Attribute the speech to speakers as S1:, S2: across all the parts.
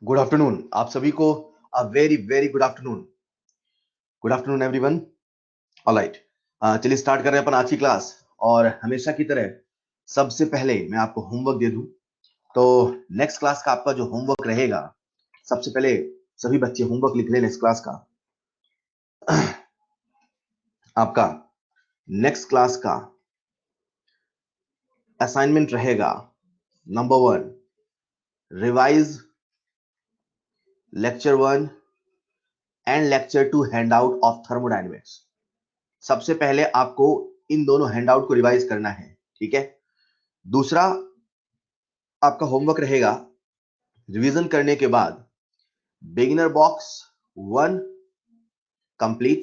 S1: Good afternoon आप सभी को। A very very good afternoon everyone. Alright, चलिए स्टार्ट कर रहे हैं अपन आज की क्लास। और हमेशा की तरह सबसे पहले मैं आपको होमवर्क दे दूं। तो नेक्स्ट क्लास का आपका जो होमवर्क रहेगा, सबसे पहले सभी बच्चे होमवर्क लिख लें नेक्स्ट क्लास का। आपका नेक्स्ट क्लास का असाइनमेंट रहेगा number 1, revise lecture 1 and lecture 2 hand out of thermodynamics. सबसे पहले आपको इन दोनों हैंडआउट को रिवाइज करना है, ठीक है। दूसरा आपका होमवर्क रहेगा, रिवीजन करने के बाद बिगिनर बॉक्स 1 कंप्लीट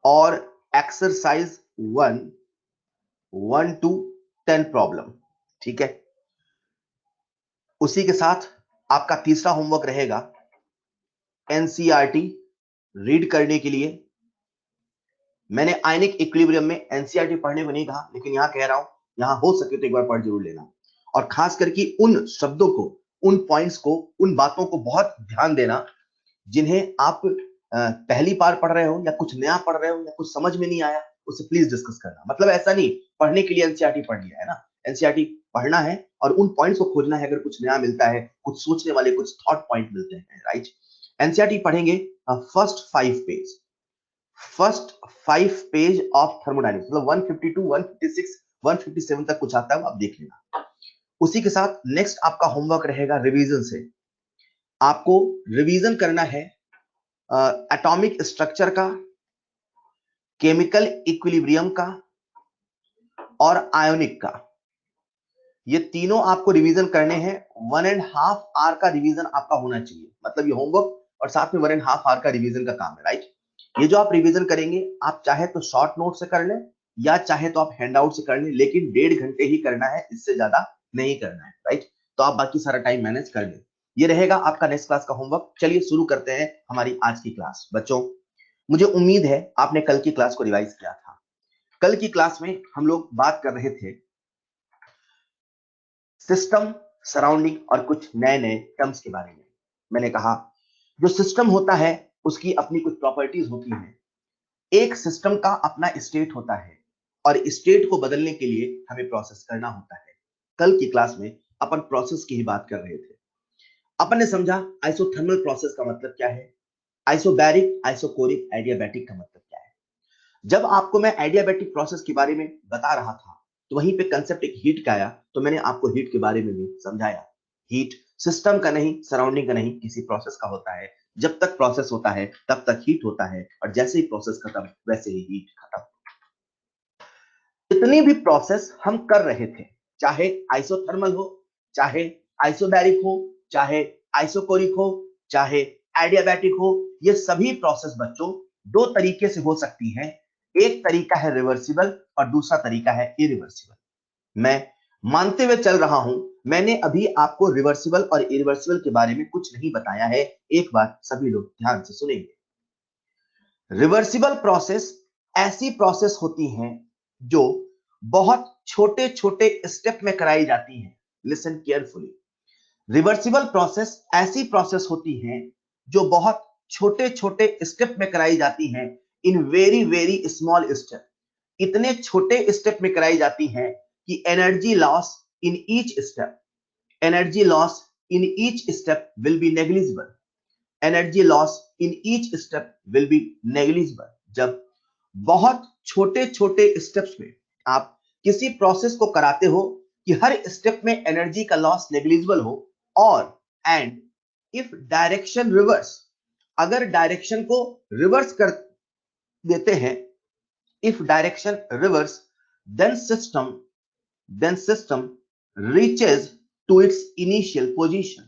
S1: और एक्सरसाइज 1 to 10 प्रॉब्लम, ठीक है। उसी के साथ आपका तीसरा होमवर्क रहेगा एनसीईआरटी रीड करने के लिए। मैंने आयनिक इक्विलिब्रियम में एनसीईआरटी पढ़ने को नहीं कहा, लेकिन यहां कह रहा हूं, यहां हो सके तो एक बार पढ़ जरूर लेना। और खास करके उन शब्दों को, उन पॉइंट्स को, उन बातों को बहुत ध्यान देना जिन्हें आप पहली बार पढ़ रहे हो या कुछ नया पढ़ रहे हो या कुछ समझ में नहीं आया, उसे प्लीज डिस्कस करना। मतलब ऐसा नहीं पढ़ने के लिए एनसीईआरटी पढ़ लिया है ना, एनसीईआरटी पढ़ना है और उन पॉइंट्स को खोजना है। अगर कुछ नया मिलता है, कुछ सोचने वाले कुछ थॉट पॉइंट मिलते हैं, राइट। एनसीईआरटी पढ़ेंगे फर्स्ट 5 पेज ऑफ थर्मोडायनेमिक्स, मतलब 152, 156, 157 तक कुछ आता है, वो आप देख लेना। उसी के साथ नेक्स्ट आपका होमवर्क रहेगा रिवीजन से। आपको रिवीजन करना है एटॉमिक स्ट्रक्चर का, केमिकल इक्विलिब्रियम का और आयोनिक का। ये तीनों आपको रिवीजन करने हैं। 1.5 आवर का रिवीजन आपका होना चाहिए। मतलब ये होमवर्क और साथ में 1.5 आवर का रिवीजन का काम है, राइट। ये जो आप रिवीजन करेंगे, आप चाहे तो शॉर्ट नोट से कर लें या चाहे तो आप हैंडआउट से कर लें, लेकिन 1.5 घंटे ही करना है, इससे ज्यादा नहीं करना है, राइट। तो आप बाकी सारा टाइम मैनेज कर लें। ये रहेगा आपका नेक्स्ट क्लास का होमवर्क। चलिए शुरू करते हैं हमारी आज की क्लास। बच्चों, मुझे उम्मीद है आपने कल की क्लास को रिवाइज किया था। कल की क्लास में हम लोग बात कर रहे थे सिस्टम, सराउंडिंग और कुछ नए नए टर्म्स के बारे में। मैंने कहा जो सिस्टम होता है उसकी अपनी कुछ प्रॉपर्टीज होती हैं। एक सिस्टम का अपना स्टेट होता है और स्टेट को बदलने के लिए हमें प्रोसेस करना होता है। कल की क्लास में अपन प्रोसेस की ही बात कर रहे थे। अपन ने समझा आइसोथर्मल प्रोसेस का मतलब क्या है, आइसोबैरिक, आइसोकोरिक, एडियाबैटिक का मतलब क्या है। जब आपको मैं एडियाबैटिक प्रोसेस के बारे में बता रहा था तो वहीं पे कंसेप्ट एक हीट का आया, तो मैंने आपको हीट के बारे में भी समझाया। हीट सिस्टम का नहीं, सराउंडिंग का नहीं, किसी प्रोसेस का होता है। जब तक प्रोसेस होता है तब तक हीट होता है और जैसे ही प्रोसेस खत्म वैसे ही हीट खत्म। जितनी भी प्रोसेस हम कर रहे थे, चाहे आइसोथर्मल हो, चाहे आइसोबैरिक हो, चाहे आइसोकोरिक हो, चाहे एडियाबैटिक हो, ये सभी प्रोसेस बच्चों दो तरीके से हो सकती हैं। एक तरीका है रिवर्सिबल और दूसरा तरीका है इरिवर्सिबल। मैं मानते हुए चल रहा हूं, मैंने अभी आपको रिवर्सिबल और इरिवर्सिबल के बारे में कुछ नहीं बताया है। एक बात सभी लोग ध्यान से सुनेंगे। रिवर्सिबल प्रोसेस ऐसी प्रोसेस होती हैं जो बहुत छोटे छोटे स्टेप में कराई जाती हैं। Listen carefully. रिवर्सिबल प्रोसेस ऐसी प्रोसेस होती हैं जो बहुत छोटे छोटे स्टेप में कराई जाती हैं, in very very small step. इतने छोटे स्टेप में कराई जाती हैं कि energy loss in each step, energy loss in each step will be negligible, energy loss in each step will be negligible. जब बहुत छोटे छोटे स्टेप्स में आप किसी प्रोसेस को कराते हो कि हर स्टेप में एनर्जी का लॉस नेग्लिजिबल हो, और एंड इफ डायरेक्शन रिवर्स, अगर डायरेक्शन को रिवर्स कर देते हैं, if direction reverse, then system then system reaches to its initial position।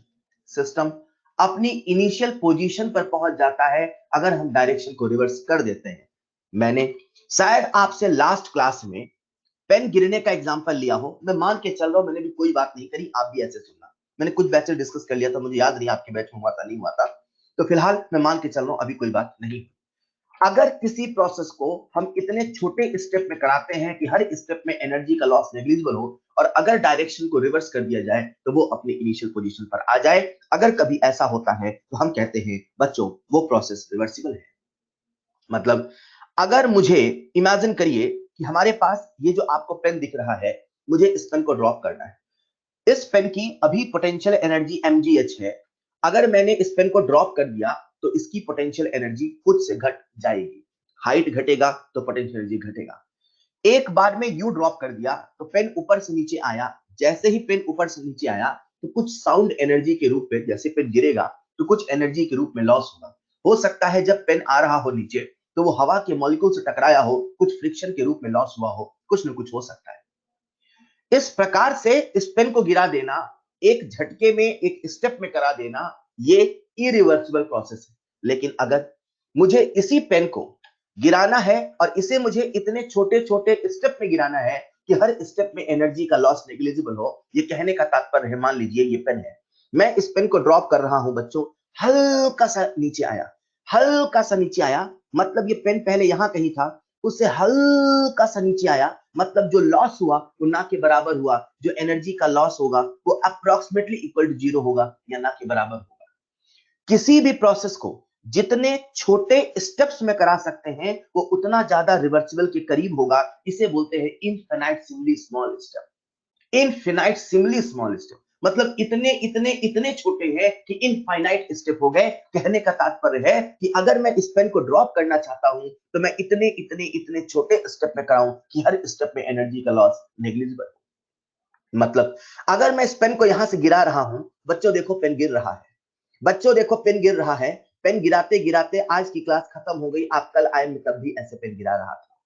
S1: System अपनी इनिशियल पोजीशन पर पहुंच जाता है अगर हम डायरेक्शन को रिवर्स कर देते हैं। मैंने शायद आपसे लास्ट क्लास में पेन गिरने का एग्जांपल लिया हो। मैं मान के चल रहा हूं, मैंने भी कोई बात नहीं करी, आप भी ऐसे सुनना। मैंने कुछ बैचेस डिस्कस कर लिया था, मुझे याद नहीं आपके बैच में हुआ था नहीं हुआ था, तो फिलहाल मैं मान के चल रहा हूं अभी कोई बात नहीं। अगर किसी प्रोसेस को हम इतने छोटे स्टेप में कराते हैं कि हर स्टेप में एनर्जी का लॉस नेग्लिजिबल हो, और अगर डायरेक्शन को रिवर्स कर दिया जाए तो वो अपनी इनिशियल पोजीशन पर आ जाए, अगर कभी ऐसा होता है तो हम कहते हैं बच्चों वो प्रोसेस रिवर्सिबल है। मतलब अगर मुझे इमेजिन करिए कि हमारे पास ये जो आपको पेन दिख रहा है, मुझे इस पेन को ड्रॉप करना है। इस पेन की अभी पोटेंशियल एनर्जी mgh है। अगर मैंने इस पेन को ड्रॉप कर दिया तो इसकी पोटेंशियल एनर्जी खुद से घट जाएगी। हाइट घटेगा तो पोटेंशियल एनर्जी घटेगा। एक बार में यू ड्रॉप कर दिया तो पेन ऊपर से नीचे आया। जैसे ही पेन ऊपर से नीचे आया तो कुछ साउंड एनर्जी के रूप में, जैसे पेन गिरेगा तो कुछ एनर्जी के रूप में लॉस होगा। हो सकता है जब पेन आ रहा हो नीचे तो वो हवा के मॉलिक्यूल से टकराया हो, कुछ फ्रिक्शन के रूप में लॉस हुआ हो, कुछ ना कुछ हो सकता है। इस प्रकार से इस पेन को गिरा देना, एक झटके में एक स्टेप में करा देना, ये इरिवर्सिबल प्रोसेस है। लेकिन अगर मुझे इसी पेन को गिराना है और इसे मुझे इतने छोटे छोटे स्टेप में गिराना है कि हर स्टेप में एनर्जी का लॉस नेग्लिजिबल हो, ये कहने का तात्पर्य है, मान लीजिए ये पेन है, मैं इस पेन को ड्रॉप कर रहा हूं बच्चों, हल्का सा नीचे आया, हल्का सा नीचे आया, मतलब ये पेन पहले यहां कहीं था, उससे हल्का सा नीचे आया, मतलब जो लॉस हुआ वो ना के बराबर हुआ, जो एनर्जी का लॉस होगा वो अप्रोक्सीमेटली इक्वल टू 0 होगा या ना के बराबर होगा। किसी भी प्रोसेस को जितने छोटे स्टेप्स में करा सकते हैं वो उतना ज्यादा रिवर्सिबल के करीब होगा। इसे बोलते हैं इनफिनाइटसिमली स्मॉल स्टेप। इनफिनाइटसिमली स्मॉल स्टेप मतलब इतने इतने इतने छोटे हैं कि इनफाइनाइट स्टेप हो गए। कहने का तात्पर्य है कि अगर मैं इस पेन को ड्रॉप करना चाहता हूं तो मैं इतने इतने इतने छोटे स्टेप में कराऊं कि हर स्टेप में एनर्जी का लॉस नेग्लिजिबल हो। मतलब अगर मैं इस पेन को यहां से गिरा रहा हूं, बच्चों देखो पेन गिर रहा है, बच्चों देखो पेन गिर रहा है, पेन गिराते गिराते आज की क्लास खत्म हो गई, आप कल आए मैं तब भी ऐसे पेन गिरा रहा था,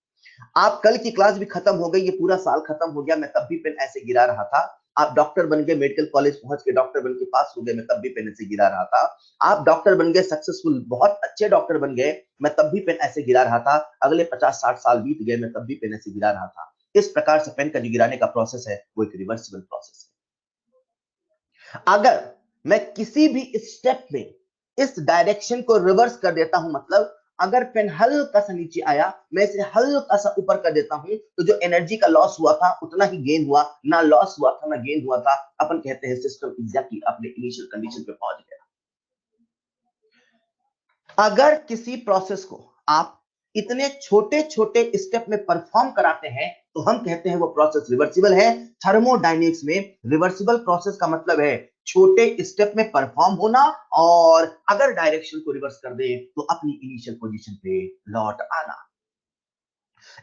S1: आप कल की क्लास भी खत्म हो गई, ये पूरा साल खत्म हो गया, मैं तब भी पेन ऐसे गिरा रहा था, आप डॉक्टर बन गए, मेडिकल कॉलेज पहुंच के डॉक्टर बन के पास हो गए, मैं तब भी पेन ऐसे गिरा रहा था, आप डॉक्टर बन गए, सक्सेसफुल बहुत अच्छे डॉक्टर बन गए, मैं तब भी पेन ऐसे गिरा रहा था, अगले 50-60 साल बीत गए, मैं तब भी पेन ऐसे गिरा रहा था। इस प्रकार से पेन का जो गिराने का प्रोसेस है वो एक रिवर्सिबल प्रोसेस है। अगर मैं किसी भी स्टेप में इस डायरेक्शन को रिवर्स कर देता हूं, मतलब अगर पेन हल्का सा नीचे आया, मैं इसे हल्का सा ऊपर कर देता हूं, तो जो एनर्जी का लॉस हुआ था उतना ही गेन हुआ, ना लॉस हुआ था ना गेन हुआ था। अपन कहते हैं सिस्टम एग्जैक्टली अपने इनिशियल कंडीशन पे पहुंच गया। अगर किसी प्रोसेस को आप इतने छोटे छोटे स्टेप में परफॉर्म कराते हैं तो हम कहते हैं वो प्रोसेस रिवर्सिबल है। थर्मोडायनेमिक्स में रिवर्सिबल प्रोसेस का मतलब है छोटे स्टेप में परफॉर्म होना, और अगर डायरेक्शन को रिवर्स कर दे तो अपनी इनिशियल पोजीशन पे लौट आना।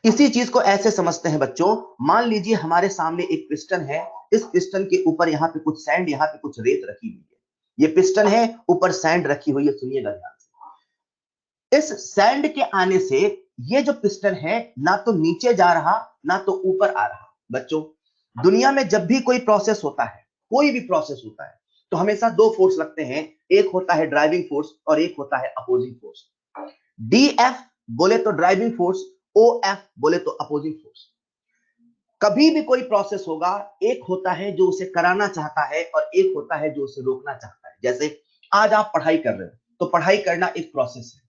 S1: इसी चीज को ऐसे समझते हैं बच्चों, मान लीजिए हमारे सामने एक पिस्टन है, इस पिस्टन के ऊपर यहाँ पे कुछ सैंड, यहाँ पे कुछ रेत रखी हुई है, ये पिस्टन है, ऊपर सैंड रखी हुई है, सुनिएगा ध्यान से। इस सैंड के आने से ये जो पिस्टन है ना तो नीचे जा रहा ना तो ऊपर आ रहा। बच्चों दुनिया में जब भी कोई प्रोसेस होता है, कोई भी प्रोसेस होता है, तो हमेशा दो फोर्स लगते हैं, एक होता है ड्राइविंग फोर्स और एक होता है अपोजिंग फोर्स। डीएफ बोले तो ड्राइविंग फोर्स, ओएफ बोले तो अपोजिंग फोर्स। कभी भी कोई प्रोसेस होगा, एक होता है जो उसे कराना चाहता है और एक होता है जो उसे रोकना चाहता है। जैसे आज आप पढ़ाई कर रहे हो तो पढ़ाई करना एक प्रोसेस है,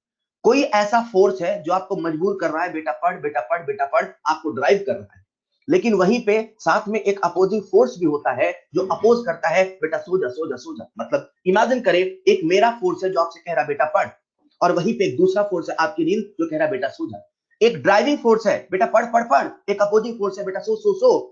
S1: कोई ऐसा फोर्स है जो आपको मजबूर कर रहा है, बेटा पढ़ बेटा पढ़ बेटा पढ़, आपको ड्राइव कर रहा है। लेकिन वहीं पे साथ में एक अपोजिंग फोर्स भी होता है जो अपोज करता है, बेटा सो जा सो जा सो जा। मतलब इमेजिन करें एक मेरा फोर्स है जो आपसे कह रहा बेटा पढ़, और वहीं पे एक दूसरा फोर्स है आपकी नींद जो कह रहा बेटा सो जा। एक ड्राइविंग फोर्स है बेटा पढ़ पढ़ पढ़, एक अपोजिंग फोर्स है बेटा सो सो सो।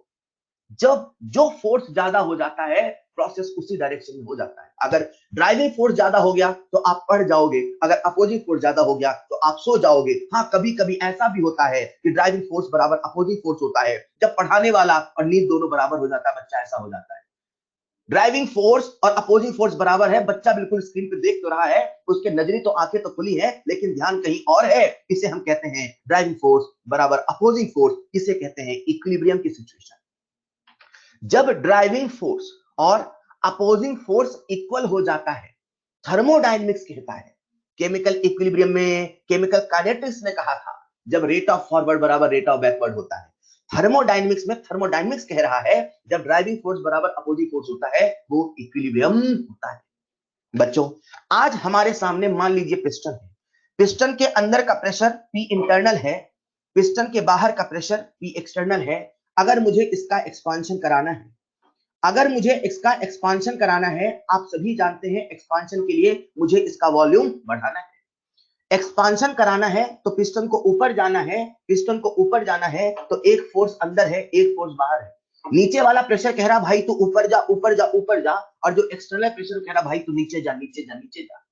S1: जब जो फोर्स ज्यादा हो जाता है प्रोसेस उसी डायरेक्शन में हो जाता है। अगर ड्राइविंग फोर्स ज्यादा हो गया तो आप पढ़ जाओगे, अगर अपोजिंग फोर्स ज्यादा हो गया तो आप सो जाओगे। हाँ कभी कभी ऐसा भी होता है कि ड्राइविंग फोर्स बराबर अपोजिंग फोर्स होता है, जब पढ़ाने वाला और नींद दोनों बराबर हो जाता है, बच्चा ऐसा हो जाता है। ड्राइविंग फोर्स और अपोजिंग फोर्स बराबर है, बच्चा बिल्कुल स्क्रीन पे देख तो रहा है, उसके नजरी तो आंखें तो खुली है लेकिन ध्यान कहीं और है। इसे हम कहते हैं ड्राइविंग फोर्स बराबर अपोजिंग फोर्स, इसे कहते हैं इक्विलिब्रियम की सिचुएशन। जब ड्राइविंग फोर्स और अपोजिंग फोर्स इक्वल हो जाता है, थर्मोडायनेमिक्स कहता है, केमिकल इक्विलिब्रियम में केमिकल काइनेटिक्स ने कहा था जब रेट ऑफ फॉरवर्ड बराबर रेट ऑफ बैकवर्ड होता है। थर्मोडायनेमिक्स में थर्मोडायनेमिक्स कह रहा है जब ड्राइविंग फोर्स बराबर अपोजिंग फोर्स होता है वो इक्विलिब्रियम होता है। बच्चों आज हमारे सामने मान लीजिए पिस्टन है, पिस्टन के अंदर का प्रेशर P इंटरनल है, पिस्टन के बाहर का प्रेशर P एक्सटर्नल है। अगर मुझे इसका एक्सपांशन कराना है, अगर मुझे इसका एक्सपांशन कराना है, आप सभी जानते हैं एक्सपांशन के लिए मुझे इसका वॉल्यूम बढ़ाना है। एक्सपांशन कराना है तो पिस्टन को ऊपर जाना है, पिस्टन को ऊपर जाना है तो एक फोर्स अंदर है, एक फोर्स बाहर है। नीचे वाला प्रेशर कह रहा भाई तू ऊपर जा ऊपर जा ऊपर जा, और जो एक्सटर्नल प्रेशर कह रहा भाई तू नीचे जा नीचे जा नीचे जा।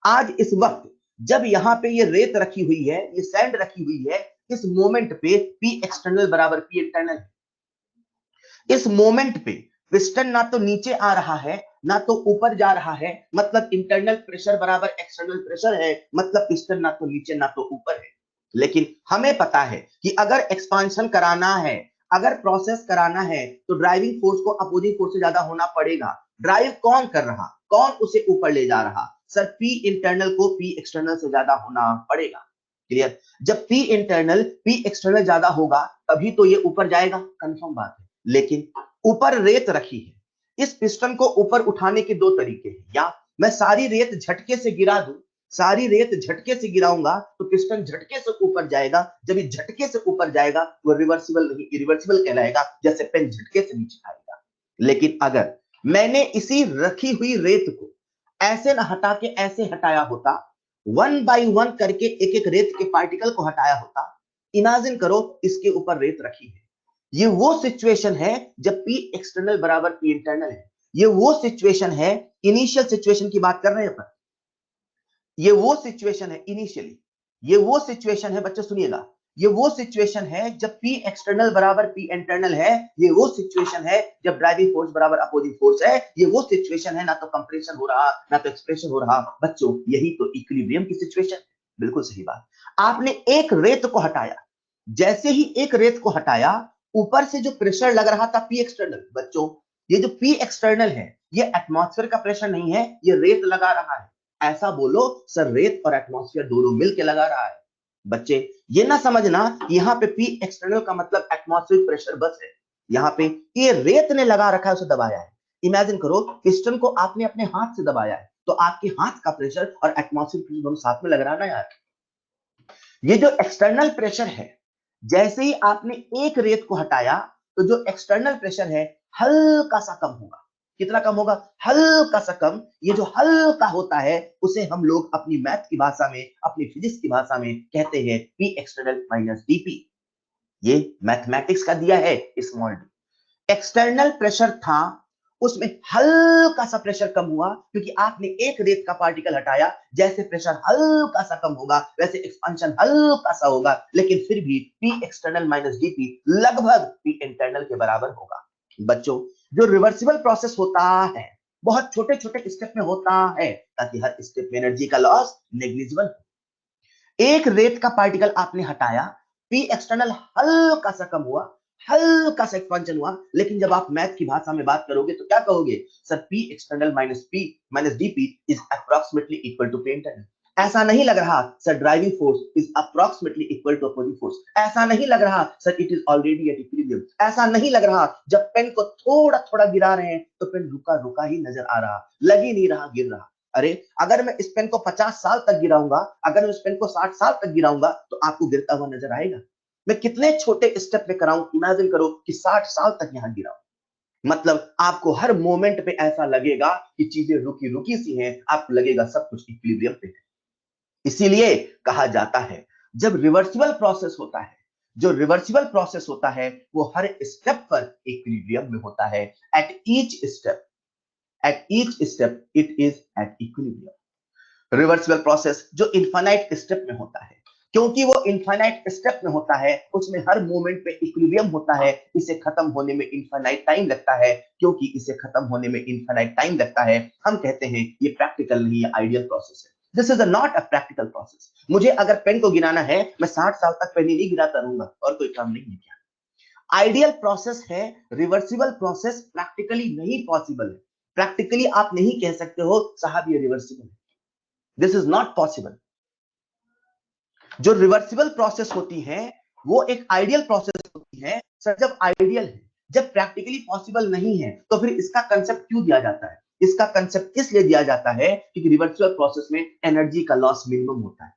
S1: आज इस वक्त जब यहाँ पे ये रेत रखी हुई है, ये सैंड रखी हुई है, इस मोमेंट पे P एक्सटर्नल बराबर P इंटरनल है। इस मोमेंट पे पिस्टन ना तो नीचे आ रहा है ना तो ऊपर जा रहा है, मतलब इंटरनल प्रेशर बराबर एक्सटर्नल प्रेशर है, मतलब पिस्टन ना तो नीचे ना तो ऊपर है। लेकिन हमें पता है कि अगर एक्सपांशन कराना है, अगर प्रोसेस कराना है, तो ड्राइविंग फोर्स को अपोजिंग फोर्स से ज्यादा होना पड़ेगा। ड्राइव कौन कर रहा, कौन उसे ऊपर ले जा रहा? सर P इंटरनल को P एक्सटर्नल से ज्यादा होना पड़ेगा। क्लियर? जब P इंटरनल P एक्सटर्नल ज्यादा होगा तभी तो ये ऊपर जाएगा, कंफर्म बात है। लेकिन ऊपर रेत रखी है, इस पिस्टन को ऊपर उठाने के दो तरीके हैं। या मैं सारी रेत झटके से गिरा दूं, सारी रेत झटके से गिराऊंगा तो पिस्टन झटके से ऊपर जाएगा। जब ये झटके से ऊपर जाएगा वो रिवर्सिबल नहीं, इरिवर्सिबल कहलाएगा, जैसे पेन झटके से नीचे आएगा। लेकिन अगर मैंने इसी रखी हुई रेत को ऐसे ना हटा के ऐसे हटाया होता, वन बाय वन करके एक एक रेत के पार्टिकल को हटाया होता, इमेजिन करो इसके ऊपर रेत रखी है। ये वो सिचुएशन है जब P एक्सटर्नल बराबर P इंटरनल है। ये वो सिचुएशन है, इनिशियल सिचुएशन की बात कर रहे हैं अपन। ये वो सिचुएशन है इनिशियली, ये वो सिचुएशन है, बच्चे सुनिएगा, ये वो सिचुएशन है जब P एक्सटर्नल बराबर P इंटरनल है। ये वो सिचुएशन है जब ड्राइविंग फोर्स बराबर अपोजिंग फोर्स है। ये वो सिचुएशन है, ना तो कंप्रेशन हो रहा ना तो एक्सप्रेशन हो रहा। बच्चों यही तो इक्विलिब्रियम की सिचुएशन है। बिल्कुल सही बात। आपने एक रेत को हटाया, जैसे ही एक रेत को हटाया, ऊपर से जो प्रेशर लग रहा था P एक्सटर्नल, बच्चों ये जो P एक्सटर्नल है ये एटमॉस्फेयर का प्रेशर नहीं है, ये रेत लगा रहा है। ऐसा बोलो सर, रेत और एटमॉस्फेयर दोनों मिलके लगा रहा है। बच्चे ये ना समझना यहाँ पे P एक्सटर्नल का मतलब एटमॉस्फेरिक प्रेशर बस है। यहाँ पे ये रेत ने लगा रखा है, उसे दबाया है। इमेजिन करो पिस्टन को आपने अपने हाथ से दबाया है, तो आपके हाथ का प्रेशर और एटमॉस्फेरिक प्रेशर दोनों साथ में लग रहा है ना यार। ये जो एक्सटर्नल प्रेशर है, जैसे ही आपने एक रेत को हटाया तो जो एक्सटर्नल प्रेशर है हल्का सा कम होगा। कितना कम होगा? हल्का सा कम। ये जो हल्का होता है उसे हम लोग अपनी मैथ की भाषा में, अपनी फिजिक्स की भाषा में कहते हैं P एक्सटर्नल माइनस dP। ये मैथमेटिक्स का दिया है स्मॉल डी। एक्सटर्नल प्रेशर था, उसमें हल्का सा प्रेशर कम हुआ क्योंकि आपने एक रेत का पार्टिकल हटाया। जैसे प्रेशर हल्का सा कम होगा वैसे एक्सपांशन हल्का सा होगा, लेकिन फिर भी P एक्सटर्नल माइनस dP लगभग P इंटरनल के बराबर होगा। बच्चों जो रिवर्सिबल प्रोसेस होता है बहुत छोटे छोटे स्टेप में होता है, ताकि हर स्टेप में एनर्जी का लॉस नेग्लिजिबल हो। एक रेत का पार्टिकल आपने हटाया, P एक्सटर्नल हल्का सा कम हुआ, हल्का सा एक्सपांशन हुआ, लेकिन जब आप मैथ की भाषा में बात करोगे तो क्या कहोगे? Sir P external minus dP is approximately equal to P internal. ऐसा नहीं लग रहा sir driving force is approximately equal to opposing force. ऐसा नहीं लग रहा sir it is already at equilibrium. ऐसा नहीं लग रहा जब पेन को थोड़ा थोड़ा गिरा रहे हैं तो पेन रुका रुका ही नजर आ रहा, लग ही नहीं रहा गिर रहा। अरे अगर मैं इस पेन को 50 साल तक गिराऊंगा, अगर मैं इस पेन को 60 साल तक गिराऊंगा तो आपको गिरता हुआ नजर आएगा। मैं कितने छोटे स्टेप में कराऊं, इमेजिन करो कि 60 साल तक यहां गिराऊं, मतलब आपको हर मोमेंट पे ऐसा लगेगा कि चीजें रुकी रुकी सी हैं, आपको लगेगा सब कुछ इक्विलिब्रियम पे है। इसीलिए कहा जाता है जब रिवर्सिबल प्रोसेस होता है, जो रिवर्सिबल प्रोसेस होता है वो हर स्टेप पर इक्विलिब्रियम में होता है। At each step it is at equilibrium. Reversible process जो इनफाइनाइट स्टेप में होता है, क्योंकि वो इनफाइनाइट स्टेप में होता है उसमें हर मोमेंट पे इक्विलिब्रियम होता है। इसे खत्म होने में इनफाइनाइट टाइम लगता है, क्योंकि इसे खत्म होने में इनफाइनाइट टाइम लगता है हम कहते हैं ये प्रैक्टिकल नहीं, ये आइडियल प्रोसेस है। This is not a practical process. मुझे अगर पेन को गिराना है, मैं 60 साल तक पेन ही नहीं गिराता रहूंगा और कोई काम नहीं किया। आइडियल प्रोसेस है, रिवर्सिबल प्रोसेस प्रैक्टिकली नहीं पॉसिबल है। प्रैक्टिकली आप नहीं कह सकते हो साहब ये रिवर्सिबल है, दिस इज नॉट पॉसिबल। जो रिवर्सिबल प्रोसेस होती है वो एक आइडियल प्रोसेस होती है। सर जब आइडियल है, जब प्रैक्टिकली पॉसिबल नहीं है, तो फिर इसका कंसेप्ट क्यों दिया जाता है? इसका कंसेप्ट इसलिए दिया जाता है क्योंकि रिवर्सिबल प्रोसेस में एनर्जी का लॉस मिनिमम होता है।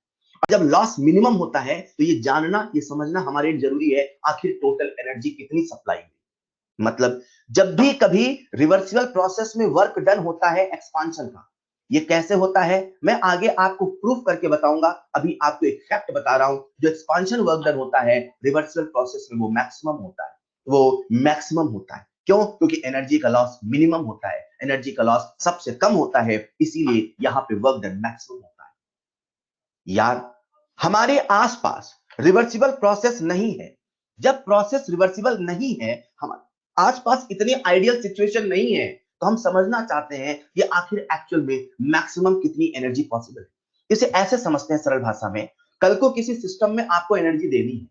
S1: जब लॉस मिनिमम होता है तो ये जानना, ये समझना हमारे लिए जरूरी है आखिर टोटल एनर्जी कितनी सप्लाई हुई। मतलब जब भी कभी रिवर्सिबल प्रोसेस में वर्क डन होता है एक्सपांशन का, ये कैसे होता है मैं आगे आपको प्रूफ करके बताऊंगा। अभी आपको एक फैक्ट बता रहा हूं, जो एक्सपांशन वर्क डन होता है रिवर्सिबल प्रोसेस में वो मैक्सिमम होता है, वो मैक्सिमम होता है। क्यों? क्योंकि एनर्जी का लॉस मिनिमम होता है, एनर्जी का लॉस सबसे कम होता है, इसीलिए यहां पे वर्क डन मैक्सिमम होता है। यार हमारे आसपास रिवर्सिबल प्रोसेस नहीं है। जब प्रोसेस रिवर्सिबल नहीं है, हमारे आसपास इतनी आइडियल सिचुएशन नहीं है, तो हम समझना चाहते हैं कि आखिर एक्चुअल में मैक्सिमम कितनी एनर्जी पॉसिबल है। इसे ऐसे समझते हैं सरल भाषा में, कल को किसी सिस्टम में आपको एनर्जी देनी है,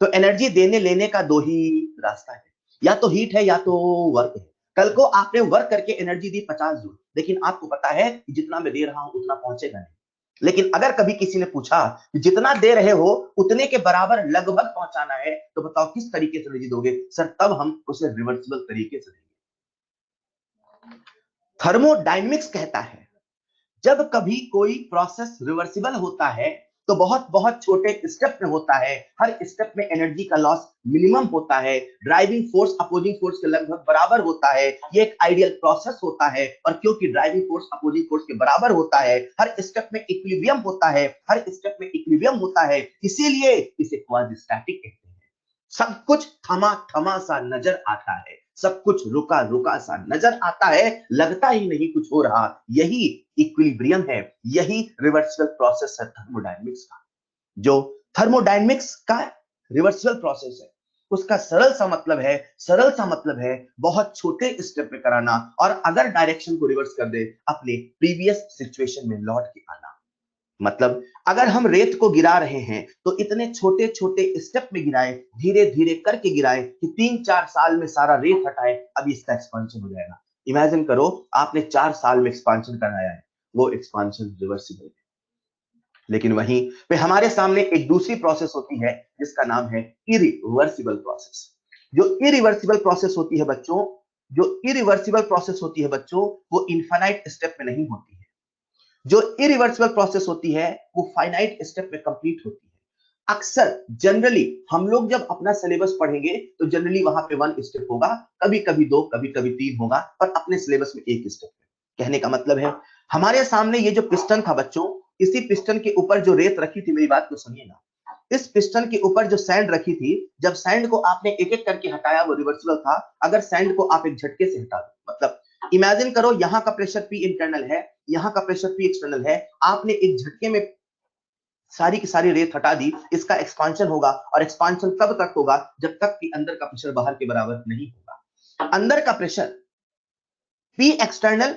S1: तो एनर्जी देने लेने का दो ही रास्ता है, या तो हीट है या तो वर्क है। कल को आपने वर्क करके एनर्जी दी 50 जूल, लेकिन आपको पता है कि जितना मैं दे रहा हूं उतना पहुंचेगा नहीं। लेकिन अगर कभी किसी ने पूछा कि जितना दे रहे हो उतने के बराबर लगभग पहुंचाना है, तो बताओ किस तरीके से एनर्जी दोगे? सर तब हम उसे रिवर्सिबल तरीके से देंगे। थर्मोडायनेमिक्स कहता है जब कभी कोई प्रोसेस रिवर्सिबल होता है तो बहुत बहुत छोटे स्टेप में होता है, हर स्टेप में एनर्जी का लॉस मिनिमम होता है, ड्राइविंग फोर्स अपोजिंग फोर्स के लगभग बराबर होता है, ये एक आइडियल प्रोसेस होता है। और क्योंकि ड्राइविंग फोर्स अपोजिंग फोर्स के बराबर होता है, हर स्टेप में इक्विलिब्रियम होता है, हर स्टेप में इक्विलिब्रियम होता है, इसीलिए इसे क्वाड्रिस्टैटिक कहते हैं। सब कुछ थमा थमा सा नजर आता है, सब कुछ रुका रुका सा नजर आता है, लगता ही नहीं कुछ हो रहा। यही इक्विलिब्रियम है, यही रिवर्सिबल प्रोसेस है थर्मोडायनेमिक्स का। जो थर्मोडायनेमिक्स का रिवर्सिबल प्रोसेस है, उसका सरल सा मतलब है बहुत छोटे स्टेप में कराना, और अगर डायरेक्शन को रिवर्स कर दे अपने प्रीवियस सिचुएशन में लौट के आना। मतलब अगर हम रेत को गिरा रहे हैं तो इतने छोटे छोटे स्टेप में गिराएं, धीरे धीरे करके गिराएं कि 3-4 साल में सारा रेत हटाए, अभी इसका एक्सपांशन हो जाएगा। इमेजिन करो आपने 4 साल में एक्सपांशन कराया है, वो एक्सपांशन रिवर्सिबल है। लेकिन वहीं पे हमारे सामने एक दूसरी प्रोसेस होती है जिसका नाम है इरिवर्सिबल प्रोसेस। जो इरिवर्सिबल प्रोसेस होती है बच्चों, जो इरिवर्सिबल प्रोसेस होती है बच्चों, वो इनफाइनाइट स्टेप में नहीं होती है। जो इरिवर्सिबल प्रोसेस होती है वो फाइनाइट स्टेप में कंप्लीट होती है। अक्सर जनरली हम लोग जब अपना सिलेबस पढ़ेंगे तो जनरली वहां पे 1 स्टेप होगा, कभी कभी 2, कभी कभी 3 होगा, और अपने सिलेबस में 1 स्टेप है। कहने का मतलब है हमारे सामने ये जो पिस्टन था बच्चों, इसी पिस्टन के ऊपर जो रेत रखी थी, मेरी बात को सुनिएगा, इस पिस्टन के ऊपर जो सैंड रखी थी, जब सैंड को आपने एक एक करके हटाया वो रिवर्सिबल था। अगर सैंड को आप एक झटके से हटा दो, मतलब इमेजिन करो यहां का प्रेशर पी इंटरनल है, यहां का प्रेशर पी एक्सटर्नल है, आपने एक झटके में सारी की सारी रेत हटा दी, इसका एक्सपांशन होगा, और एक्सपांशन तब तक होगा जब तक कि अंदर का प्रेशर बाहर के बराबर नहीं होगा। अंदर का pressure P external,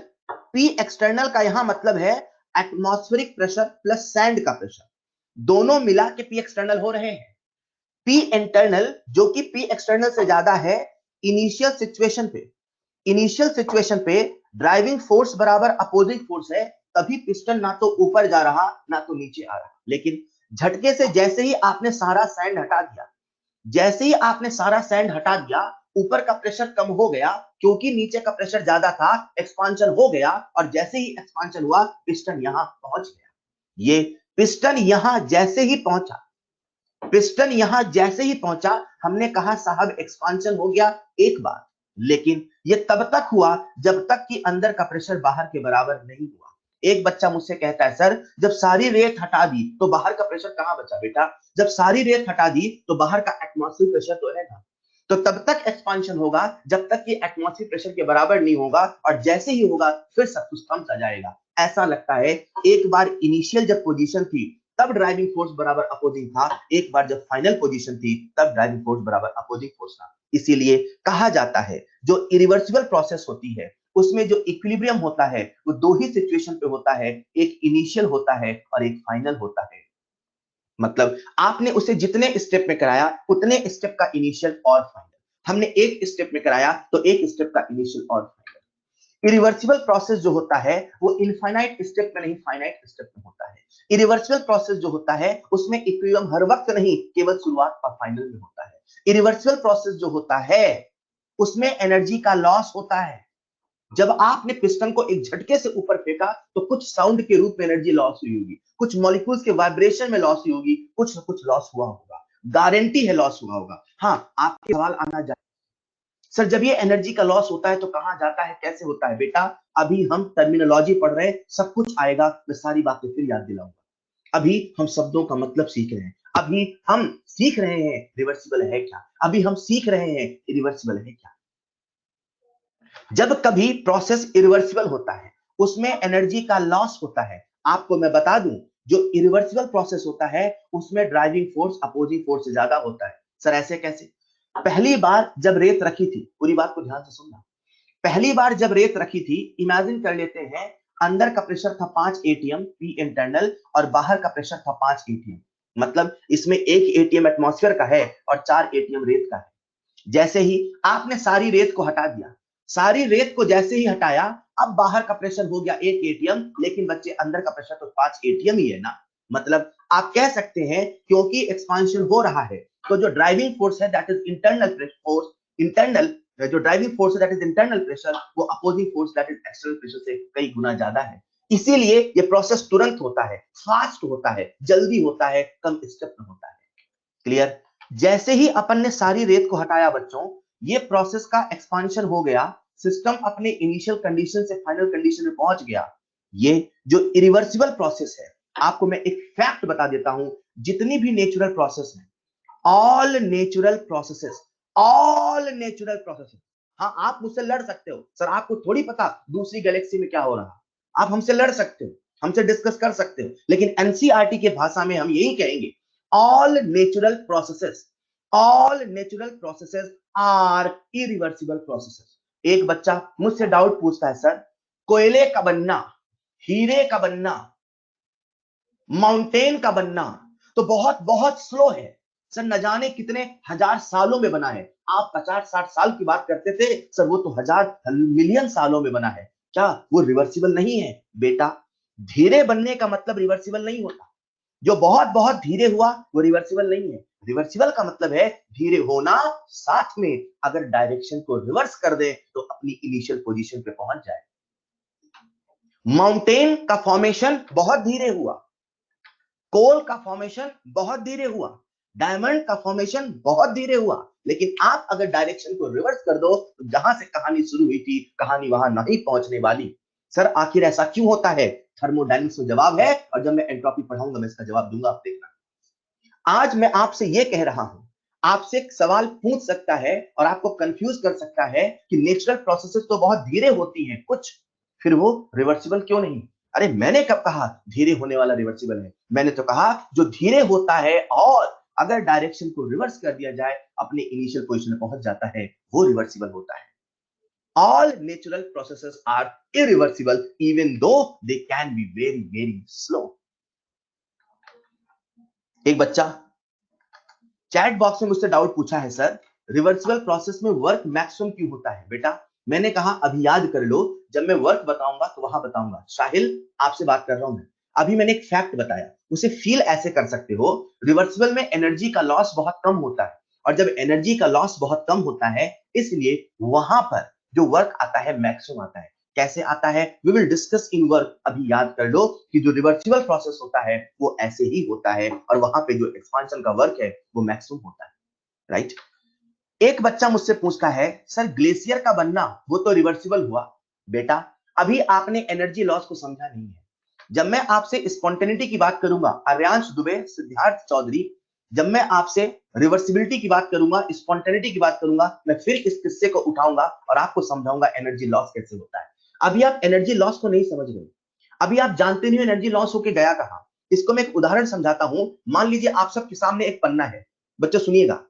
S1: P external का यहां मतलब है एटमॉस्फेरिक प्रेशर प्लस सैंड का प्रेशर, दोनों मिला के पी एक्सटर्नल हो रहे हैं। पी इंटरनल जो कि पी एक्सटर्नल से ज्यादा है, इनिशियल सिचुएशन पे, इनिशियल सिचुएशन पे ड्राइविंग फोर्स बराबर अपोजिंग फोर्स है, तभी पिस्टन ना तो ऊपर जा रहा ना तो नीचे आ रहा। लेकिन झटके से जैसे ही आपने सारा सैंड हटा दिया, जैसे ही आपने सारा सैंड हटा दिया, ऊपर का प्रेशर कम हो गया, क्योंकि नीचे का प्रेशर ज्यादा था, एक्सपांशन हो गया, और जैसे ही एक्सपांशन हुआ पिस्टन यहां पहुंच गया। ये पिस्टन यहां जैसे ही पहुंचा, पिस्टन यहां जैसे ही पहुंचा, हमने कहा साहब एक्सपांशन हो गया एक बार, लेकिन ये तब तक हुआ जब तक कि अंदर का प्रेशर बाहर के बराबर नहीं हुआ। एक बच्चा मुझसे कहता है सर जब सारी रेत हटा दी तो बाहर का प्रेशर कहां बचा? बेटा जब सारी रेत हटा दी तो बाहर का एटमॉस्फेरिक प्रेशर तो रहेगा, तो तब तक एक्सपांशन होगा जब तक कि एटमॉस्फेरिक प्रेशर के बराबर नहीं होगा, और जैसे ही होगा फिर सब कुछ थम सा जाएगा। ऐसा लगता है एक बार इनिशियल जब पोजीशन थी तब ड्राइविंग फोर्स बराबर अपोजिंग था, एक बार जब फाइनल पोजीशन थी तब ड्राइविंग फोर्स बराबर अपोजिंग फोर्स था। इसीलिए कहा जाता है जो इरिवर्सिबल प्रोसेस होती है उसमें जो इक्विलिब्रियम होता है वो दो ही सिचुएशन पे होता है, एक इनिशियल होता है और एक फाइनल होता है। मतलब आपने उसे जितने स्टेप में कराया उतने स्टेप का इनिशियल और फाइनल, हमने एक स्टेप में कराया तो एक स्टेप का इनिशियल और फाइनल। इरिवर्सिबल प्रोसेस जो होता है वो इनफाइनाइट स्टेप में नहीं फाइनाइट स्टेप में होता है। इरिवर्सिबल प्रोसेस जो होता है उसमें इक्विलिब्रियम हर वक्त नहीं, केवल शुरुआत और फाइनल में होता है। इरिवर्सिबल प्रोसेस जो होता है उसमें एनर्जी का लॉस होता है, जब आपने पिस्टन को एक झटके से ऊपर फेंका तो कुछ साउंड के रूप में एनर्जी लॉस हुई होगी, कुछ मॉलिक्यूल्स के वाइब्रेशन में लॉस हुई होगी, कुछ ना कुछ लॉस हुआ होगा, गारंटी है लॉस हुआ होगा। हाँ, आपके सवाल आना जा, सर जब ये एनर्जी का लॉस होता है तो कहां जाता है, कैसे होता है? बेटा अभी हम टर्मिनोलॉजी पढ़ रहे हैं, सब कुछ आएगा, मैं सारी बातें फिर याद दिलाऊंगा। अभी हम शब्दों का मतलब सीख रहे हैं, अभी हम सीख रहे हैं रिवर्सिबल है क्या, अभी हम सीख रहे हैं इरिवर्सिबल है क्या। जब कभी प्रोसेस इरिवर्सिबल होता है, उसमें एनर्जी का लॉस होता है। आपको मैं बता दूं, जो इरिवर्सिबल प्रोसेस होता है उसमें ड्राइविंग फोर्स अपोजिंग फोर्स से ज्यादा होता है। सर ऐसे कैसे? पहली बार जब रेत रखी थी, पूरी बात को ध्यान से सुनना, पहली बार जब रेत रखी थी, इमेजिन कर लेते हैं, अंदर का प्रेशर था 5 एटीएम पी इंटरनल और बाहर का प्रेशर था 5 एटीएम, मतलब इसमें 1 एटीएम एटमॉस्फेयर का है और 4 एटीएम रेत का है। जैसे ही आपने सारी रेत को हटा दिया, सारी रेत को जैसे ही हटाया, अब बाहर का प्रेशर हो गया 1 एटीएम, लेकिन बच्चे अंदर का प्रेशर तो 5 एटीएम ही है ना। मतलब आप कह सकते हैं क्योंकि एक्सपांशन हो रहा है तो जो ड्राइविंग फोर्स है that is internal force, internal जो ड्राइविंग फोर्स है दैट इज इंटरनल प्रेशर, वो opposing force that is external pressure से कई गुना ज्यादा है। इसीलिए ये प्रोसेस तुरंत होता है, फास्ट होता है, जल्दी होता है, कम स्टेप में होता है। क्लियर? जैसे ही अपन ने सारी रेत को हटाया बच्चों, ये प्रोसेस का एक्सपांशन हो गया, सिस्टम अपने इनिशियल कंडीशन से फाइनल कंडीशन में पहुंच गया। ये जो इरिवर्सिबल प्रोसेस है, आपको मैं एक फैक्ट बता देता हूं, जितनी भी नेचुरल प्रोसेस है, all natural processes, all natural processes, हाँ आप मुझसे लड़ सकते हो, सर आपको थोड़ी पता दूसरी गैलेक्सी में क्या हो रहा, आप हमसे लड़ सकते हो, हमसे डिस्कस कर सकते हो, लेकिन एनसीईआरटी के भाषा में हम यही कहेंगे, all natural processes, all natural processes are irreversible processes। एक बच्चा मुझसे डाउट पूछता है, सर कोयले का बनना, हीरे का बनना, माउंटेन का बनना तो बहुत बहुत स्लो है, सर न जाने कितने हजार सालों में बना है। आप 50-60 साल की बात करते थे, सर वो तो हजार मिलियन सालों में बना है, क्या वो रिवर्सिबल नहीं है? बेटा धीरे बनने का मतलब रिवर्सिबल नहीं होता, जो बहुत बहुत धीरे हुआ वो रिवर्सिबल नहीं है। रिवर्सिबल का मतलब है धीरे होना, साथ में अगर डायरेक्शन को रिवर्स कर दे तो अपनी इनिशियल पोजीशन पे पहुंच जाए। माउंटेन का फॉर्मेशन बहुत धीरे हुआ, कोल का फॉर्मेशन बहुत धीरे हुआ, डायमंड का फॉर्मेशन बहुत धीरे हुआ, लेकिन आप अगर डायरेक्शन को रिवर्स कर दो तो जहां से कहानी शुरू हुई थी, कहानी वहां नहीं पहुंचने वाली। सर आखिर ऐसा क्यों होता है? थर्मोडायनेमिक्स में जवाब है, और जब मैं एंट्रोपी पढ़ाऊंगा मैं इसका जवाब दूंगा, आप देखना। आज मैं आपसे यह कह रहा हूं, आपसे एक सवाल पूछ सकता है और आपको कंफ्यूज कर सकता है कि नेचुरल प्रोसेसेस तो बहुत धीरे होती हैं कुछ, फिर वो रिवर्सिबल क्यों नहीं? अरे मैंने कब कहा धीरे होने वाला रिवर्सिबल है? मैंने तो कहा जो धीरे होता है और अगर डायरेक्शन को रिवर्स कर दिया जाए अपने इनिशियल पोजीशन में पहुंच जाता है, वो रिवर्सिबल होता है। All natural processes are irreversible even though they can be very very slow. एक बच्चा चैट बॉक्स में मुझसे डाउट पूछा है, सर रिवर्सिबल प्रोसेस में वर्क मैक्सिमम क्यों होता है? बेटा मैंने कहा अभी याद कर लो, जब मैं वर्क बताऊंगा तो वहां बताऊंगा। साहिल आपसे बात कर रहा हूं मैं, अभी मैंने एक फैक्ट बताया, उसे फील ऐसे कर सकते हो, रिवर्सिबल में एनर्जी का लॉस बहुत कम होता है, और जब एनर्जी का लॉस बहुत कम होता है इसलिए वहां पर जो वर्क आता है मैक्सिमम आता है। कैसे आता है? We will discuss in work. अभी याद कर लो कि जो रिवर्सिबल प्रोसेस होता है वो ऐसे ही होता है, और वहां पे जो एक्सपांशन का वर्क है वो मैक्सिमम होता है, राइट? एक बच्चा मुझसे पूछता है, सर ग्लेशियर का बनना वो तो रिवर्सिबल हुआ। बेटा अभी आपने एनर्जी लॉस को समझा नहीं है। जब मैं आपसे स्पॉन्टेनिटी की बात करूंगा, आर्यांश दुबे, सिद्धार्थ चौधरी, जब मैं आपसे रिवर्सिबिलिटी की बात करूंगा, स्पॉन्टेनिटी की बात करूंगा, मैं फिर इस किस्से को उठाऊंगा और आपको समझाऊंगा एनर्जी लॉस कैसे होता है। अभी आप एनर्जी लॉस को नहीं समझ रहे, अभी आप जानते नहीं हो एनर्जी लॉस होके गया कहां। इसको मैं एक उदाहरण समझाता हूं। मान लीजिए आप सबके सामने एक पन्ना है, बच्चों सुनिएगा,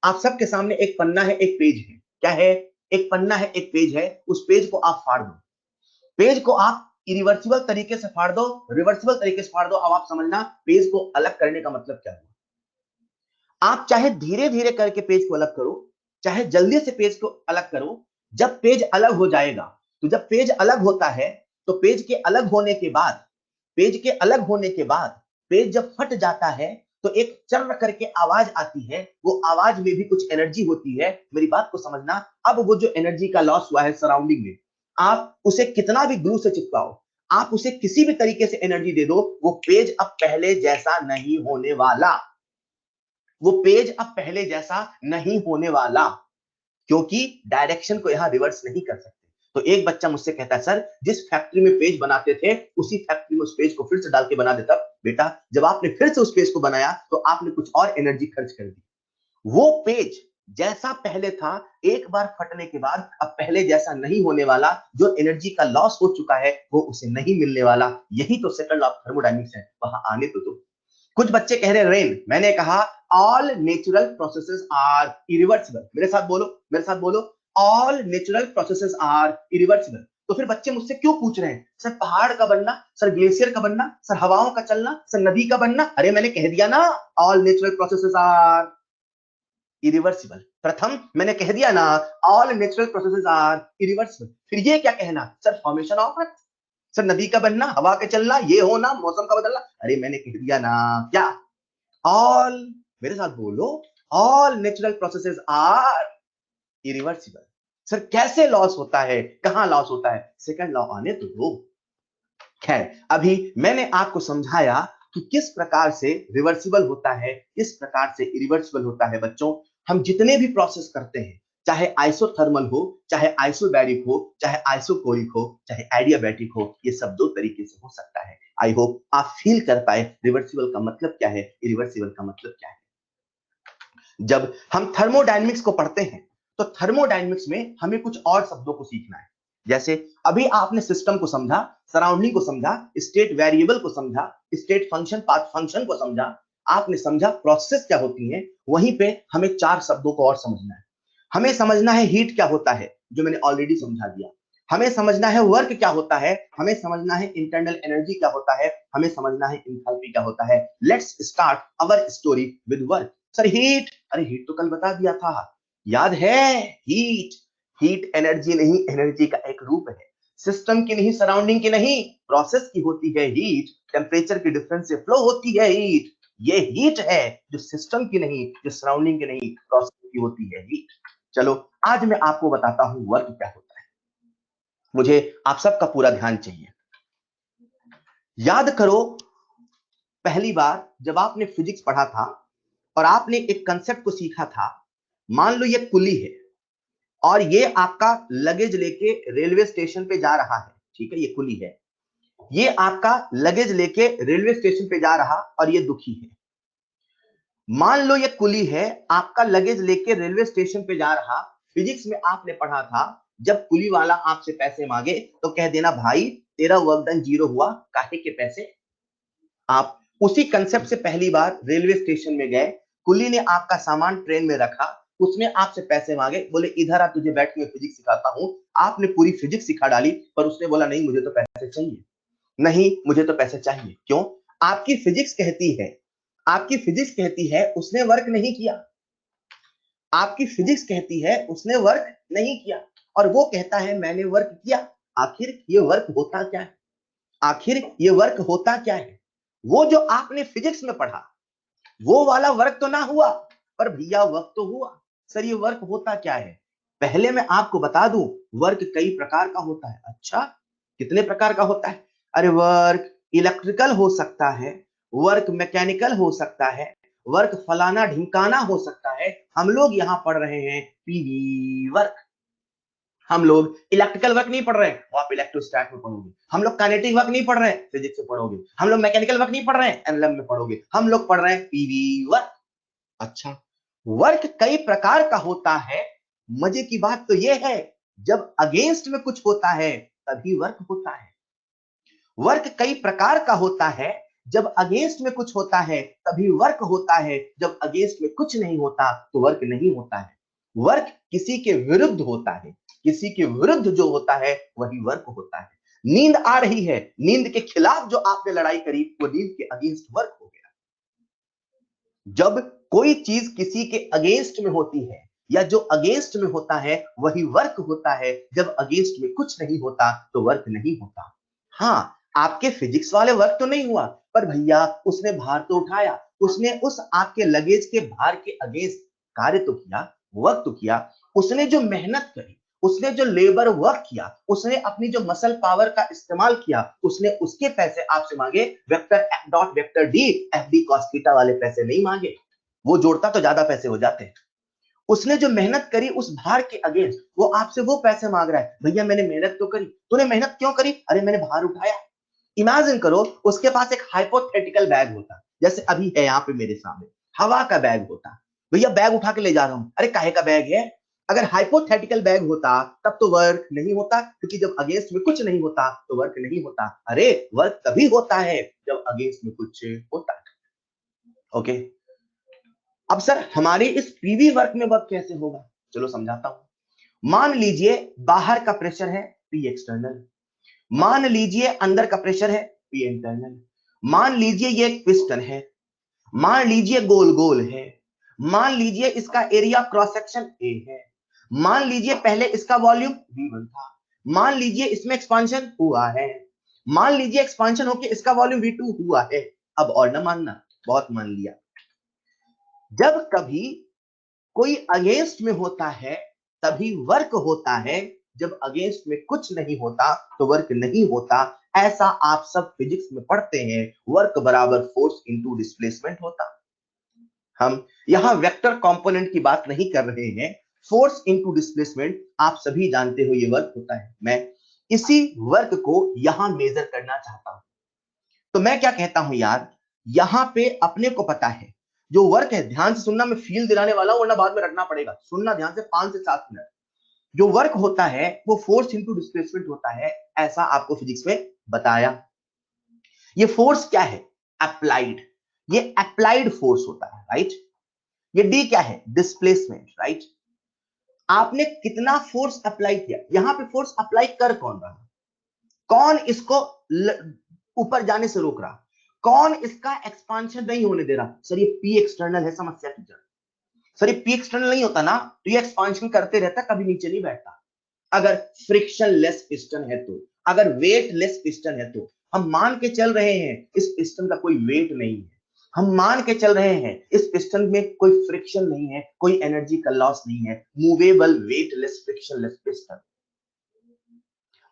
S1: आप सबके सामने एक पन्ना है, एक पेज है। क्या है? एक पन्ना है, एक पेज है। उस पेज को आप फाड़ दो, पेज को आप इरिवर्सिबल तरीके से फाड़ दो, रिवर्सिबल तरीके से फाड़ दो। अब आप समझना पेज को अलग करने का मतलब क्या है। आप चाहे धीरे धीरे करके पेज को अलग करो, चाहे जल्दी से पेज को अलग करो, जब पेज अलग हो जाएगा, तो जब पेज अलग होता है तो पेज के अलग होने के बाद, पेज के अलग होने के बाद पेज जब फट जाता है तो एक चर्र करके आवाज आती है, वो आवाज में भी कुछ एनर्जी होती है। मेरी बात को समझना। अब वो जो एनर्जी का लॉस हुआ है सराउंडिंग में, आप उसे कितना भी ग्लू से चिपकाओ, आप उसे किसी भी तरीके से एनर्जी दे दो, वो पेज अब पहले जैसा नहीं होने वाला, वो पेज अब पहले जैसा नहीं होने वाला, क्योंकि डायरेक्शन को यहां रिवर्स नहीं कर सकते। तो एक बच्चा मुझसे कहता है, सर जिस फैक्ट्री में पेज बनाते थे उसी फैक्ट्री में उस पेज को फिर से डाल के बना देता। बेटा, जब आपने फिर से उस पेज को बनाया तो आपने कुछ और एनर्जी खर्च कर दी। वो पेज जैसा पहले था, एक बार फटने के बाद अब पहले जैसा नहीं होने वाला। जो एनर्जी का लॉस हो चुका है वो उसे नहीं मिलने वाला। यही तो सेकंड लॉ ऑफ थर्मोडायनेमिक्स है, वहां आने तो दो। कुछ बच्चे कह रहे रेन, मैंने कहा all natural processes are irreversible. मेरे साथ बोलो, मेरे साथ बोलो, all natural processes are irreversible. तो फिर बच्चे मुझसे क्यों पूछ रहे हैं, सर पहाड़ का बनना, सर ग्लेशियर का बनना, सर हवाओं का चलना, सर नदी का बनना? अरे मैंने कह दिया ना, all natural processes are irreversible. प्रथम मैंने कह दिया ना, all natural processes are irreversible. फिर ये क्या कहना, sir formation of earth, sir नदी का बनना, हवा का चलना, ये होना, मौसम का बदलना? अरे मैंने कह दिया ना, क्या ऑल, मेरे साथ बोलो, all natural processes are irreversible. Sir कैसे लॉस होता है, कहां लॉस होता है? सेकंड लॉ आने तो दो। खैर, अभी मैंने आपको समझाया कि किस प्रकार से रिवर्सिबल होता है, किस प्रकार से इरिवर्सिबल होता है। बच्चों, हम जितने भी प्रोसेस करते हैं, चाहे आइसोथर्मल हो, चाहे आइसोबैरिक हो, चाहे आइसोकोरिक हो, चाहे एडियाबैटिक हो, ये सब दो तरीके से हो सकता है। आई होप आप फील कर पाए रिवर्सिबल का मतलब क्या है, इरिवर्सिबल का मतलब क्या है। जब हम थर्मोडायनेमिक्स को पढ़ते हैं तो थर्मोडायनेमिक्स में हमें कुछ और शब्दों को सीखना है। जैसे अभी आपने सिस्टम को समझा, सराउंडिंग को समझा, स्टेट वेरिएबल को समझा, स्टेट फंक्शन, पाथ फंक्शन को समझा, आपने समझा प्रोसेस क्या होती है। वहीं पे हमें चार शब्दों को और समझना है। हमें समझना है हीट क्या होता है, जो मैंने ऑलरेडी समझा दिया। हमें समझना है वर्क क्या होता है, हमें समझना है इंटरनल एनर्जी क्या होता है, हमें समझना है इंथैल्पी क्या होता है। Let's start our story with work. Sir heat, अरे हीट तो कल बता दिया था, याद है? हीट, हीट एनर्जी नहीं, एनर्जी का एक रूप है। सिस्टम की नहीं, सराउंडिंग की नहीं, प्रोसेस की होती है हीट। टेम्परेचर के डिफरेंस से फ्लो होती है हीट। ये हीट है जो सिस्टम की नहीं, जो सराउंडिंग की नहीं, प्रोसेस की होती है हीट। चलो आज मैं आपको बताता हूं वर्क क्या होता है। मुझे आप सबका पूरा ध्यान चाहिए। याद करो, पहली बार जब आपने फिजिक्स पढ़ा था और आपने एक कंसेप्ट को सीखा था। मान लो ये कुली है और ये आपका लगेज लेके रेलवे स्टेशन पे जा रहा है। ठीक है, ये कुली है, ये आपका लगेज लेके रेलवे स्टेशन पे जा रहा और ये दुखी है। मान लो ये कुली है, आपका लगेज लेके रेलवे स्टेशन पे जा रहा। फिजिक्स में आपने पढ़ा था, जब कुली वाला आपसे पैसे मांगे तो कह देना भाई तेरा वर्क डन जीरो हुआ, काहे के पैसे। आप उसी कंसेप्ट से पहली बार रेलवे स्टेशन में गए, कुली ने आपका सामान ट्रेन में रखा, उसने आपसे पैसे मांगे, बोले इधर आ तुझे बैठ के मैं फिजिक्स सिखाता हूं। आपने पूरी फिजिक्स सिखा डाली, पर उसने बोला नहीं मुझे तो पैसे चाहिए, नहीं मुझे तो पैसे चाहिए। क्यों? आपकी फिजिक्स कहती है, आपकी फिजिक्स कहती है उसने वर्क नहीं किया। आपकी फिजिक्स कहती है उसने वर्क नहीं किया और वो कहता है मैंने वर्क किया। आखिर ये वर्क होता क्या है? आखिर ये वर्क होता क्या है? वो जो आपने फिजिक्स में पढ़ा वो वाला वर्क तो ना हुआ, पर भैया वर्क तो हुआ। सर ये वर्क होता क्या है? पहले मैं आपको बता दूं, वर्क कई प्रकार का होता है। अच्छा, कितने प्रकार का होता है? अरे वर्क इलेक्ट्रिकल हो सकता है, वर्क मैकेनिकल हो सकता है, वर्क फलाना ढिमकाना हो सकता है। हम लोग यहाँ पढ़ रहे हैं पीवी वर्क। हम लोग इलेक्ट्रिकल वर्क नहीं पढ़ रहे हैं, वो आप इलेक्ट्रोस्टैट में पढ़ोगे। हम लोग काइनेटिक वर्क नहीं पढ़ रहे हैं, फिजिक्स में पढ़ोगे। हम लोग मैकेनिकल वर्क नहीं पढ़ रहे हैं, एनएलएम में पढ़ोगे। हम लोग पढ़ रहे हैं पीवी वर्क। अच्छा, वर्क कई प्रकार का होता है। मजे की बात तो यह है, जब अगेंस्ट में कुछ होता है तभी वर्क होता है। वर्क कई प्रकार का होता है, जब अगेंस्ट में कुछ होता है तभी वर्क होता है, जब अगेंस्ट में कुछ नहीं होता तो वर्क नहीं होता है। वर्क किसी के विरुद्ध होता है, किसी के विरुद्ध जो होता है वही वर्क होता है। नींद आ रही है, नींद के खिलाफ जो आपने लड़ाई करी वो नींद के अगेंस्ट वर्क हो गया। जब कोई चीज किसी के अगेंस्ट में होती है या जो अगेंस्ट में होता है वही वर्क होता है, जब अगेंस्ट में कुछ नहीं होता तो वर्क नहीं होता। हाँ, आपके फिजिक्स वाले वर्क तो नहीं हुआ, पर भैया उसने भार तो उठाया, उसने उस आपके लगेज के भार के अगेंस्ट कार्य तो किया, वर्क तो किया। उसने जो मेहनत करी, उसने जो लेबर वर्क किया, उसने अपनी जो मसल पावर का इस्तेमाल किया, उसने उसके पैसे आपसे मांगे। Vector F dot vector D F D cos theta वाले पैसे नहीं मांगे। वो जोड़ता तो ज्यादा पैसे हो जाते। उसने जो मेहनत करी उस भार के अगेंस्ट, वो आपसे वो पैसे मांग रहा है। भैया मैंने मेहनत तो करी। तूने मेहनत क्यों करी? अरे मैंने भार उठाया। इमेजिन करो उसके पास एक हाइपोथेटिकल बैग होता, जैसे अभी है यहाँ पे मेरे सामने, हवा का बैग होता। भैया बैग उठा के ले जा रहा हूं। अरे काहे का बैग है? अगर हाइपोथेटिकल बैग होता तब तो वर्क नहीं होता, क्योंकि जब अगेंस्ट में कुछ नहीं होता तो वर्क नहीं होता। अरे वर्क तभी होता है जब अगेंस्ट में कुछ होता है। ओके, अब सर हमारे इस पीवी वर्क में वर्क कैसे होगा? चलो समझाता हूं। मान लीजिए बाहर का प्रेशर है पी एक्सटर्नल, मान लीजिए अंदर का प्रेशर है पी इंटरनल, मान लीजिए ये एक पिस्टन है, मान लीजिए गोल गोल है, मान लीजिए इसका एरिया क्रॉस सेक्शन ए है, मान लीजिए पहले इसका वॉल्यूम V1 था, मान लीजिए इसमें एक्सपांशन हुआ है, मान लीजिए एक्सपांशन होकर इसका वॉल्यूम V2 हुआ है। अब और ना मानना, बहुत मान लिया। जब कभी कोई अगेंस्ट में होता है तभी वर्क होता है, जब अगेंस्ट में कुछ नहीं होता तो वर्क नहीं होता। ऐसा आप सब फिजिक्स में पढ़ते हैं, वर्क बराबर फोर्स इनटू डिस्प्लेसमेंट होता। हम यहां वेक्टर कंपोनेंट की बात नहीं कर रहे हैं, फोर्स इनटू डिस्प्लेसमेंट आप सभी जानते हो ये वर्क होता है। मैं इसी वर्क को यहां मेजर करना चाहता हूं। तो मैं क्या कहता हूं यार, यहां पे अपने को पता है जो वर्क है, ध्यान से सुनना, मैं फील दिलाने वाला हूं वरना बाद में रटना पड़ेगा। सुनना ध्यान से 5 से 7 मिनट। जो वर्क होता है वो फोर्स इनटू डिस्प्लेसमेंट होता है, ऐसा आपको फिजिक्स में बताया। ये फोर्स क्या है? अप्लाइड। ये अप्लाइड फोर्स होता है, राइट। ये डी क्या है? Displacement, right. आपने कितना फोर्स अप्लाई किया, यहां पे फोर्स अप्लाई कर कौन रहा? कौन इसको ऊपर जाने से रोक रहा? कौन इसका एक्सपांशन नहीं होने दे रहा? सर ये पी एक्सटर्नल है। समस्या टीचर, सर ये पी एक्सटर्नल नहीं होता ना तो ये एक्सपांशन करते रहता, कभी नीचे नहीं बैठता। अगर फ्रिक्शन लेस पिस्टन है तो, अगर वेट लेस पिस्टन है तो, हम मान के चल रहे हैं इस पिस्टन का कोई वेट नहीं है, हम मान के चल रहे हैं इस पिस्टन में कोई फ्रिक्शन नहीं है, कोई एनर्जी का लॉस नहीं है, मूवेबल वेटलेस फ्रिक्शनलेस पिस्टन।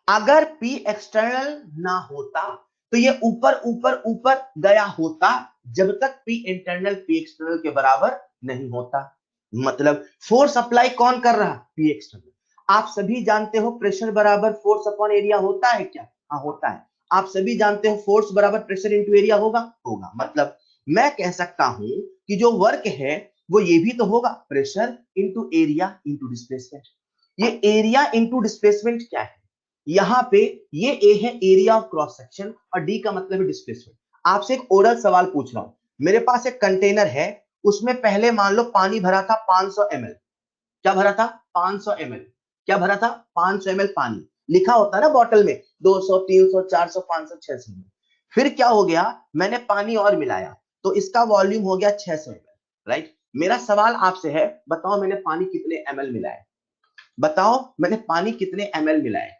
S1: अगर पी एक्सटर्नल ना होता तो ये ऊपर ऊपर ऊपर गया होता, जब तक पी इंटरनल पी एक्सटर्नल के बराबर नहीं होता। मतलब फोर्स अप्लाई कौन कर रहा? P external. आप सभी जानते हो प्रेशर बराबर फोर्स अपॉन एरिया होता है क्या? हाँ होता है। आप सभी जानते हो फोर्स बराबर प्रेशर इंटू एरिया होगा, होगा। मतलब मैं कह सकता हूं कि जो वर्क है वो ये भी तो होगा, pressure into area into displacement. ये एरिया इंटू डिस्प्लेसमेंट क्या है? यहां पे ये ए है एरिया ऑफ क्रॉस सेक्शन और डी का मतलब है डिस्प्लेसमेंट। आपसे एक ओरल सवाल पूछ रहा हूं। मेरे पास एक कंटेनर है, उसमें पहले मान लो पानी भरा था 500 ml। क्या भरा था? 500 ml। क्या भरा था? 500 ml पानी। लिखा होता है ना बॉटल में 200 300 400 500 600 ml। फिर क्या हो गया, मैंने पानी और मिलाया तो इसका वॉल्यूम हो गया 600 ml, राइट। मेरा सवाल आपसे है, बताओ मैंने पानी कितने ml मिलाए? बताओ मैंने पानी कितने ml मिलाए?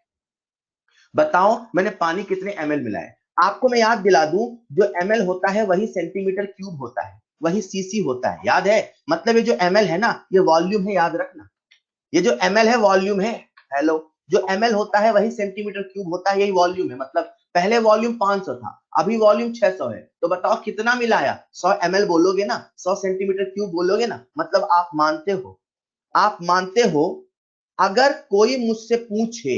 S1: बताओ मैंने पानी कितने ml मिलाए? आपको मैं याद दिला दूं, जो ml होता है वही सेंटीमीटर क्यूब होता है, वही सीसी होता है, याद है? मतलब ये जो ml है ना, ये वॉल्यूम है, याद रखना। ये जो ml है वॉल्यूम है। हेलो, जो ml होता है वही सेंटीमीटर क्यूब होता है, यही वॉल्यूम है। मतलब पहले वॉल्यूम 500 था, अभी वॉल्यूम 600 है। तो बताओ कितना मिलाया? 100 ml बोलोगे ना, 100 सेंटीमीटर क्यूब बोलोगे ना। मतलब आप मानते हो, आप मानते हो, अगर कोई मुझसे पूछे,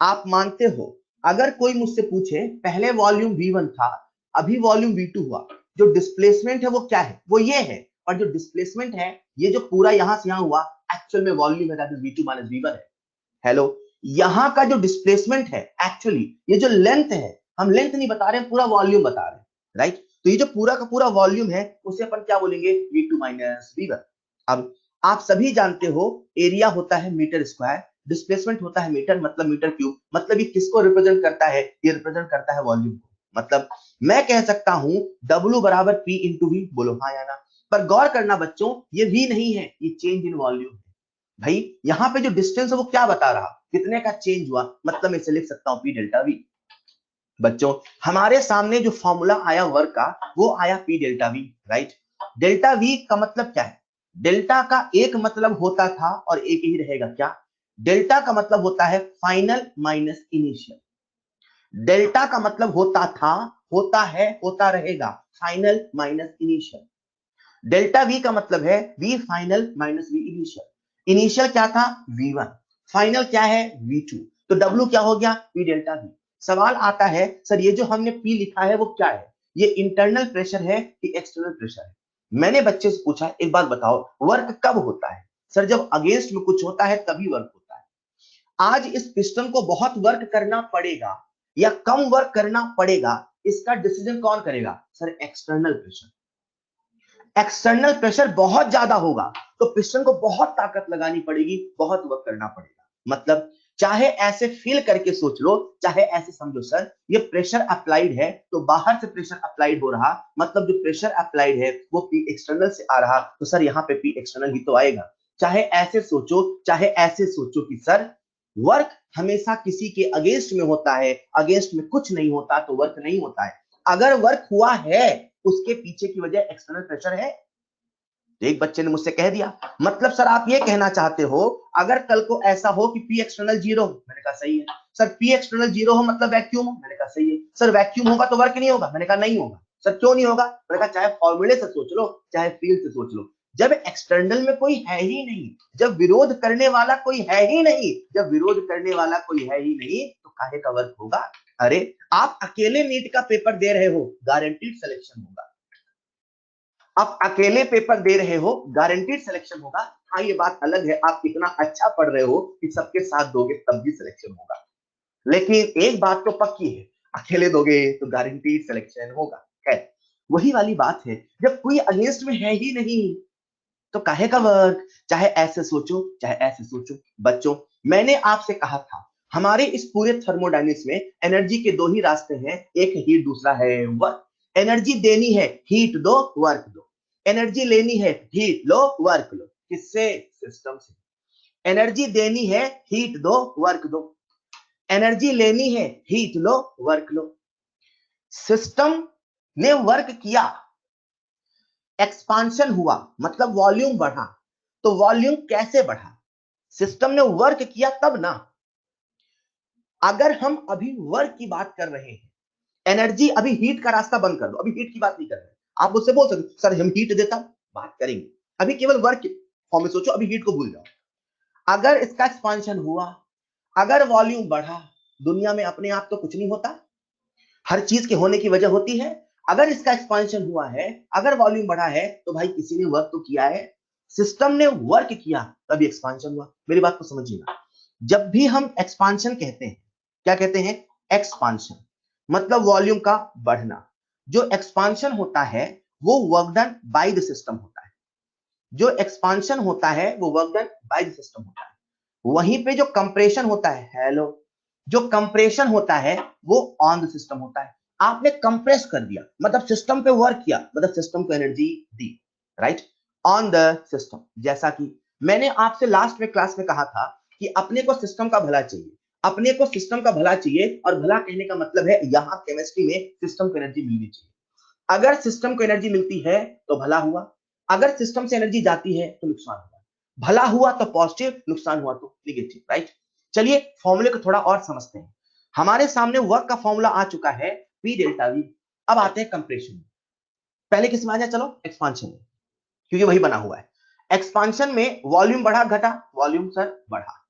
S1: आप मानते हो, अगर कोई मुझसे पूछे पहले वॉल्यूम V1 था, अभी वॉल्यूम V2 हुआ, जो डिस्प्लेसमेंट है वो क्या है? वो ये है। और जो डिस्प्लेसमेंट है, ये जो पूरा यहां से यहां हुआ, एक्चुअल में वॉल्यूम है, that is V2 minus V1 है। हेलो, यहां का जो डिस्प्लेसमेंट है, एक्चुअली ये जो लेंथ है, हम लेंथ नहीं बता रहे हैं, पूरा वॉल्यूम बता रहे हैं, राइट। तो ये जो पूरा का पूरा वॉल्यूम है उसे अपन क्या बोलेंगे? V2 minus V1। अब आप सभी जानते हो एरिया होता है मीटर स्क्वायर, डिस्प्लेसमेंट होता है मीटर, मतलब मीटर क्यूब। मतलब ये किसको रिप्रेजेंट करता है? ये रिप्रेजेंट करता है वॉल्यूम को। मतलब मैं कह सकता हूं W बराबर P इंटू V। बोलो हाँ या ना। पर गौर करना बच्चों, ये V नहीं है, ये चेंज इन वॉल्यूम। भाई यहां पे जो डिस्टेंस है वो क्या बता रहा? कितने का चेंज हुआ। मतलब मैं इसे लिख सकता हूं P डेल्टा V। बच्चों हमारे सामने जो फॉर्मूला आया वर्क का, वो आया P delta V, right. Delta V का मतलब क्या है? डेल्टा का एक मतलब होता था और एक ही रहेगा, क्या? डेल्टा का मतलब होता है फाइनल माइनस इनिशियल। डेल्टा का मतलब होता था, होता है, होता रहेगा, final minus initial. Delta V का मतलब है V final minus V initial. Initial क्या था? V1, फाइनल क्या है? V2। तो W क्या हो गया? P delta V। सवाल आता है सर ये जो हमने P लिखा है वो क्या है? ये इंटरनल प्रेशर है कि एक्सटर्नल प्रेशर है? मैंने बच्चे से पूछा एक बात बताओ, वर्क कब होता है? सर जब अगेंस्ट में कुछ होता है तभी वर्क होता है। आज इस पिस्टन को बहुत वर्क करना पड़ेगा या कम वर्क करना पड़ेगा, इसका डिसीजन कौन करेगा? Sir external pressure. External pressure बहुत ज्यादा होगा तो पिस्टन को बहुत ताकत लगानी पड़ेगी, बहुत वर्क करना पड़ेगा। मतलब चाहे ऐसे फील करके सोच लो, चाहे ऐसे समझो सर ये प्रेशर अप्लाइड है तो बाहर से प्रेशर अप्लाइड हो रहा, मतलब जो प्रेशर अप्लाइड है वो पी एक्सटर्नल से आ रहा, तो सर यहाँ पे पी एक्सटर्नल ही तो आएगा। चाहे ऐसे सोचो, चाहे ऐसे सोचो कि सर वर्क हमेशा किसी के अगेंस्ट में होता है, अगेंस्ट में कुछ नहीं होता तो वर्क नहीं होता है। अगर वर्क हुआ है उसके पीछे की वजह एक्सटर्नल प्रेशर है। एक बच्चे ने मुझसे कह दिया मतलब सर आप ये कहना चाहते हो अगर कल को ऐसा हो कि पी एक्सटर्नल जीरो हो, मैंने कहा सही है। सर पी एक्सटर्नल जीरो हो मतलब वैक्यूम हो, मैंने कहा सही है। सर वैक्यूम होगा तो वर्क नहीं होगा, मैंने कहा नहीं होगा। सर क्यों नहीं होगा? मैंने कहा चाहे फॉर्मूले से सोच लो चाहे फील्ड से सोच लो, जब एक्सटर्नल में कोई है ही नहीं, जब विरोध करने वाला कोई है ही नहीं, जब विरोध करने वाला कोई है ही नहीं तो काहे का वर्क होगा? अरे आप अकेले नीट का पेपर दे रहे हो, गारंटीड सिलेक्शन होगा। आप अकेले पेपर दे रहे हो, गारंटीड सिलेक्शन होगा। हाँ ये बात अलग है आप कितना अच्छा पढ़ रहे हो कि सबके साथ दोगे तब भी सिलेक्शन होगा, लेकिन एक बात तो पक्की है, अकेले दोगे तो गारंटीड सिलेक्शन होगा। खैर वही वाली बात है, जब कोई अगेंस्ट में है ही नहीं तो काहे का वर्क? चाहे ऐसे सोचो चाहे ऐसे सोचो। बच्चों मैंने आपसे कहा था हमारे इस पूरे थर्मोडायनेमिक्स में एनर्जी के दो ही रास्ते हैं, एक हीट दूसरा है वर्क। एनर्जी देनी है हीट दो वर्क दो, एनर्जी लेनी है हीट लो वर्क लो। किससे? सिस्टम से। एनर्जी देनी है हीट दो वर्क दो, एनर्जी लेनी है हीट लो वर्क लो। सिस्टम ने वर्क किया, एक्सपांशन हुआ मतलब वॉल्यूम बढ़ा, तो वॉल्यूम कैसे बढ़ा? सिस्टम ने वर्क किया तब ना। अगर हम अभी वर्क की बात कर रहे हैं, एनर्जी अभी हीट का रास्ता बंद कर दो, अभी हीट की बात नहीं कर रहे। आप मुझसे बोल सकते सर हम हीट देता, बात करेंगे, अभी केवल वर्क फॉर्म में सोचो, अभी हीट को भूल जाओ। अगर इसका एक्सपांशन हुआ, अगर वॉल्यूम बढ़ा, दुनिया में अपने आप तो कुछ नहीं होता, हर चीज के होने की वजह होती है। अगर इसका एक्सपांशन हुआ है, अगर वॉल्यूम बढ़ा है तो भाई किसी ने वर्क तो किया है, सिस्टम ने वर्क किया तभी एक्सपांशन हुआ। मेरी बात को समझिएगा, जब भी हम एक्सपांशन कहते हैं, क्या कहते हैं? एक्सपांशन मतलब वॉल्यूम का बढ़ना। जो एक्सपांशन होता है वो work done by the system होता है, जो एक्सपांशन होता है वो work done by the system होता है। वहीं पे जो कंप्रेशन होता है, हेलो, जो कंप्रेशन होता है वो ऑन द सिस्टम होता है। आपने कंप्रेस कर दिया मतलब सिस्टम पे वर्क किया, मतलब सिस्टम को energy the, right, on the system. जैसा कि मैंने आपसे लास्ट में क्लास में कहा था कि अपने को सिस्टम का भला चाहिए, अपने को सिस्टम का भला चाहिए, और भला कहने का मतलब है यहां केमिस्ट्री में सिस्टम को एनर्जी मिलनी चाहिए। अगर सिस्टम को एनर्जी मिलती है तो भला हुआ, अगर सिस्टम से एनर्जी जाती है तो नुकसान हुआ। भला हुआ तो पॉजिटिव, नुकसान हुआ तो निगेटिव, राइट। चलिए फॉर्मूले को थोड़ा और समझते हैं। हमारे सामने वर्क का फॉर्मूला आ चुका है पी डेल्टा वी। अब आते हैं कंप्रेशन में। पहले किस में आ जाए? चलो एक्सपांशन में, क्योंकि वही बना हुआ है। एक्सपांशन में वॉल्यूम बढ़ा घटा, वॉल्यूम सर बढ़ा,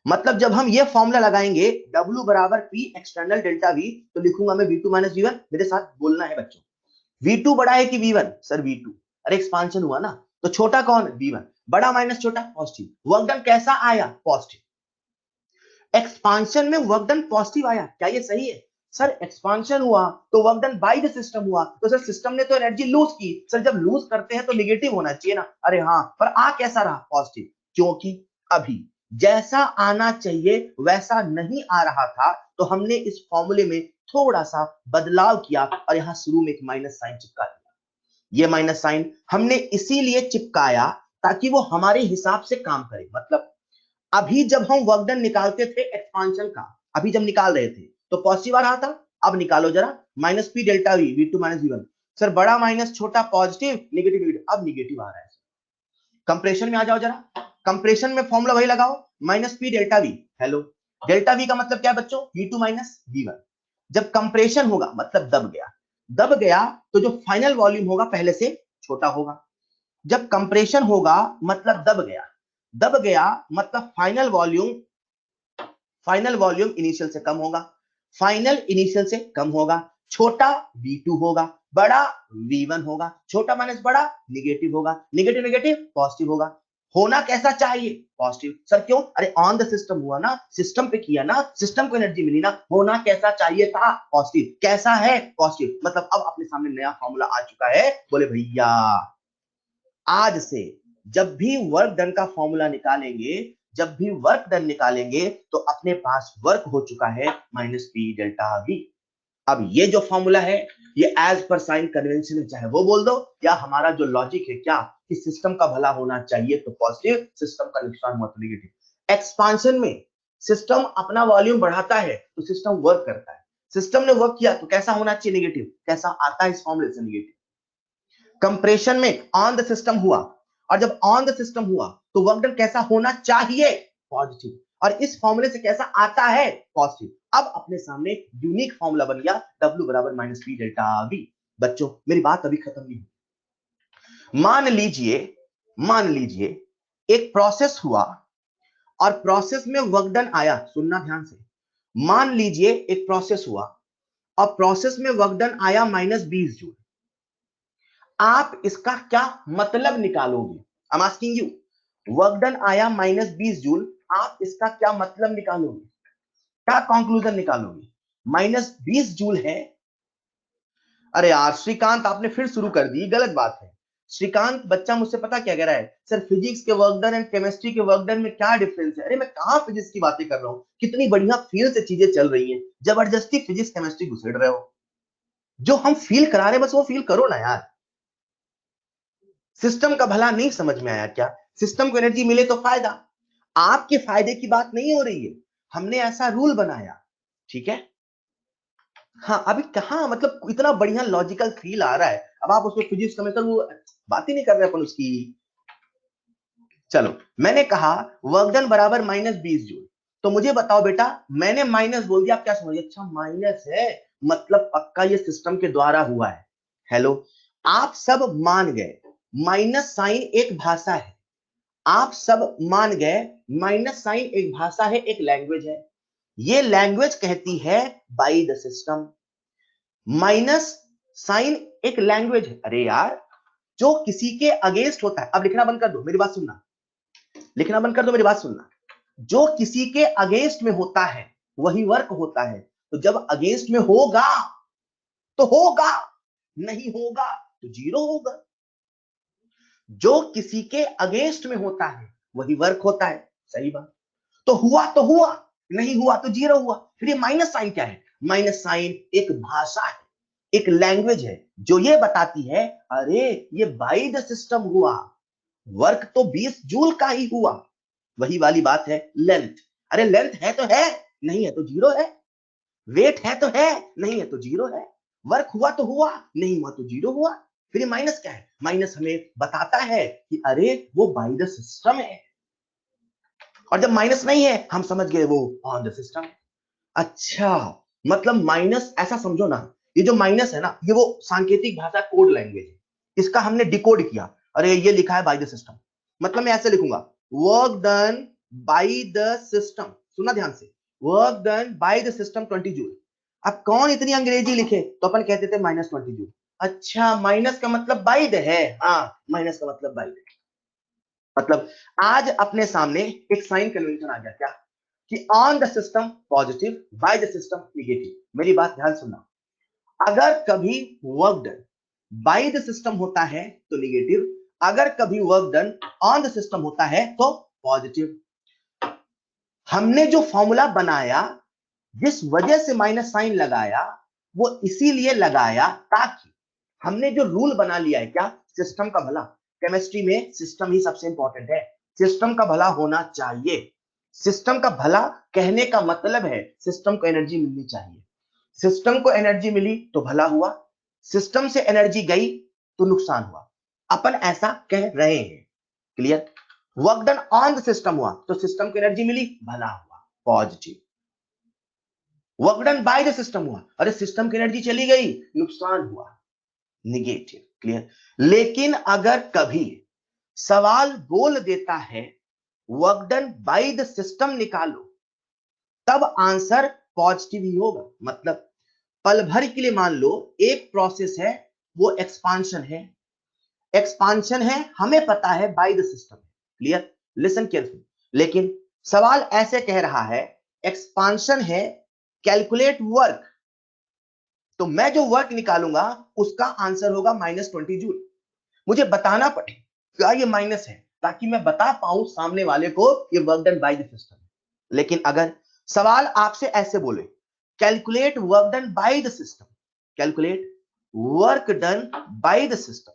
S1: मतलब जब हम ये फॉर्मूला लगाएंगे W बराबर पी एक्सटर्नल डेल्टा वी, तो लिखूंगा मैं V2 माइनस V1। मेरे साथ बोलना है बच्चों, V2 बड़ा है कि V1? Sir V2। अरे एक्सपांशन हुआ ना, तो छोटा कौन? V1। बड़ा माइनस छोटा पॉजिटिव, वर्क डन कैसा आया? पॉजिटिव। एक्सपांशन में वर्क डन पॉजिटिव आया, क्या ये सही है? सर एक्सपांशन हुआ तो work done by the system हुआ, तो सर सिस्टम ने तो एनर्जी लूज की। सर जब लूज करते हैं तो निगेटिव होना चाहिए ना। अरे हाँ, पर आ कैसा रहा? पॉजिटिव, क्योंकि अभी जैसा आना चाहिए वैसा नहीं आ रहा था, तो हमने इस फॉर्मूले में थोड़ा सा बदलाव किया और यहां शुरू में एक माइनस साइन चिपका दिया। ये माइनस साइन हमने इसीलिए चिपकाया ताकि वो हमारे हिसाब से काम करे। मतलब अभी जब हम वर्क डन निकालते थे एक्सपांशन का, अभी जब निकाल रहे थे तो पॉजिटिव आ रहा था। अब निकालो जरा, minus p delta we, V2 minus V1। Sir बड़ा माइनस छोटा पॉजिटिव, नेगेटिव नेगेटिव, अब निगेटिव आ रहा है। कंप्रेशन में आ जाओ जरा, कंप्रेशन में फॉर्मूला वही लगाओ, minus p delta we. Hello, delta V का मतलब क्या है बच्चों, V2 माइनस V1। जब कंप्रेशन होगा मतलब दब गया, दब गया तो जो फाइनल वॉल्यूम होगा पहले से छोटा होगा। जब कंप्रेशन होगा मतलब दब गया, दब गया मतलब फाइनल वॉल्यूम इनिशियल से कम होगा, फाइनल इनिशियल से कम होगा, छोटा V2 होगा, बड़ा V1 होगा, छोटा माइनस बड़ा निगेटिव होगा, निगेटिव निगेटिव पॉजिटिव होगा। होना कैसा चाहिए, पॉजिटिव। सर क्यों, अरे ऑन द सिस्टम हुआ ना, सिस्टम पे किया ना, सिस्टम को एनर्जी मिली ना, होना कैसा चाहिए था, पॉजिटिव। कैसा है, पॉजिटिव। मतलब अब अपने सामने नया फॉर्मूला आ चुका है। बोले भैया आज से जब भी वर्क डन का फॉर्मूला निकालेंगे, जब भी वर्क डन निकालेंगे तो अपने पास वर्क हो चुका है माइनस पी डेल्टा वी। अब ये जो फॉर्मूला है ये एज पर साइन कन्वेंशन है, चाहे वो बोल दो या हमारा जो लॉजिक है क्या कि सिस्टम का भला होना चाहिए तो पॉजिटिव, सिस्टम का नुकसान हुआ तो नेगेटिव। एक्सपांशन में सिस्टम अपना वॉल्यूम बढ़ाता है तो सिस्टम वर्क करता है, सिस्टम ने वर्क किया तो कैसा होना चाहिए, नेगेटिव। कैसा आता है इस फॉर्मूले से, नेगेटिव। कंप्रेशन में ऑन द सिस्टम हुआ और जब ऑन द सिस्टम हुआ तो वर्क डन कैसा होना चाहिए, पॉजिटिव। और इस फॉर्मूले से कैसा आता है, पॉजिटिव। अब अपने सामने यूनिक फॉर्मूला बन गया W बराबर माइनस पी डेल्टा वी। बच्चों मेरी बात अभी खत्म नहीं हुई। मान लीजिए एक प्रोसेस हुआ और प्रोसेस में वर्क डन आया, सुनना ध्यान से। मान लीजिए एक प्रोसेस हुआ और प्रोसेस में वर्क डन आया -20 जूल। आप इसका क्या मतलब निकालोगे, I am asking you. Work done आया -20 जूल, आप इसका क्या मतलब निकालोगे, क्या कंक्लूजन निकालोगे। -20 जूल है। अरे यार श्रीकांत आपने फिर शुरू कर दी, गलत बात है। श्रीकांत बच्चा मुझसे पता क्या कह रहा है, सर फिजिक्स के वर्क डन एंड केमिस्ट्री के वर्क डन में क्या डिफरेंस है। अरे मैं कहां फिजिक्स की बातें कर रहा हूं, कितनी बढ़िया फील से चीजें चल रही हैं, जबरदस्ती फिजिक्स केमिस्ट्री घुसेड़ रहे हो। जो हम फील करा रहे बस वो फील करो ना यार। सिस्टम का भला नहीं समझ में आया क्या, सिस्टम को एनर्जी मिले तो फायदा, आपके फायदे की बात नहीं हो रही है, हमने ऐसा रूल बनाया, ठीक है। हाँ अभी कहाँ मतलब इतना बढ़िया लॉजिकल फील आ रहा है, अब आप उसमें फिजिक्स का मतलब वो बात ही नहीं कर रहे अपन उसकी। चलो मैंने कहा वर्क डन बराबर -20 जूल, तो मुझे बताओ बेटा, मैंने माइनस बोल दिया, आप क्या समझिए, अच्छा माइनस है मतलब पक्का ये सिस्टम के द्वारा हुआ है। हेलो, आप सब मान गए माइनस साइन एक भाषा है, आप सब मान गए माइनस साइन एक भाषा है, एक लैंग्वेज है। ये लैंग्वेज कहती है by the system. Minus sign एक लैंग्वेज है। अरे यार जो किसी के अगेंस्ट होता है, अब लिखना बंद कर दो मेरी बात सुनना, लिखना बंद कर दो मेरी बात सुनना। जो किसी के अगेंस्ट में होता है वही वर्क होता है, तो जब अगेंस्ट में होगा तो होगा, नहीं होगा तो जीरो होगा। जो किसी के अगेंस्ट में होता है वही वर्क होता है, सही बात। तो हुआ, नहीं हुआ तो जीरो हुआ। फिर ये माइनस साइन क्या है, माइनस साइन एक भाषा है, एक लैंग्वेज है जो ये बताती है अरे ये बाय द सिस्टम हुआ, वर्क तो 20 जूल का ही हुआ। वही वाली बात है लेंथ, अरे लेंथ है तो है, नहीं है तो जीरो है। वेट है तो है, नहीं है तो जीरो है। वर्क हुआ तो हुआ, नहीं हुआ तो जीरो हुआ। फिर ये माइनस क्या है, माइनस हमें बताता है कि अरे वो बाय द सिस्टम है, और जब माइनस नहीं है हम समझ गए वो ऑन द सिस्टम। अच्छा मतलब माइनस ऐसा समझो ना, ये जो माइनस है ना ये वो सांकेतिक भाषा कोड लैंग्वेज है, इसका हमने डिकोड किया। अरे ये लिखा है बाय द सिस्टम, मतलब मैं ऐसे लिखूंगा work done by the system, सुना ध्यान से, work done by the system 20 joule. अब कौन इतनी अंग्रेजी लिखे, तो अपन कहते थे -20 जूल। अच्छा माइनस का मतलब बाय द है, हाँ माइनस का मतलब बाय द, मतलब आज अपने सामने एक साइन कन्वेंशन आ गया क्या कि on the system positive, bye the system negative. मेरी बात ध्यान सुनना, अगर कभी work done by the system होता है तो नेगेटिव, अगर कभी work done on the system होता है तो पॉजिटिव। हमने जो फॉर्मूला बनाया, जिस वजह से माइनस साइन लगाया, वो इसीलिए लगाया ताकि हमने जो रूल बना लिया है क्या, सिस्टम का भला। केमिस्ट्री में सिस्टम ही सबसे इंपॉर्टेंट है, सिस्टम का भला होना चाहिए। सिस्टम का भला कहने का मतलब है सिस्टम को एनर्जी मिलनी चाहिए, सिस्टम को एनर्जी मिली तो भला हुआ, सिस्टम से एनर्जी गई तो नुकसान हुआ, अपन ऐसा कह रहे हैं। Clear. Work done on the system हुआ तो सिस्टम को एनर्जी मिली, भला हुआ, positive. Work done by the system हुआ, अरे सिस्टम की एनर्जी चली गई, नुकसान हुआ, निगेटिव। क्लियर? लेकिन अगर कभी सवाल बोल देता है work done by the system निकालो, तब आंसर पॉजिटिव ही होगा। मतलब पल भर के लिए मान लो एक प्रोसेस है, वो एक्सपांशन है, एक्सपांशन है, हमें पता है by the system. Clear? Listen careful. लेकिन सवाल ऐसे कह रहा है एक्सपांशन है, कैलकुलेट वर्क, तो मैं जो वर्क निकालूंगा उसका आंसर होगा -20 जूल। मुझे बताना पड़ेगा ये माइनस है, ताकि मैं बता पाऊं सामने वाले को ये work done by the system. लेकिन अगर सवाल आपसे ऐसे बोले calculate work done by the system, calculate work done by the system,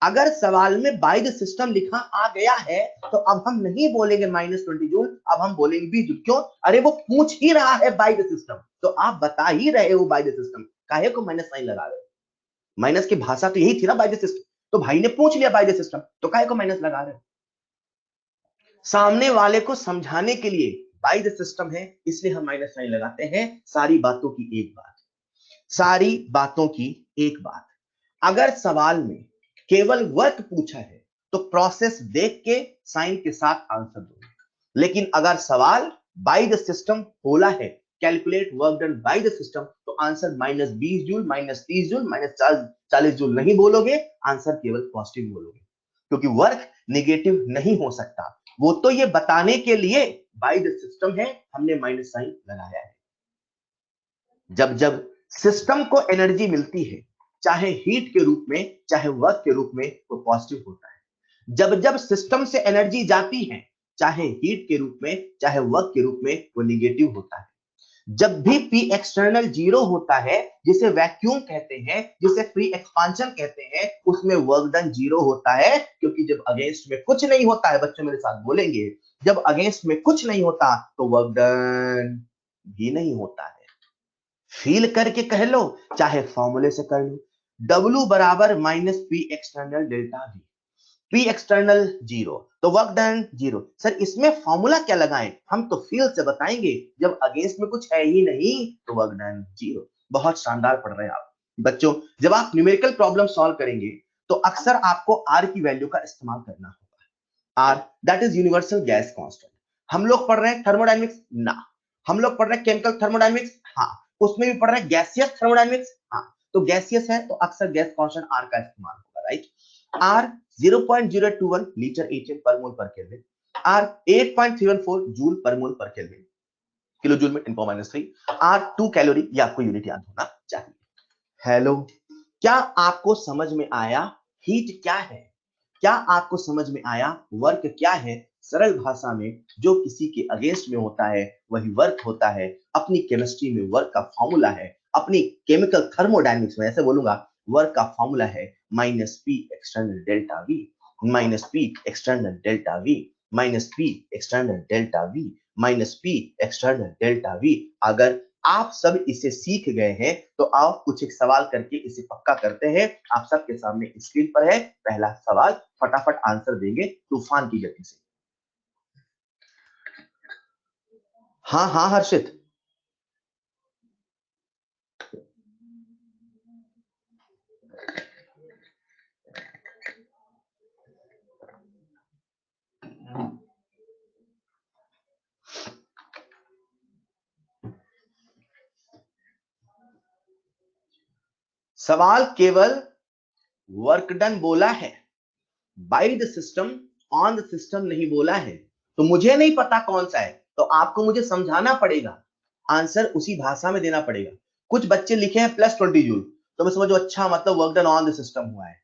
S1: अगर सवाल में बाय द सिस्टम लिखा आ गया है तो अब हम नहीं बोलेंगे -20 जूल, अब हम बोलेंगे 20 जूल। क्यों? अरे वो पूछ ही रहा है बाय द सिस्टम, तो आप बता ही रहे हो बाय द सिस्टम, काहे को माइनस साइन लगा रहे हो? माइनस की भाषा तो यही थी ना, बाय द सिस्टम। तो भाई ने पूछ लिया बाय द सिस्टम, तो काहे को माइनस लगा रहे हो? सामने वाले को समझाने के लिए बाय द सिस्टम है, इसलिए हम माइनस साइन लगाते हैं। सारी बातों की एक बात, सारी बातों की एक बात, अगर सवाल में केवल वर्क पूछा है तो प्रोसेस देख के साइन के साथ आंसर दो। लेकिन अगर सवाल बाय द सिस्टम बोला है, calculate work done by the system, तो आंसर -20 जूल, -30 जूल, -40 जूल नहीं बोलोगे, आंसर केवल पॉजिटिव बोलोगे, क्योंकि वर्क नेगेटिव नहीं हो सकता। वो तो ये बताने के लिए बाय द सिस्टम है, हमने माइनस साइन लगाया है। जब जब सिस्टम को एनर्जी मिलती है, चाहे हीट के रूप में चाहे वर्क के रूप में, वो पॉजिटिव होता है। जब जब सिस्टम से एनर्जी जाती है, चाहे हीट के रूप में चाहे वर्क के रूप में, वो निगेटिव होता है। जब भी पी एक्सटर्नल जीरो होता है, जिसे वैक्यूम कहते हैं, जिसे फ्री एक्सपांशन कहते हैं, उसमें वर्क डन जीरो होता है, क्योंकि जब अगेंस्ट में कुछ नहीं होता है, बच्चों मेरे साथ बोलेंगे, जब अगेंस्ट में कुछ नहीं होता तो वर्क डन भी नहीं होता है। फील करके कह लो चाहे फॉर्मूले से कर लो, W बराबर -P external delta V, P external zero तो वर्क डन जीरो। सर इसमें फॉर्मूला क्या लगाएं? हम तो फील से बताएंगे, जब अगेंस्ट में कुछ है ही नहीं तो वर्क डन जीरो। बहुत शानदार पढ़ रहे हैं आप बच्चों। जब आप न्यूमेरिकल प्रॉब्लम सॉल्व करेंगे तो अक्सर आपको R की वैल्यू का इस्तेमाल करना होगा। R that is universal gas constant. हम लोग पढ़ रहे हैं थर्मोडायनेमिक्स ना, हम लोग पढ़ रहे हैं केमिकल थर्मोडायनेमिक्स, हाँ, उसमें भी पढ़ रहे हैं गैसियस थर्मोडायनेमिक्स, हाँ, तो गैसियस है तो अक्सर गैस कांस्टेंट R का इस्तेमाल होगा, राइट। R 0.021 लीटर एटीएम पर मोल पर केल्विन, R 8.314 जूल पर मोल पर केल्विन, किलो जूल में 10⁻³ R 2 कैलोरी, ये आपको यूनिट याद होना चाहिए। हेलो, क्या आपको समझ में आया हीट क्या है? क्या आपको समझ में आया वर्क क्या है? सरल भाषा में जो किसी के अगेंस्ट में होता है वही वर्क होता है। अपनी केमिस्ट्री में वर्क का फॉर्मूला है, अपनी केमिकल थर्मोडायनेमिक्स में ऐसे बोलूंगा, वर्क का फॉर्मूला है -P external delta V, -P external delta V, -P external delta V, -P external delta V। अगर आप सब इसे सीख गए हैं तो आओ कुछ एक सवाल करके इसे पक्का करते हैं। आप सबके सामने स्क्रीन पर है पहला सवाल, फटाफट आंसर देंगे तूफान की गति से। हाँ हाँ हर्षित। सवाल केवल वर्क डन बोला है, by the system on the system नहीं बोला है, तो मुझे नहीं पता कौन सा है, तो आपको मुझे समझाना पड़ेगा, आंसर उसी भाषा में देना पड़ेगा। कुछ बच्चे लिखे हैं +20 जूल, तो मैं समझो अच्छा मतलब work done on the system हुआ है,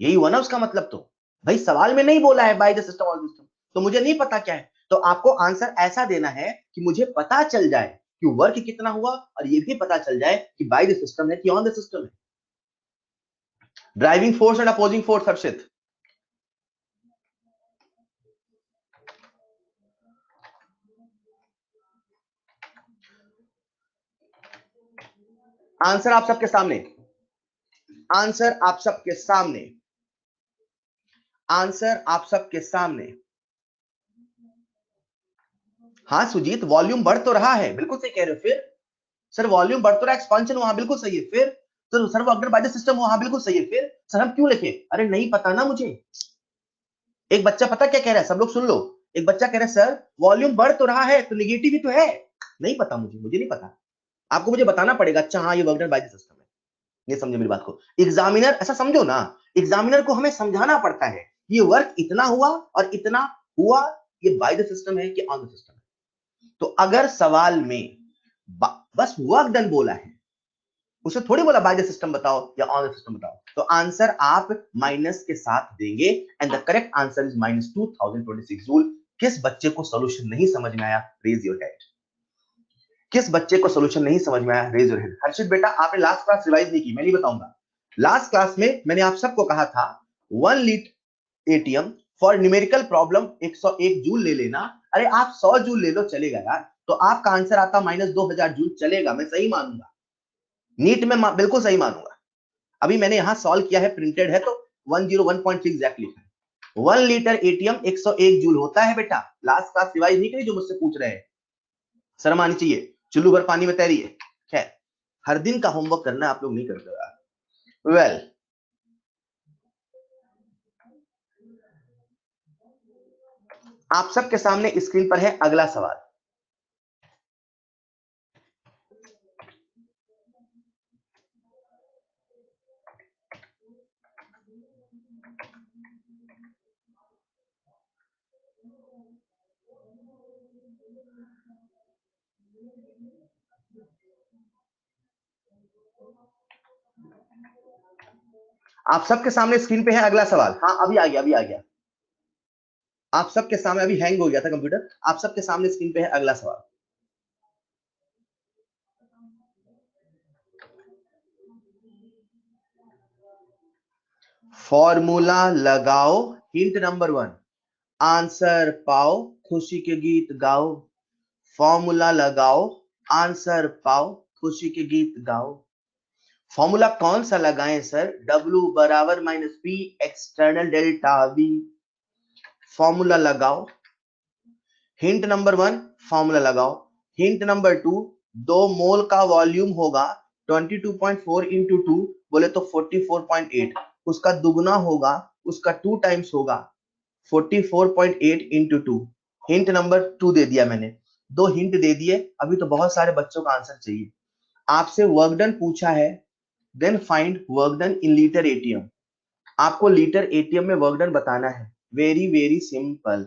S1: यही हुआ ना उसका मतलब। तो भाई सवाल में नहीं बोला है by the system on system, तो मुझे नहीं पता क्या है, तो आपको आंसर ऐसा देना है कि मुझे पता चल जाए कि वर्क कितना हुआ और ये भी पता चल जाए कि बाय द सिस्टम है कि ऑन द सिस्टम है। Driving force and opposing force Harshit. Answer आप सबके सामने, आंसर आप सबके सामने, आंसर आप सबके सामने। हाँ सुजीत, वॉल्यूम बढ़ तो रहा है, बिल्कुल सही कह रहे हो। फिर सर वॉल्यूम बढ़ तो रहा है, एक्सपांशन वहां बिल्कुल सही है। फिर तो sir work done by the system वहां बिल्कुल सही है। फिर सर हम क्यों लिखे? अरे नहीं पता ना मुझे। एक बच्चा पता क्या कह रहा है, सब लोग सुन लो। एक बच्चा कह रहा है सर वॉल्यूम बढ़ तो रहा है तो निगेटिव ही तो है। नहीं पता मुझे नहीं पता। आपको मुझे बताना पड़ेगा। अच्छा हाँ, ये work done by the system है। ये समझो मेरी बात को। एग्जामिनर ऐसा समझो ना, एग्जामिनर को हमें समझाना पड़ता है ये वर्क इतना हुआ और इतना हुआ, ये बाय द सिस्टम है कि ऑन द सिस्टम है। तो अगर सवाल में बस वर्क डन बोला है, उसे थोड़ी बोला बाय द सिस्टम बताओ या ऑन द सिस्टम बताओ, तो आंसर आप माइनस के साथ देंगे। And the correct answer is -2026 joule. किस बच्चे को सॉल्यूशन नहीं समझ में आया? Raise your hand. किस बच्चे को सॉल्यूशन नहीं समझ में आया? Raise your hand. हर्षित बेटा, आपने लास्ट क्लास रिवाइज नहीं की, मैं नहीं बताऊंगा। लास्ट क्लास में मैंने आप सबको कहा था 1 litre ATM for numerical problem 101 joule ले लेना। अरे आप 100 जूल ले लो, चलेगा यार। तो आपका आंसर आता -2000 जूल, चलेगा, मैं सही मानूंगा। नीट में बिल्कुल सही मानूंगा। अभी मैंने यहां सॉल्व किया है, प्रिंटेड है, तो 101.6 एग्जैक्टली है। 1 लीटर एटीएम 101 जूल होता है बेटा। लास्ट क्लास रिवाइज नहीं करी जो मुझसे पूछ रहे हैं? शर्म आनी चाहिए, चुल्लू भर पानी में तैरिए। खैर, हर दिन का होमवर्क करना आप लोग नहीं करते यार। वेल, आप सबके सामने स्क्रीन पर है अगला सवाल। आप सबके सामने स्क्रीन पे है अगला सवाल। हाँ अभी आ गया, अभी आ गया। आप सबके सामने, अभी हैंग हो गया था कंप्यूटर। आप सबके सामने स्क्रीन पे है अगला सवाल। फॉर्मूला लगाओ, हिंट नंबर 1, आंसर पाओ, खुशी के गीत गाओ। फॉर्मूला लगाओ, आंसर पाओ, खुशी के गीत गाओ। फॉर्मूला कौन सा लगाएं सर? W बराबर -P external delta V। Formula लगाओ। हिंट नंबर 1, फॉर्मूला लगाओ। हिंट नंबर 2, 2 मोल का वॉल्यूम होगा 22.4 इंटू 2 बोले तो 44.8, उसका दुगना होगा, उसका 2 टाइम्स होगा 44.8 इंटू 2। हिंट नंबर 2 दे दिया मैंने, 2 हिंट दे दिए। अभी तो बहुत सारे बच्चों का आंसर चाहिए। आपसे वर्क डन पूछा है, then find work done in litre ATM. आपको लीटर एटीएम में वर्क डन बताना है। Very very simple.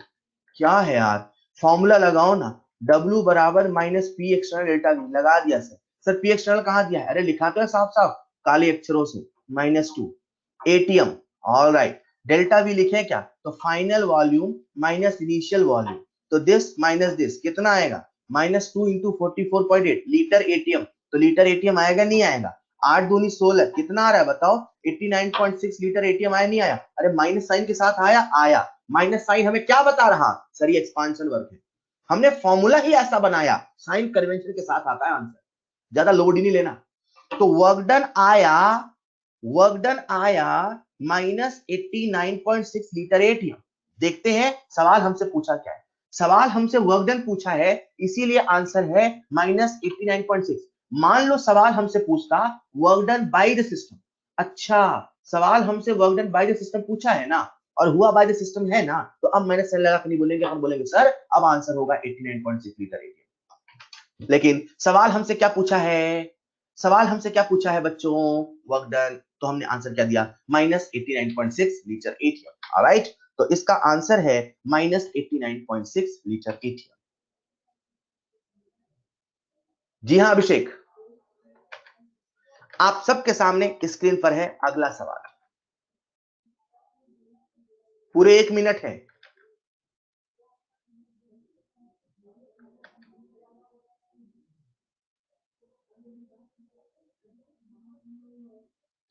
S1: क्या है यार, फॉर्मूला लगाओ ना। W बराबर -P एक्सटर्नल डेल्टा V लगा दिया सर। सर P एक्सटर्नल कहाँ दिया है? अरे लिखा तो है साफ साफ काले अक्षरों से, -2 ATM. All right, delta V लिखे क्या? तो final volume minus initial volume. तो दिस माइनस दिस कितना आएगा? -2 इंटू 44.8 लीटर एटीएम। तो लीटर एटीएम आएगा नहीं आएगा? 8 दूनी 16, कितना आ रहा है बताओ? 89.6 लीटर एटीएम आया नहीं आया? अरे माइनस साइन के साथ आया, आया। माइनस साइन हमें क्या बता रहा? सर ये एक्सपांशन वर्क है। हमने फॉर्मूला ही ऐसा बनाया, साइन कन्वेंशन के साथ आता है आंसर, ज्यादा लोड ही नहीं लेना। तो वर्क डन आया -89.6 लीटर एटीएम। देखते हैं सवाल हमसे पूछा क्या है। सवाल हमसे वर्क डन पूछा है, इसीलिए आंसर है -89.6। मान लो सवाल हमसे पूछता work done by the system. अच्छा, सवाल हमसे work done by the system पूछा है ना, और हुआ बाय द सिस्टम है ना, तो अब मैंने सेल लगा के नहीं बोलेंगे, हम बोलेंगे सर अब आंसर होगा 89.6 लीटर एटीएम। लेकिन सवाल हमसे क्या पूछा है? सवाल हमसे क्या पूछा है बच्चों? Work done. तो हमने आंसर क्या दिया? -89.6 लीटर एटीएम। ऑलराइट, तो इसका आंसर है -89.6 लीटर एटीएम। जी हाँ अभिषेक, आप सबके सामने स्क्रीन पर है अगला सवाल। पूरे 1 मिनट है।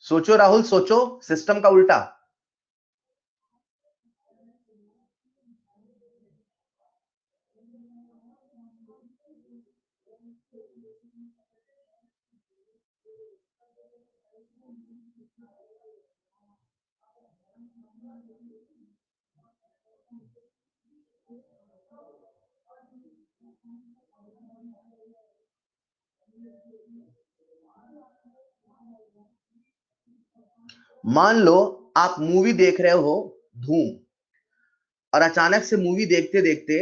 S1: सोचो राहुल, सोचो, सिस्टम का उल्टा। मान लो आप मूवी देख रहे हो धूम, और अचानक से मूवी देखते देखते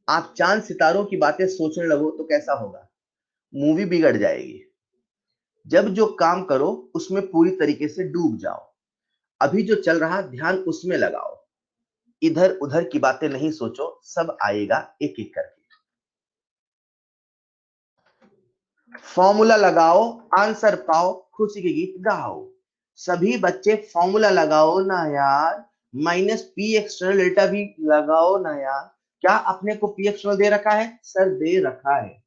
S1: आप चांद सितारों की बातें सोचने लगो तो कैसा होगा? मूवी बिगड़ जाएगी। जब जो काम करो उसमें पूरी तरीके से डूब जाओ। अभी जो चल रहा ध्यान उसमें लगाओ, इधर उधर की बातें नहीं सोचो, सब आएगा एक एक करके। फॉर्मूला लगाओ, आंसर पाओ, खुशी के गीत गाओ। सभी बच्चे फॉर्मूला लगाओ ना यार, माइनस पी एक्सटर्नल डेल्टा भी लगाओ ना यार। क्या अपने को पी एक्सटर्नल दे रखा है? सर दे रखा है।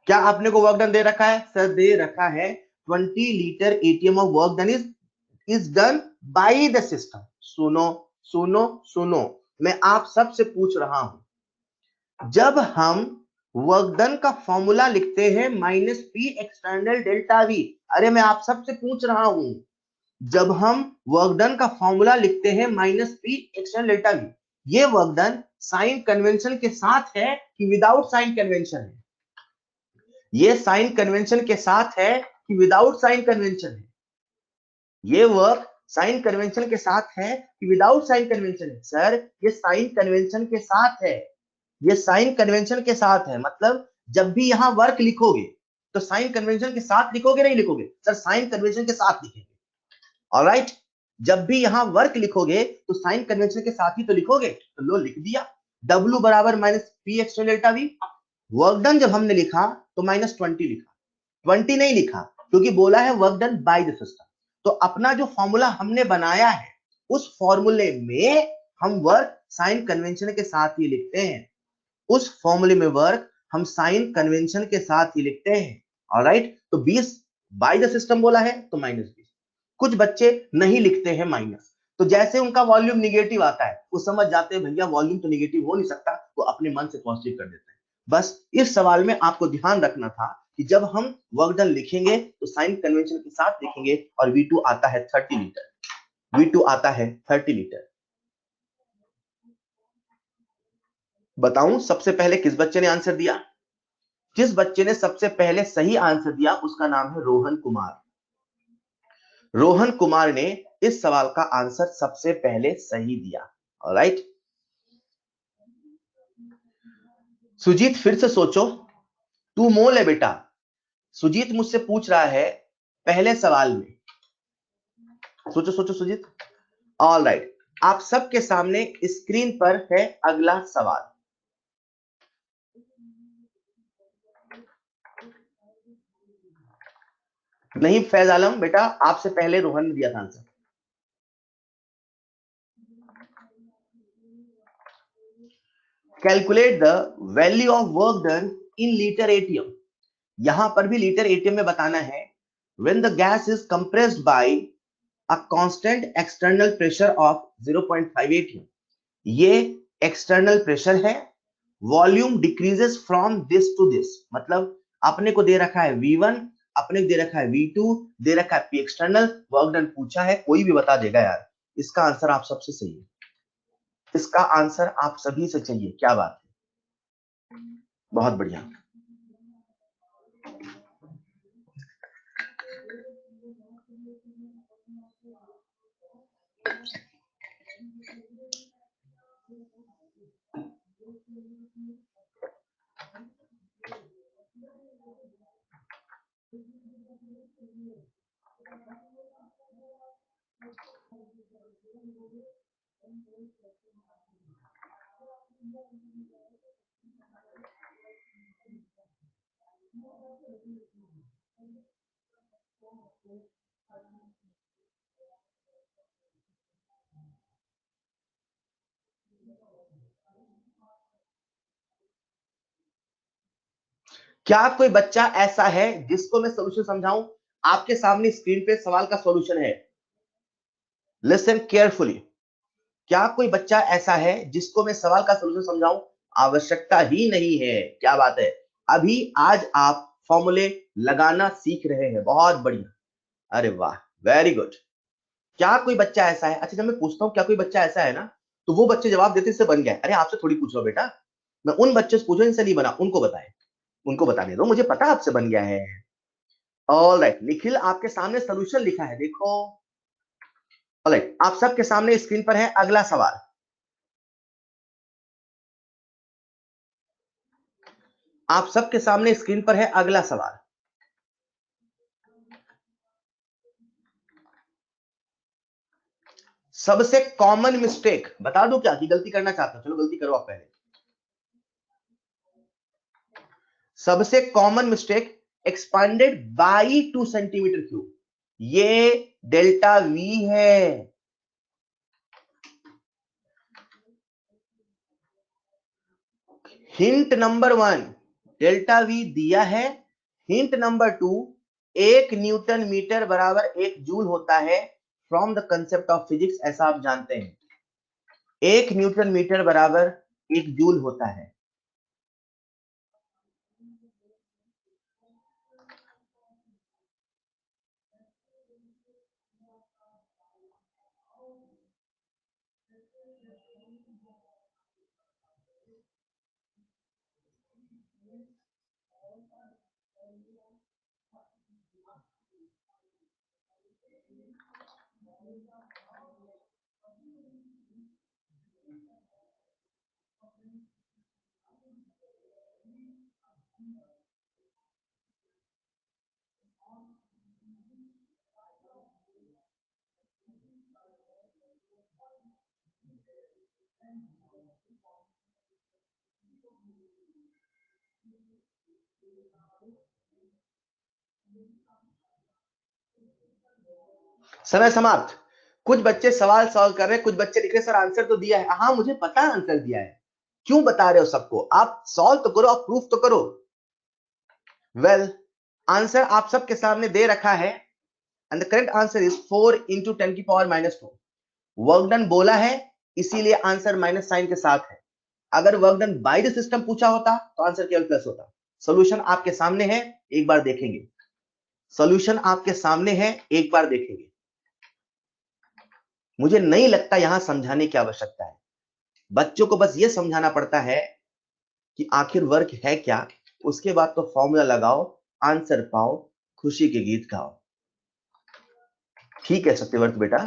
S1: क्या आपने को वर्क डन दे रखा है? सर दे रखा है। 20 litre ATM of work done is done by the system. सुनो सुनो सुनो, मैं आप सबसे पूछ रहा हूं, जब हम वर्क डन का फॉर्मूला लिखते हैं minus p external delta we, अरे मैं आप सबसे पूछ रहा हूं, जब हम वर्क डन का फॉर्मूला लिखते हैं minus p external delta we, ये वर्क डन साइन कन्वेंशन के साथ है कि विदाउट साइन कन्वेंशन है? ये साइन कन्वेंशन के साथ है कि विदाउट साइन कन्वेंशन है? ये वर्क साइन कन्वेंशन के साथ है कि विदाउट साइन कन्वेंशन है? सर ये साइन कन्वेंशन के साथ है। ये साइन कन्वेंशन के साथ है, मतलब जब भी यहां वर्क लिखोगे तो साइन कन्वेंशन के साथ लिखोगे, नहीं लिखोगे? सर साइन कन्वेंशन के साथ लिखेंगे। ऑलराइट, जब भी यहां वर्क लिखोगे तो साइन कन्वेंशन के साथ ही तो लिखोगे। तो लो लिख दिया, W बराबर minus p external delta we. Work done जब हमने लिखा तो -20 लिखा, 20 नहीं लिखा, क्योंकि बोला है work done by the system. तो अपना जो फॉर्मूला हमने बनाया है उस फॉर्मूले में हम वर्क साइन कन्वेंशन के साथ ही लिखते हैं। उस फॉर्मूले में वर्क हम साइन कन्वेंशन के साथ ही लिखते हैं। ऑलराइट, तो 20 बाय द सिस्टम बोला है तो -20। कुछ बच्चे नहीं लिखते हैं माइनस, तो जैसे उनका वॉल्यूम निगेटिव आता है वो समझ जाते हैं भैया वॉल्यूम तो निगेटिव हो नहीं सकता, वो अपने मन से पॉजिटिव कर देते हैं। बस इस सवाल में आपको ध्यान रखना था कि जब हम वर्क डन लिखेंगे तो साइन कन्वेंशन के साथ लिखेंगे, और V2 आता है 30 लीटर। V2 आता है 30 लीटर। बताऊं सबसे पहले किस बच्चे ने आंसर दिया? जिस बच्चे ने सबसे पहले सही आंसर दिया उसका नाम है रोहन कुमार। रोहन कुमार ने इस सवाल का आंसर सबसे पहले सही दिया। ऑलराइट, सुजीत फिर से सोचो, तू मोल है बेटा। सुजीत मुझसे पूछ रहा है पहले सवाल में, सोचो सोचो सुजीत। ऑलराइट, आप सबके सामने स्क्रीन पर है अगला सवाल। नहीं फैज आलम बेटा, आपसे पहले रोहन ने दिया था answer. Calculate the value of work done in litre ATM. यहां पर भी लीटर एटीएम में बताना है when the gas is compressed by a constant external pressure of 0.5 atm। ये एक्सटर्नल प्रेशर है, volume decreases from this to this, मतलब अपने को दे रखा है V1, अपने को दे रखा है V2, दे रखा है P एक्सटर्नल, वर्क डन पूछा है, कोई भी बता देगा यार। इसका आंसर आप सबसे सही है, इसका आंसर आप सभी से चाहिए। क्या बात है, बहुत बढ़िया। क्या कोई बच्चा ऐसा है जिसको मैं सोल्यूशन समझाऊं? आपके सामने स्क्रीन पे सवाल का सॉल्यूशन है, लिसन केयरफुली। क्या कोई बच्चा ऐसा है जिसको मैं सवाल का सॉल्यूशन समझाऊं? आवश्यकता ही नहीं है। क्या बात है, अभी आज आप फॉर्मूले लगाना सीख रहे हैं, बहुत बढ़िया। अरे वाह, वेरी गुड। क्या कोई बच्चा ऐसा है, अच्छा जब मैं पूछता हूं क्या कोई बच्चा ऐसा है ना तो वो बच्चे जवाब देते इससे बन गया। अरे आपसे थोड़ी पूछ रहा हूं बेटा, मैं उन बच्चे से पूछो इनसे नहीं बना, उनको बताए, उनको बताने दो, मुझे पता आपसे बन गया है। ऑलराइट, निखिल आपके सामने सोल्यूशन लिखा है, देखो। ऑलराइट, आप सबके सामने स्क्रीन पर है अगला सवाल। आप सबके सामने स्क्रीन पर है अगला सवाल। सबसे कॉमन मिस्टेक बता दो क्या, कि गलती करना चाहते हो? चलो गलती करो आप पहले। सबसे common mistake, expanded by 2 centimetre cube, ये डेल्टा वी है। हिंट नंबर 1 डेल्टा वी दिया है। हिंट नंबर 2, 1 न्यूटन मीटर बराबर 1 जूल होता है from the concept of physics, ऐसा आप जानते हैं। 1 न्यूटन मीटर बराबर 1 जूल होता है। समय समाप्त। कुछ बच्चे सवाल सॉल्व कर रहे हैं, कुछ बच्चे लिख रहे सर आंसर तो दिया है। हाँ मुझे पता आंसर दिया है, क्यों बता रहे हो सबको? आप सॉल्व तो करो, आप प्रूफ तो करो। वेल, आंसर आप सबके सामने दे रखा है and the correct answer is 4 into 10 की पावर -4। वर्क डन बोला है, इसीलिए आंसर माइनस साइन के साथ है। अगर work done by the system पूछा होता तो आंसर केवल प्लस होता। सॉल्यूशन आपके सामने है, एक बार देखेंगे। सॉल्यूशन आपके सामने है, एक बार देखेंगे। मुझे नहीं लगता यहां समझाने की आवश्यकता है। बच्चों को बस ये समझाना पड़ता है कि आखिर वर्क है क्या, उसके बाद तो फॉर्मूला लगाओ, आंसर पाओ, खुशी के गीत गाओ। ठीक है सत्यव्रत बेटा,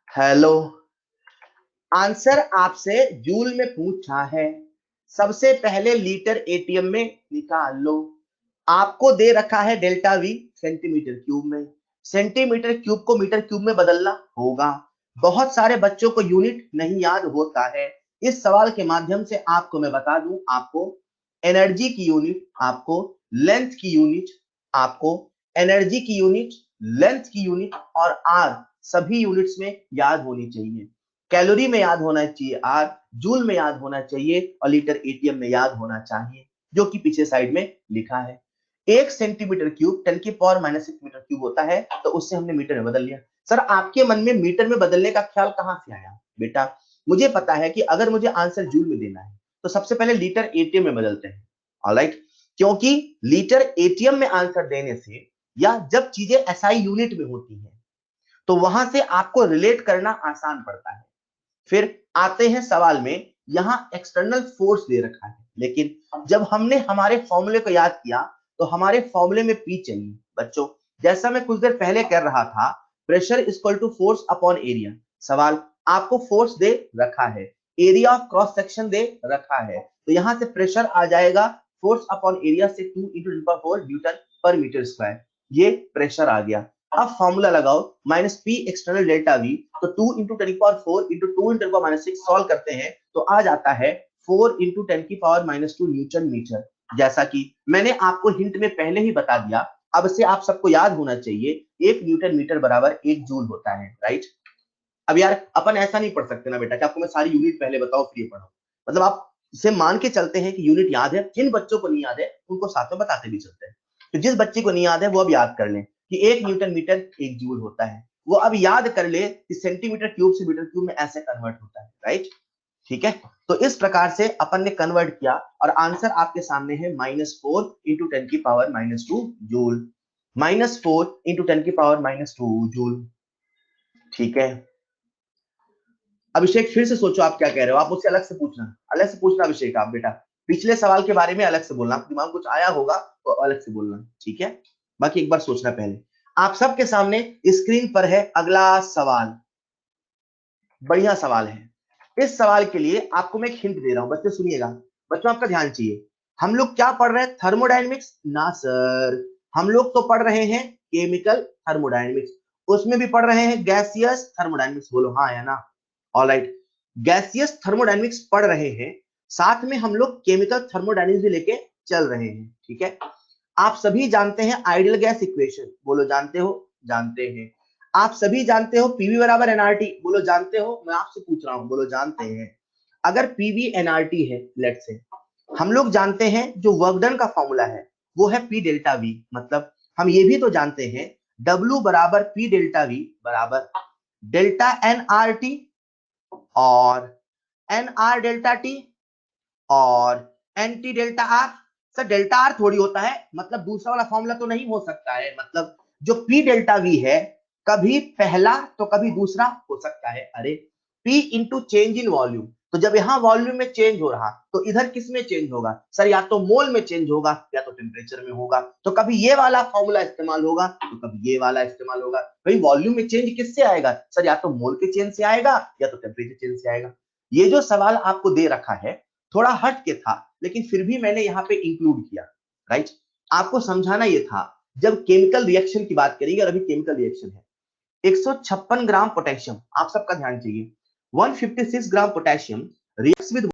S1: हेलो। आंसर आपसे जूल में पूछा है, सबसे पहले लीटर एटीएम में निकाल लो। आपको दे रखा है डेल्टा वी सेंटीमीटर क्यूब में, सेंटीमीटर क्यूब को मीटर क्यूब में बदलना होगा। बहुत सारे बच्चों को यूनिट नहीं याद होता है। इस सवाल के माध्यम से आपको मैं बता दूं, आपको एनर्जी की यूनिट, आपको लेंथ की यूनिट, आपको एनर्जी की यूनिट, लेंथ की यूनिट और आर सभी यूनिट्स में याद होनी चाहिए। कैलोरी में याद होना चाहिए आर, जूल में याद होना चाहिए और लीटर एटीएम में याद होना चाहिए, जो कि पीछे साइड में लिखा है। 1 सेंटीमीटर क्यूब 10 की पावर -6 मीटर क्यूब होता है, तो उससे हमने मीटर में बदल लिया। सर आपके मन में मीटर में बदलने का ख्याल कहां से आया? बेटा मुझे पता है कि अगर मुझे आंसर जूल में देना है तो सबसे पहले लीटर एटीएम में बदलते हैं। ऑलराइट, क्योंकि लीटर एटीएम में आंसर देने से, या जब चीजें एसआई यूनिट में होती हैं, तो वहां से आपको रिलेट करना आसान पड़ता है। फिर आते हैं सवाल में, यहां एक्सटर्नल फोर्स दे रखा है, लेकिन जब हमने हमारे फॉर्मूले को याद किया तो हमारे फॉर्मूले में पी चाहिए। बच्चों जैसा मैं कुछ देर पहले कर रहा था, pressure equal to force upon area. सवाल आपको फोर्स दे रखा है, एरिया ऑफ क्रॉस सेक्शन दे रखा है, तो यहां से प्रेशर आ जाएगा फोर्स अपॉन एरिया से 2 × 10⁴ न्यूटन पर मीटर स्क्वायर। ये प्रेशर आ गया। अब फॉर्मूला लगाओ, minus p external delta we, तो 2 × 10⁴ इंटू 2 × 10⁻6 सॉल्व करते हैं तो आ जाता है 4 × 10⁻2 न्यूटन मीटर। जैसा कि मैंने आपको हिंट में पहले ही बता दिया, अब से आप सबको याद होना चाहिए 1 न्यूटन मीटर बराबर 1 जूल होता है, राइट। अब यार अपन ऐसा नहीं पढ़ सकते ना बेटा कि आपको मैं सारी यूनिट पहले बताओ फिर ये पढ़ो। मतलब आप इसे मान के चलते हैं कि यूनिट याद है, जिन बच्चों को नहीं याद है उनको साथ में बताते भी चलते हैं। तो जिस बच्चे को नहीं याद है वो अब याद कर लें कि 1 न्यूटन मीटर 1 जूल होता है। वो अब याद कर ले कि सेंटीमीटर क्यूब से मीटर क्यूब में ऐसे कन्वर्ट होता है, राइट। ठीक है, तो इस प्रकार से अपन ने कन्वर्ट किया और आंसर आपके सामने है -4 × 10 की पावर -2 जूल। -4 × 10 की पावर -2 जूल। ठीक है, अभिषेक फिर से सोचो आप क्या कह रहे हो, आप मुझसे अलग से पूछना अभिषेक। आप बेटा पिछले सवाल के बारे में अलग से बोलना, दिमाग कुछ आया होगा तो अलग से बोलना, ठीक है। बाकी एक बार सोचना पहले। आप सबके सामने स्क्रीन पर है अगला सवाल, बढ़िया सवाल है। इस सवाल के लिए आपको मैं एक हिंट दे रहा हूं, बच्चे सुनिएगा। बच्चों आपका ध्यान चाहिए। हम लोग क्या पढ़ रहे हैं, थर्मोडायनेमिक्स ना सर, हम लोग तो पढ़ रहे हैं केमिकल थर्मोडायनेमिक्स। उसमें भी पढ़ रहे हैं गैसियस थर्मोडायनेमिक्स, बोलो हाँ या ना। ऑलराइट, गैसियस थर्मोडायनेमिक्स पढ़ रहे हैं, साथ में हम लोग केमिकल थर्मोडायनेमिक्स भी लेके चल रहे हैं, ठीक है। आप सभी जानते हैं आइडियल गैस इक्वेशन, बोलो जानते हो, जानते हैं। आप सभी जानते हो पीवी बराबर एनआरटी, बोलो जानते हो, मैं आपसे पूछ रहा हूं, बोलो जानते हैं। अगर पीवी एनआरटी है, लेट से हम लोग जानते हैं जो वर्क डन का फॉर्मूला है वो है पी डेल्टा वी, मतलब हम ये भी तो जानते हैं डब्ल्यू बराबर पी डेल्टा वी बराबर डेल्टा एन आर टी और एन आर डेल्टा टी और N T delta R. Sir delta R थोड़ी होता है, मतलब दूसरा वाला फॉर्मूला तो नहीं हो सकता है, मतलब जो पी डेल्टा वी है कभी पहला तो कभी दूसरा हो सकता है। अरे P into change in volume, तो जब यहां वॉल्यूम में चेंज हो रहा तो इधर किस में चेंज होगा सर, या तो मोल में चेंज होगा या तो टेम्परेचर में होगा। तो कभी ये वाला फॉर्मूला इस्तेमाल होगा तो कभी ये वाला इस्तेमाल होगा। भाई वॉल्यूम में चेंज किससे आएगा सर, या तो मोल के चेंज से आएगा या तो टेम्परेचर चेंज से आएगा। ये जो सवाल आपको दे रखा है थोड़ा हट के था, लेकिन फिर भी मैंने यहाँ पे इंक्लूड किया, राइट। आपको समझाना ये था, जब केमिकल रिएक्शन की बात करेंगे, और अभी केमिकल रिएक्शन है, 156 ग्राम पोटेशियम, आप सबका ध्यान चाहिए, 156 gram potassium reacts with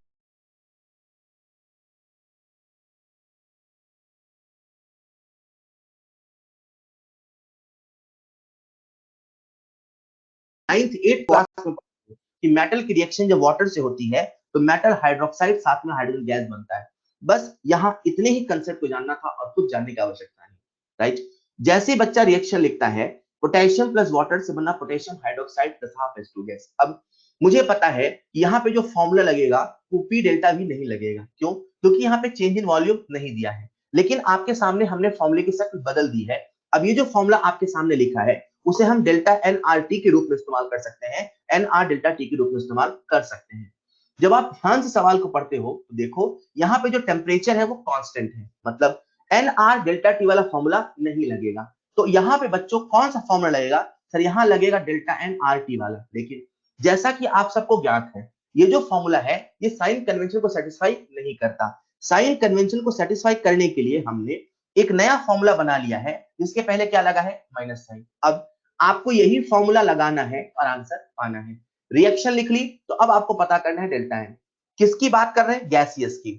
S1: 98 class में कि मेटल की रिएक्शन जब वाटर से होती है तो मेटल हाइड्रोक्साइड साथ में हाइड्रोजन गैस बनता है। बस यहाँ इतने ही कंसेप्ट को जानना था और कुछ जानने की आवश्यकता नहीं, राइट। जैसे बच्चा रिएक्शन लिखता है, पोटेशियम प्लस वाटर से बना potassium hydroxide plus half H2 gas. अब मुझे पता है कि यहाँ पे जो फॉर्मूला लगेगा वो पी डेल्टा भी नहीं लगेगा, क्यों, क्योंकि यहाँ पे चेंज इन वॉल्यूम नहीं दिया है। लेकिन आपके सामने हमने फॉर्मूले की शक्ल बदल दी है। अब ये जो फॉर्मूला आपके सामने लिखा है उसे हम डेल्टा एन आर टी के रूप में इस्तेमाल कर सकते हैं, एन आर डेल्टा टी के रूप में इस्तेमाल कर सकते हैं। जब आप ध्यान से सवाल को पढ़ते हो तो देखो यहाँ पे जो टेम्परेचर है वो कांस्टेंट है, मतलब एन आर डेल्टा टी वाला फॉर्मूला नहीं लगेगा। तो यहाँ पे बच्चों कौन सा फॉर्मूला लगेगा सर, यहाँ लगेगा डेल्टा एन आर टी वाला। लेकिन जैसा कि आप सबको ज्ञात है ये जो फॉर्मूला है ये साइन कन्वेंशन को सेटिस्फाई नहीं करता। साइन कन्वेंशन को सेटिस्फाई करने के लिए हमने एक नया फॉर्मूला बना लिया है जिसके पहले क्या लगा है, माइनस साइन। अब आपको यही फॉर्मूला लगाना है और आंसर पाना है। रिएक्शन लिख ली तो अब आपको पता करना है डेल्टा एन। किसकी बात कर रहे हैं, गैसियस की।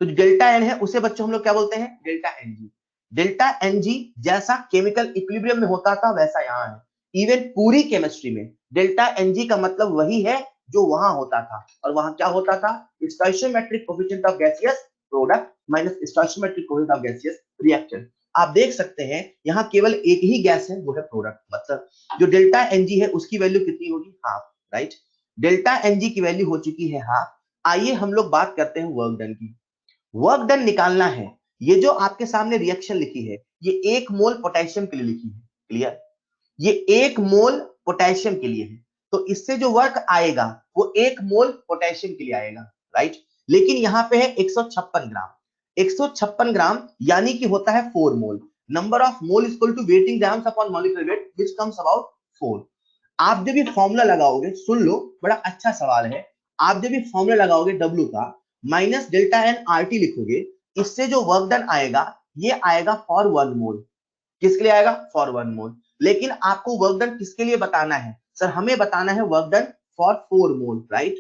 S1: तो जो डेल्टा एन है उसे बच्चों हम लोग क्या बोलते हैं, डेल्टा एनजी। डेल्टा एनजी जैसा केमिकल इक्विलिब्रियम में होता था वैसा यहाँ है। इवन पूरी केमिस्ट्री में डेल्टा एनजी का मतलब वही है जो वहां होता था, और वहां क्या होता था, stoichiometric coefficient of gaseous product minus stoichiometric coefficient of gaseous reaction. आप देख सकते हैं यहाँ केवल एक ही गैस है वो है प्रोडक्ट, मतलब जो डेल्टा एनजी है उसकी वैल्यू कितनी होगी, हाफ, राइट। डेल्टा एनजी की वैल्यू हो चुकी है हाफ। आइए हम लोग बात करते हैं वर्क डन की। वर्क डन निकालना है। ये जो आपके सामने रिएक्शन लिखी है ये 1 मोल पोटेशियम के लिए लिखी है, क्लियर। ये 1 मोल पोटेशियम के लिए है, तो इससे जो वर्क आएगा वो 1 मोल पोटेशियम के लिए आएगा, राइट। लेकिन यहाँ पे है 156 ग्राम, 156 ग्राम यानी कि होता है 4 mole. Number of mole is equal to weight in grams upon molecular weight which comes about 4। आप जब ये फॉर्मूला लगाओगे, सुन लो बड़ा अच्छा सवाल है, आप जब ये फॉर्मूला लगाओगे W का minus delta N R T लिखोगे, इससे जो वर्क डन आएगा ये आएगा फॉर 1 मोल। किसके लिए आएगा, फॉर 1 मोल। लेकिन आपको वर्क डन किसके लिए बताना है सर, हमें बताना है work done for 4 mole, right.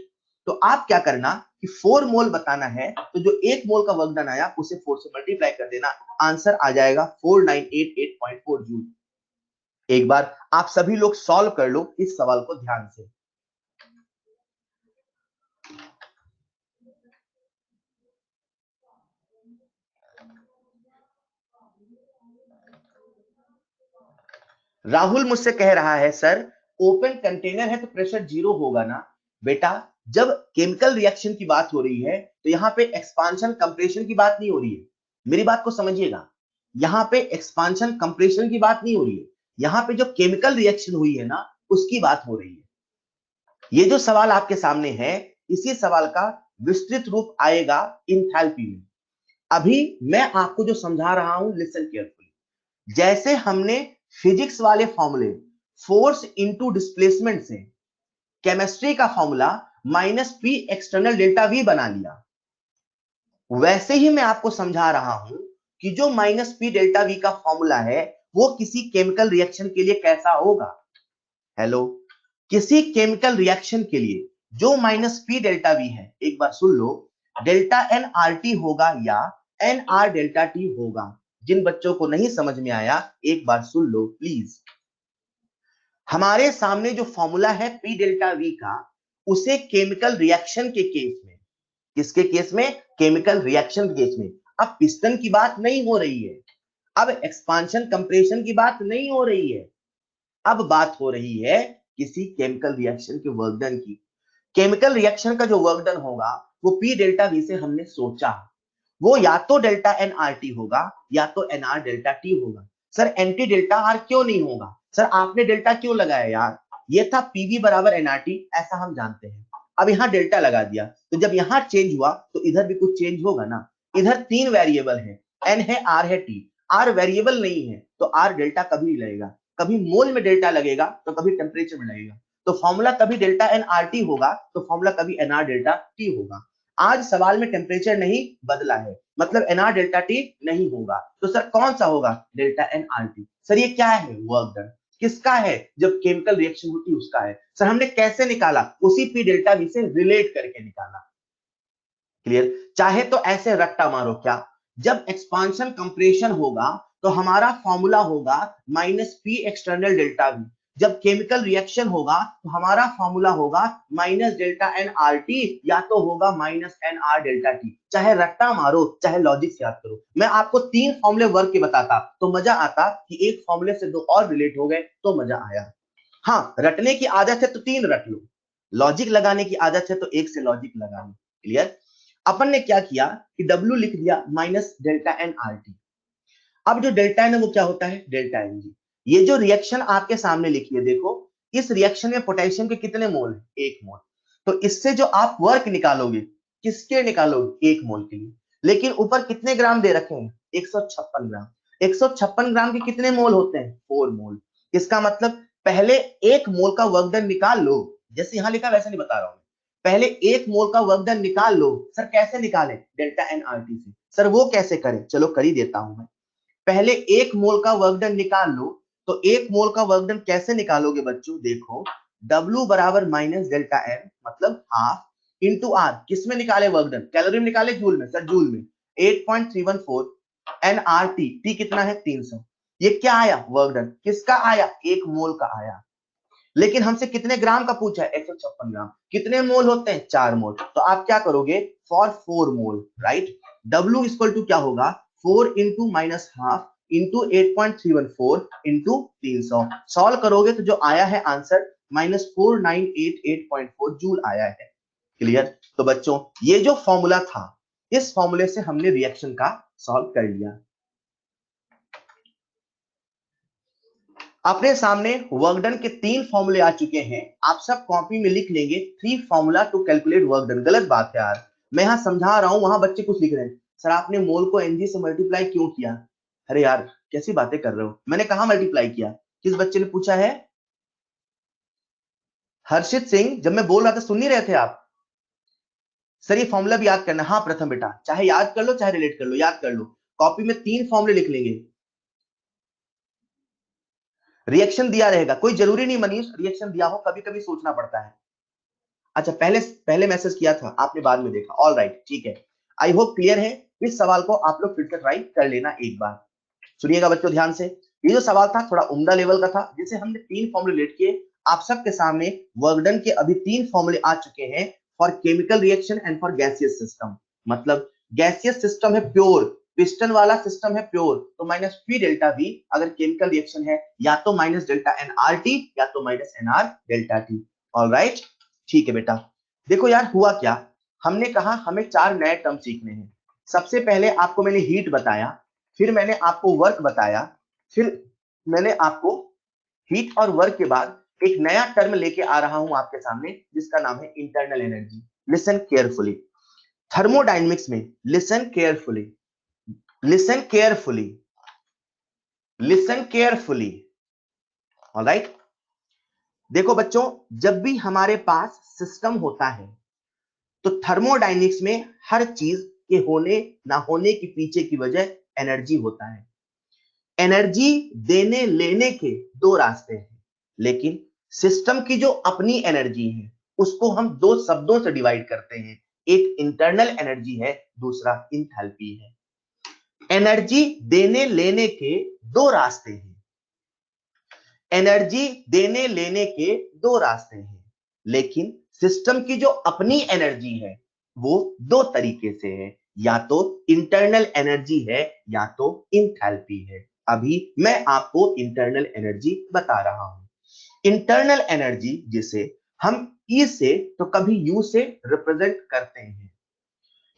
S1: तो आप क्या करना कि 4 मोल बताना है, तो जो 1 मोल का वर्क डन आया उसे 4 से मल्टीप्लाई कर देना, आंसर आ जाएगा 4988.4 जूल। एक बार आप सभी लोग सॉल्व कर लो इस सवाल को ध्यान से। राहुल मुझसे कह रहा है सर ओपन कंटेनर है तो प्रेशर 0 होगा ना। बेटा जब केमिकल रिएक्शन की बात हो रही है तो यहाँ पे एक्सपांशन कंप्रेशन की बात नहीं हो रही है, मेरी बात को समझिएगा। यहाँ पे एक्सपांशन कंप्रेशन की बात नहीं हो रही है, यहाँ पे जो केमिकल रिएक्शन हुई है ना उसकी बात हो रही है। ये जो सवाल आपके सामने है, इसी सवाल का विस्तृत रूप आएगा इंथैल्पी में। अभी मैं आपको जो समझा रहा हूं, लिसन केयरफुली। जैसे हमने फिजिक्स वाले फॉर्मूले फोर्स इनटू डिस्प्लेसमेंट से केमिस्ट्री का formula minus p external delta we बना लिया, वैसे ही मैं आपको समझा रहा हूं कि जो माइनस पी डेल्टा वी का फॉर्मूला है वो किसी केमिकल रिएक्शन के लिए कैसा होगा। हेलो, किसी केमिकल रिएक्शन के लिए जो माइनस पी डेल्टा वी है, एक बार सुन लो, डेल्टा एन आर टी होगा या एन आर डेल्टा टी होगा। जिन बच्चों को नहीं समझ में आया एक बार सुन लो प्लीज। हमारे सामने जो फॉर्मूला है पी डेल्टा वी का, उसे केमिकल रिएक्शन के केस में, किसके केस में, केमिकल रिएक्शन के केस में, अब पिस्टन की बात नहीं हो रही है, अब एक्सपांशन कंप्रेशन की बात नहीं हो रही है, अब बात हो रही है किसी केमिकल रिएक्शन के वर्क डन की। केमिकल रिएक्शन का जो वर्क डन होगा वो पी डेल्टा वी से हमने सोचा, वो या तो डेल्टा एन आर टी होगा या तो एन आर डेल्टा टी होगा। सर एंटी डेल्टा आर क्यों नहीं होगा, सर आपने डेल्टा क्यों लगाया यार, ये था पीवी बराबर एनआरटी, ऐसा हम जानते हैं। अब यहाँ डेल्टा लगा दिया, तो जब यहाँ चेंज हुआ तो इधर भी कुछ चेंज होगा ना। इधर 3 वेरिएबल है, एन है, आर है, टी। आर वेरिएबल नहीं है तो आर डेल्टा कभी नहीं लगेगा, कभी मोल में डेल्टा लगेगा तो कभी टेम्परेचर में लगेगा। तो फॉर्मूला कभी डेल्टा एन आर टी होगा तो फॉर्मूला कभी एन आर डेल्टा टी होगा। आज सवाल में टेम्परेचर नहीं बदला है, मतलब एन आर डेल्टा टी नहीं होगा, तो सर कौन सा होगा, delta N R t. Sir ये क्या है, वर्क डन किसका है, जब केमिकल रिएक्शन होती है उसका है। सर हमने कैसे निकाला, उसी पी डेल्टा वी से रिलेट करके निकाला। क्लियर, चाहे तो ऐसे रट्टा मारो, क्या, जब एक्सपांशन कंप्रेशन होगा तो हमारा फॉर्मूला होगा minus p external delta v, जब केमिकल रिएक्शन होगा तो हमारा फॉर्मूला होगा minus delta N R t या तो होगा minus n are delta t. चाहे रट्टा मारो चाहे लॉजिक से याद करो। मैं आपको 3 फॉर्मूले वर्क के बताता तो मजा आता कि एक फॉर्मूले से 2 और रिलेट हो गए तो मजा आया। हाँ, रटने की आदत है तो 3 रट लो, लॉजिक लगाने की आदत है तो एक से लॉजिक लगा लो। क्लियर, अपन ने क्या किया कि W लिख दिया minus delta N R t. अब जो डेल्टा एन है वो क्या होता है, डेल्टा एन जी। ये जो रिएक्शन आपके सामने लिखी है देखो, इस रिएक्शन में पोटेशियम के कितने मोल है, 1 मोल। तो इससे जो आप वर्क निकालोगे, किसके निकालोगे, 1 मोल के लिए। लेकिन ऊपर कितने ग्राम दे रखे हैं, 156 ग्राम। 156 ग्राम के कितने मोल होते हैं, 4 मोल। इसका मतलब पहले 1 मोल का वर्क डन निकाल लो, जैसे यहां लिखा वैसे नहीं बता रहा हूं। पहले 1 मोल का वर्क डन निकाल लो। सर कैसे निकाले, डेल्टा एन आर टी से। सर वो कैसे करें, चलो कर ही देता हूं मैं। पहले 1 मोल का वर्क डन निकाल लो। तो 1 मोल का वर्क डन कैसे निकालोगे बच्चों, देखो, W बराबर माइनस डेल्टा एन मतलब हाफ इंटू आर, किसमें निकाले वर्क डन, कैलोरी में निकाले, जूल में, सर जूल में 8.314 एन आर टी, टी कितना है 300। ये क्या आया, वर्क डन किसका आया, 1 मोल का आया। लेकिन हमसे कितने ग्राम का पूछा है, 156 ग्राम। कितने मोल होते हैं, 4 मोल। तो आप क्या करोगे, for 4 mole, right. W equal to क्या होगा, 4 into minus half into 8.314 into 300। Solve करोगे तो जो आया है आंसर -4988.4 जूल आया है। क्लियर, तो बच्चों ये जो फॉर्मूला था, इस फॉर्मूले से हमने रिएक्शन का सॉल्व कर लिया। अपने सामने वर्क डन के 3 फॉर्मूले आ चुके हैं, आप सब कॉपी में लिख लेंगे 3 formula to calculate work done. गलत बात है यार, मैं यहां समझा रहा हूं, वहां बच्चे कुछ लिख रहे हैं, सर आपने मोल को एनजी से मल्टीप्लाई क्यों किया। अरे यार कैसी बातें कर रहे हो, मैंने कहा मल्टीप्लाई किया, किस बच्चे ने पूछा है, हर्षित सिंह। जब मैं बोल रहा था सुन नहीं रहे थे आप। सर ये फॉर्मूला भी याद करना, हाँ प्रथम बेटा, चाहे याद कर लो चाहे रिलेट कर लो, याद कर लो। कॉपी में 3 फॉर्मूले लिख लेंगे, रिएक्शन दिया रहेगा, कोई जरूरी नहीं मनीष रिएक्शन दिया हो, कभी कभी सोचना पड़ता है। अच्छा पहले पहले मैसेज किया था आपने, बाद में देखा, ऑल राइट ठीक है। आई होप क्लियर है। इस सवाल को आप लोग फिर से ट्राई कर लेना एक बार। सुनिएगा बच्चों ध्यान से, ये जो सवाल था थोड़ा उम्दा लेवल का था, जिसे हमने 3 फॉर्मूले लेट किए। आप सबके सामने वर्क डन के अभी 3 फॉर्मूले आ चुके हैं for chemical reaction and for gaseous system. मतलब गैसियस सिस्टम है प्योर, पिस्टन वाला सिस्टम है प्योर, तो माइनस पी डेल्टा वी। अगर केमिकल रिएक्शन है या तो minus delta N R t या तो minus n are delta t. All right ठीक है बेटा। देखो यार हुआ क्या, हमने कहा हमें 4 नए टर्म सीखने हैं। सबसे पहले आपको मैंने हीट बताया, फिर मैंने आपको वर्क बताया, फिर मैंने आपको हीट और वर्क के बाद एक नया टर्म लेके आ रहा हूं आपके सामने जिसका नाम है internal energy. Listen carefully. Thermodynamics में listen carefully, listen carefully, listen carefully. Alright, देखो बच्चों, जब भी हमारे पास सिस्टम होता है तो थर्मोडायनेमिक्स में हर चीज के होने ना होने के पीछे की वजह एनर्जी होता है। एनर्जी देने लेने के दो रास्ते हैं, लेकिन सिस्टम की जो अपनी एनर्जी है उसको हम दो शब्दों से डिवाइड करते हैं। एक इंटरनल एनर्जी है, दूसरा इंथैल्पी है। एनर्जी देने लेने के दो रास्ते हैं, एनर्जी देने लेने के दो रास्ते हैं, लेकिन सिस्टम की जो अपनी एनर्जी है वो दो तरीके से है, या तो इंटरनल एनर्जी है या तो इंथैल्पी है। अभी मैं आपको इंटरनल एनर्जी बता रहा हूं। इंटरनल एनर्जी जिसे हम ई से तो कभी यू से रिप्रेजेंट करते हैं।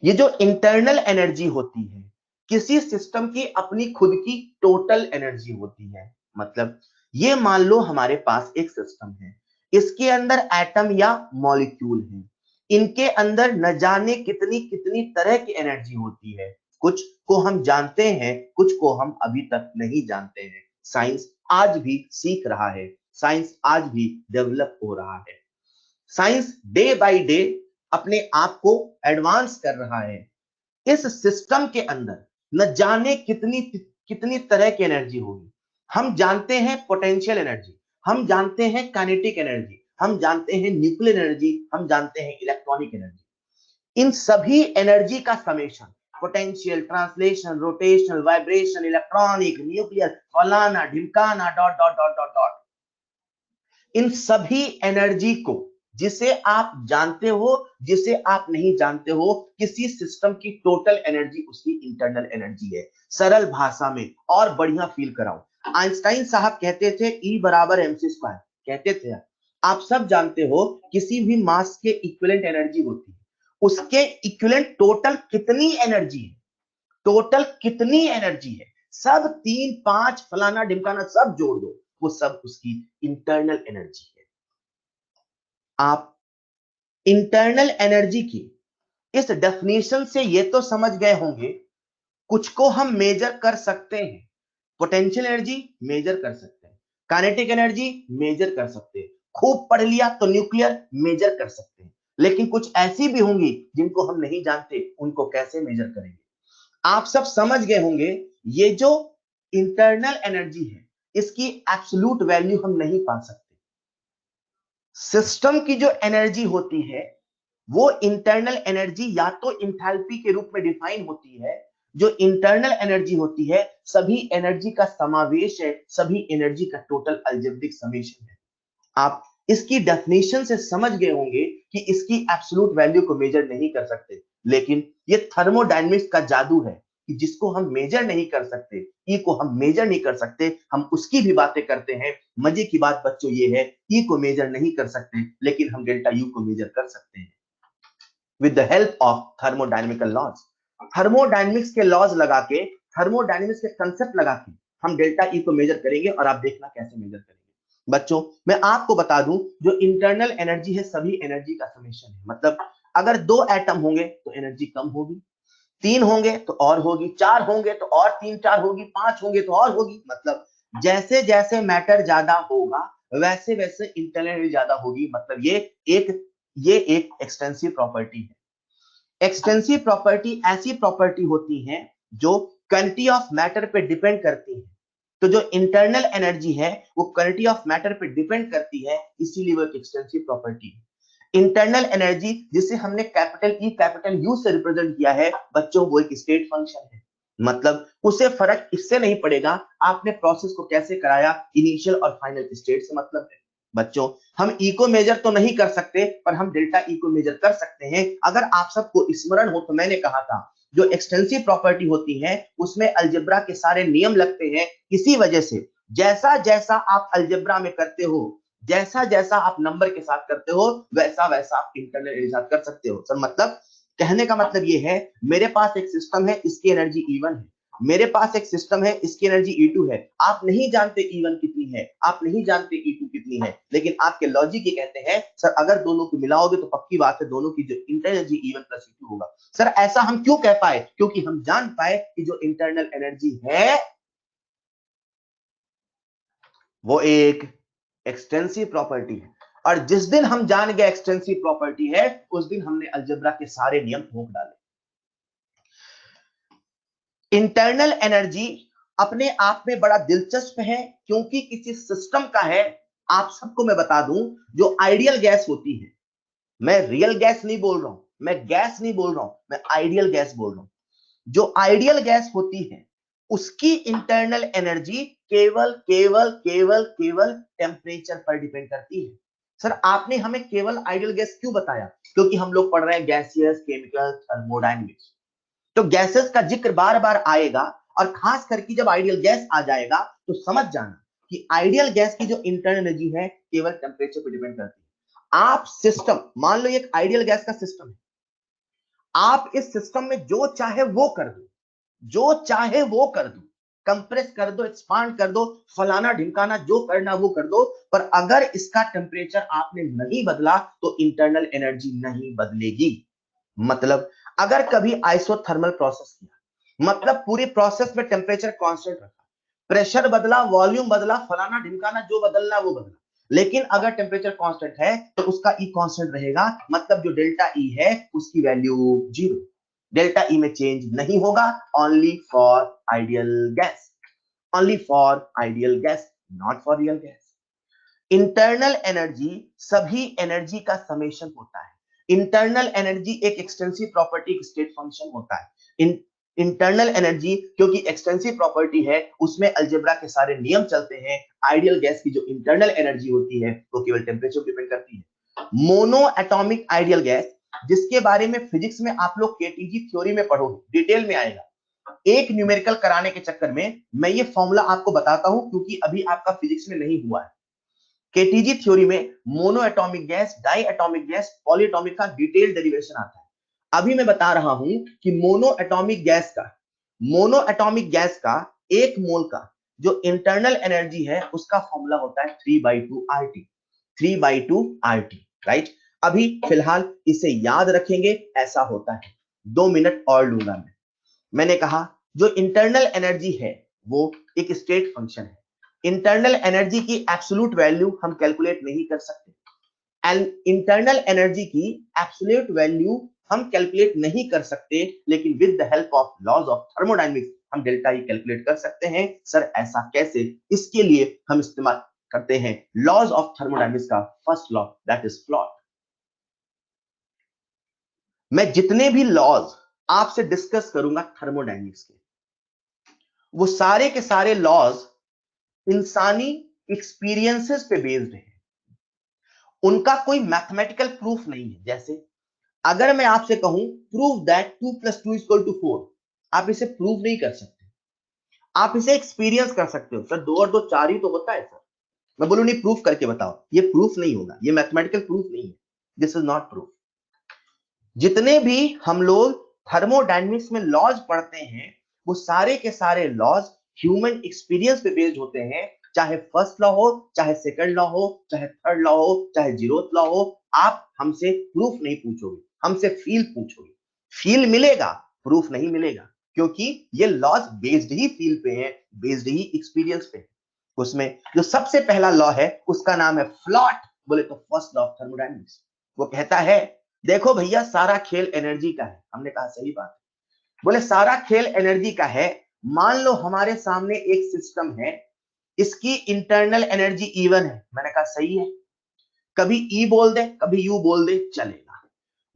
S1: ये जो इंटरनल एनर्जी होती है किसी सिस्टम की अपनी खुद की टोटल एनर्जी होती है। मतलब ये मान लो हमारे पास एक सिस्टम है, इसके अंदर एटम या मॉलिक्यूल है, इनके अंदर न जाने कितनी कितनी तरह की एनर्जी होती है। कुछ को हम जानते हैं, कुछ को हम अभी तक नहीं जानते हैं। साइंस आज भी सीख रहा है, साइंस आज भी डेवलप हो रहा है। साइंस डे बाय डे अपने आप को एडवांस कर रहा है। इस सिस्टम के अंदर न जाने कितनी कितनी तरह की एनर्जी होगी। हम जानते हैं पोटेंशियल एनर्जी, हम जानते हैं काइनेटिक एनर्जी, हम जानते हैं न्यूक्लियर एनर्जी, हम जानते हैं इलेक्ट्रॉनिक एनर्जी। इन सभी एनर्जी का summation, potential, translation, rotational, vibration, electronic, nuclear, फलाना ढिमकाना, dot dot dot dot dot, इन सभी एनर्जी को जिसे आप जानते हो, जिसे आप नहीं जानते हो, किसी सिस्टम की टोटल एनर्जी उसकी इंटरनल एनर्जी है। सरल भाषा में और बढ़िया फील कराऊं, आइंस्टाइन साहब कहते थे E बराबर mc स्क्वायर, कहते थे। आप सब जानते हो किसी भी मास के इक्विवेलेंट एनर्जी होती है, उसके इक्विवेलेंट टोटल कितनी एनर्जी है, टोटल कितनी एनर्जी है, सब 3 5 फलाना ढिमकाना सब जोड़ दो, वो सब उसकी इंटरनल एनर्जी है। आप इंटरनल एनर्जी की इस डेफिनेशन से ये तो समझ गए होंगे, कुछ को हम मेजर कर सकते हैं। पोटेंशियल एनर्जी मेजर कर सकते हैं, काइनेटिक एनर्जी मेजर कर सकते हैं, खूब पढ़ लिया तो न्यूक्लियर मेजर कर सकते हैं। लेकिन कुछ ऐसी भी होंगी जिनको हम नहीं जानते, उनको कैसे मेजर करेंगे। आप सब समझ गए होंगे, ये जो इंटरनल एनर्जी है इसकी एब्सोल्यूट वैल्यू हम नहीं पा सकते। सिस्टम की जो एनर्जी होती है वो इंटरनल एनर्जी या तो इंथैल्पी के रूप में डिफाइन होती है। जो इंटरनल एनर्जी होती है सभी एनर्जी का समावेश है, सभी एनर्जी का टोटल अलजेब्रिक समेशन है। आप इसकी डेफिनेशन से समझ गए होंगे कि इसकी एब्सोल्यूट वैल्यू को मेजर नहीं कर सकते, लेकिन ये थर्मोडायनेमिक्स का जादू है कि जिसको हम मेजर नहीं कर सकते, ई को हम मेजर नहीं कर सकते, हम उसकी भी बातें करते हैं। मजे की बात बच्चों ये है, ई को मेजर नहीं कर सकते लेकिन हम डेल्टा यू को मेजर कर सकते हैं with the help of thermodynamical laws. Thermodynamics के लॉज लगा के, थर्मोडायनेमिक्स के कंसेप्ट लगा के हम डेल्टा ई को मेजर करेंगे और आप देखना कैसे मेजर करेंगे। बच्चों मैं आपको बता दूं, जो इंटरनल एनर्जी है सभी एनर्जी का समेशन है। मतलब अगर 2 एटम होंगे तो एनर्जी कम होगी, 3 होंगे तो और होगी, 4 होंगे तो और 3 4 होगी, 5 होंगे तो और होगी। मतलब जैसे जैसे मैटर ज्यादा होगा वैसे वैसे इंटरनल एनर्जी ज्यादा होगी। मतलब ये एक एक्सटेंसिव प्रॉपर्टी है। एक्सटेंसिव प्रॉपर्टी ऐसी प्रॉपर्टी होती है जो क्वांटिटी ऑफ मैटर पे डिपेंड करती है। तो जो इंटरनल एनर्जी है वो क्वांटिटी ऑफ मैटर पे डिपेंड करती है, इसीलिए वो एक एक्सटेंसिव प्रॉपर्टी है। इंटरनल एनर्जी जिसे हमने कैपिटल ई कैपिटल यू से रिप्रेजेंट किया है बच्चों, वो एक स्टेट फंक्शन है। मतलब उसे फर्क इससे नहीं पड़ेगा आपने प्रोसेस को कैसे कराया, इनिशियल और फाइनल स्टेट से मतलब है। बच्चों हम ई को मेजर तो नहीं कर सकते पर हम डेल्टा ई को मेजर कर सकते हैं। अगर आप सबको स्मरण हो तो मैंने कहा था जो एक्सटेंसिव प्रॉपर्टी होती है उसमें अलजेब्रा के सारे नियम लगते हैं। इसी वजह से जैसा जैसा आप अलजेब्रा में करते हो, जैसा जैसा आप नंबर के साथ करते हो, वैसा वैसा आप इंटरनल के साथ कर सकते हो। सर मतलब कहने का मतलब ये है, मेरे पास एक सिस्टम है, इसकी एनर्जी E1 है, मेरे पास एक सिस्टम है, इसकी एनर्जी E2 है, आप नहीं जानते E1 कितनी है, आप नहीं जानते E2 कितनी है, लेकिन आपके लॉजिक ये कहते हैं सर अगर दोनों को मिलाओगे तो पक्की बात है दोनों की जो internal energy E1 plus E2 होगा। सर ऐसा हम क्यों कह पाए? क्योंकि हम जान पाए कि जो इंटरनल एनर्जी है वो एक एक्सटेंसिव प्रॉपर्टी है, और जिस दिन हम जान गए एक्सटेंसिव प्रॉपर्टी है उस दिन हमने अलजेब्रा के सारे नियम ठोक डाले। इंटरनल एनर्जी अपने आप में बड़ा दिलचस्प है क्योंकि किसी सिस्टम का है। आप सबको मैं बता दूं, जो आइडियल गैस होती है, मैं रियल गैस नहीं बोल रहा हूं, मैं गैस नहीं बोल रहा हूं, मैं आइडियल गैस बोल रहा हूं। जो आइडियल गैस होती है उसकी इंटरनल एनर्जी केवल केवल केवल केवल टेम्परेचर पर डिपेंड करती है। सर आपने हमें केवल आइडियल गैस क्यों बताया? क्योंकि हम लोग पढ़ रहे हैं गैसियस, केमिकल, थर्मोडायनेमिक्स, तो गैसेस का जिक्र बार बार आएगा, और खास करके जब आइडियल गैस आ जाएगा तो समझ जाना कि आइडियल गैस की जो इंटरनल एनर्जी है केवल टेम्परेचर पर डिपेंड करती है। आप सिस्टम मान लो, एक आइडियल गैस का सिस्टम है, आप इस सिस्टम में जो चाहे वो कर दो, जो चाहे वो कर दो, कंप्रेस कर दो, एक्सपांड कर दो, फलाना ढिमकाना जो करना वो कर दो, पर अगर इसका टेम्परेचर आपने नहीं बदला तो इंटरनल एनर्जी नहीं बदलेगी। मतलब अगर कभी आइसोथर्मल प्रोसेस किया, मतलब पूरी प्रोसेस में टेम्परेचर कांस्टेंट रखा, प्रेशर बदला, वॉल्यूम बदला, फलाना ढिमकाना जो बदलना वो बदला, लेकिन अगर टेम्परेचर कांस्टेंट है तो उसका ई कांस्टेंट रहेगा, मतलब जो डेल्टा ई है उसकी वैल्यू 0, डेल्टा ई में चेंज नहीं होगा। Only for ideal gas, only for ideal gas, not for real gas. Internal energy सभी एनर्जी का समेशन होता है। इंटरनल एनर्जी एक एक्सटेंसिव प्रॉपर्टी, स्टेट फंक्शन होता है। इंटरनल एनर्जी क्योंकि एक्सटेंसिव प्रॉपर्टी है, उसमें अलजेब्रा के सारे नियम चलते हैं। आइडियल गैस की जो इंटरनल एनर्जी होती है वो केवल टेम्परेचर पर डिपेंड करती है। मोनो एटॉमिक आइडियल गैस, जिसके बारे में फिजिक्स में आप लोग केटीजी थ्योरी में पढ़ोगे, डिटेल में आएगा। एक न्यूमेरिकल कराने के चक्कर में मैं ये फॉर्मूला आपको बताता हूं क्योंकि अभी आपका फिजिक्स में नहीं हुआ है। केटीजी थ्योरी में mono atomic gas, di atomic gas, polyatomic का डिटेल डेरिवेशन आता है। अभी मैं बता रहा हूं कि मोनो एटॉमिक गैस का एक मोल का जो इंटरनल एनर्जी है उसका फॉर्मूला होता है 3/2 RT, 3/2 RT, राइट। अभी फिलहाल इसे याद रखेंगे, ऐसा होता है। 2 मिनट और लूंगा मैं। मैंने कहा जो इंटरनल एनर्जी है वो एक स्टेट फंक्शन है। इंटरनल एनर्जी की एब्सोल्यूट वैल्यू हम कैलकुलेट नहीं कर सकते, एंड इंटरनल एनर्जी की एब्सोल्यूट वैल्यू हम कैलकुलेट नहीं कर सकते, लेकिन with the help of laws of thermodynamics हम डेल्टा ई कैलकुलेट कर सकते हैं। सर ऐसा कैसे? इसके लिए हम इस्तेमाल करते हैं लॉज ऑफ थर्मोडायनेमिक्स का first law, that is FLOT. मैं जितने भी लॉज आपसे डिस्कस करूंगा थर्मोडायनेमिक्स के, वो सारे के सारे लॉज इंसानी एक्सपीरियंसेस पे बेस्ड है, उनका कोई मैथमेटिकल प्रूफ नहीं है। जैसे अगर मैं आपसे कहूं प्रूव दैट 2 + 2 = 4, आप इसे प्रूव नहीं कर सकते, आप इसे एक्सपीरियंस कर सकते हो। सर 2 और 2 4 ही तो होता है। सर मैं बोलूं नहीं, प्रूफ करके बताओ, ये प्रूफ नहीं होगा, ये मैथमेटिकल प्रूफ नहीं है, दिस इज नॉट प्रूफ। जितने भी हम लोग थर्मोडायनेमिक्स में लॉज पढ़ते हैं वो सारे के सारे लॉज ह्यूमन एक्सपीरियंस पे बेस्ड होते हैं। चाहे फर्स्ट लॉ हो, चाहे सेकंड लॉ हो, चाहे थर्ड लॉ हो, चाहे जीरोथ लॉ हो, आप हमसे प्रूफ नहीं पूछोगे, हमसे फील पूछोगे। फील मिलेगा, प्रूफ नहीं मिलेगा, क्योंकि ये लॉज बेस्ड ही फील पे है, बेस्ड ही एक्सपीरियंस पे। उसमें जो सबसे पहला लॉ है उसका नाम है फ्लॉट, बोले तो फर्स्ट लॉ ऑफ थर्मोडायनेमिक्स। वो कहता है देखो भैया सारा खेल एनर्जी का है। हमने कहा सही बात। बोले सारा खेल एनर्जी का है। मान लो हमारे सामने एक सिस्टम है, इसकी इंटरनल एनर्जी E1 है। मैंने कहा सही है, कभी ई बोल दे कभी यू बोल दे चलेगा।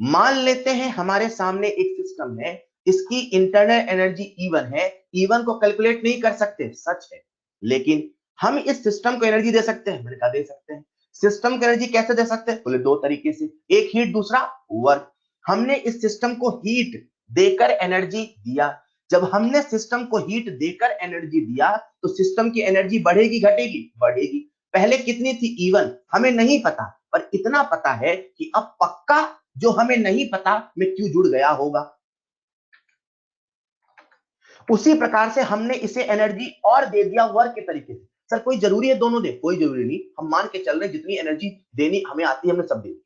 S1: मान लेते हैं हमारे सामने एक सिस्टम है, इसकी इंटरनल एनर्जी E1 है। E1 को कैलकुलेट नहीं कर सकते, सच है, लेकिन हम इस सिस्टम को एनर्जी दे सकते हैं। मैंने कहा दे सकते हैं। सिस्टम को एनर्जी कैसे दे सकते हैं? बोले 2 तरीके से, एक हीट दूसरा वर्क। हमने इस सिस्टम को हीट देकर एनर्जी दिया। जब हमने सिस्टम को हीट देकर एनर्जी दिया तो सिस्टम की एनर्जी बढ़ेगी घटेगी? बढ़ेगी। पहले कितनी थी E1 हमें नहीं पता, पर इतना पता है कि अब पक्का जो हमें नहीं पता में क्यों जुड़ गया होगा। उसी प्रकार से हमने इसे एनर्जी और दे दिया वर्क के तरीके से। सर कोई जरूरी है दोनों दे? कोई जरूरी नहीं, हम मान के चल रहे जितनी एनर्जी देनी हमें आती है हमने सब दे दी।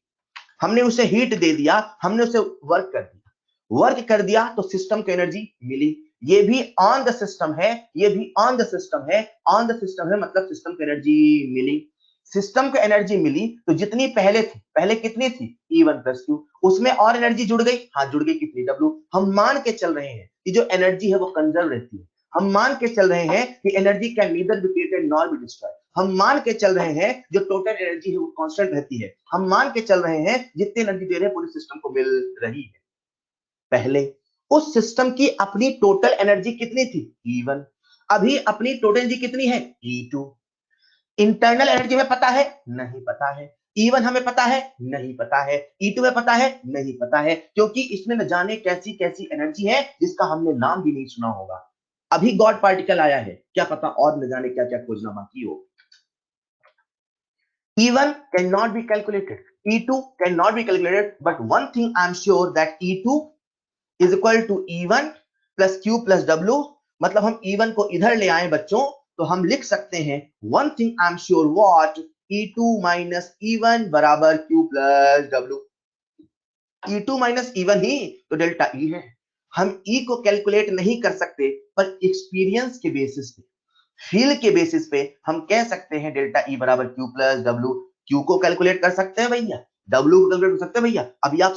S1: हमने उसे हीट दे दिया, हमने उसे वर्क कर दिया, वर्क कर दिया तो सिस्टम को एनर्जी मिली। ये भी ऑन द सिस्टम है, ये भी ऑन द सिस्टम है, ऑन द सिस्टम है मतलब सिस्टम को एनर्जी मिली। सिस्टम को एनर्जी मिली तो जितनी पहले थी, पहले कितनी थी E1+Q, उसमें और एनर्जी जुड़ गई, हाँ जुड़ गई, कितनी W। हम मान के चल रहे हैं कि जो एनर्जी है वो कंजर्व रहती है। हम मान के चल रहे हैं कि energy can neither be created nor be destroyed. हम मान के चल रहे हैं जो टोटल एनर्जी है वो कांस्टेंट रहती है। हम मान के चल रहे हैं जितनी एनर्जी दे रहे हैं पूरे सिस्टम को मिल रही है। पहले उस सिस्टम की अपनी टोटल एनर्जी कितनी थी E1, अभी अपनी टोटल एनर्जी कितनी है E2। इंटरनल एनर्जी हमें पता है? नहीं पता है। E1 हमें पता है? नहीं पता है। E2 में पता है? नहीं पता है, क्योंकि इसमें न जाने कैसी कैसी एनर्जी है जिसका हमने नाम भी नहीं सुना होगा। अभी गॉड पार्टिकल आया है, क्या पता और न जाने क्या क्या खोजना बाकी हो। E1 cannot be calculated, E2 cannot be calculated, but one thing I'm sure that E2 is equal to E1 plus Q plus W। मतलब हम E1 को इधर ले आए बच्चों तो हम लिख सकते हैं one thing I'm sure what E2 minus E1 बराबर Q plus W। E2 minus E1 ही तो डेल्टा E है। हम E को कैलकुलेट नहीं कर सकते, पर एक्सपीरियंस के बेसिस पे, फील के बेसिस पे हम कह सकते हैं डेल्टा E बराबर Q प्लस W। Q को कैलकुलेट कर सकते हैं भैया, W को कैलकुलेट कर सकते हैं भैया। अभी आप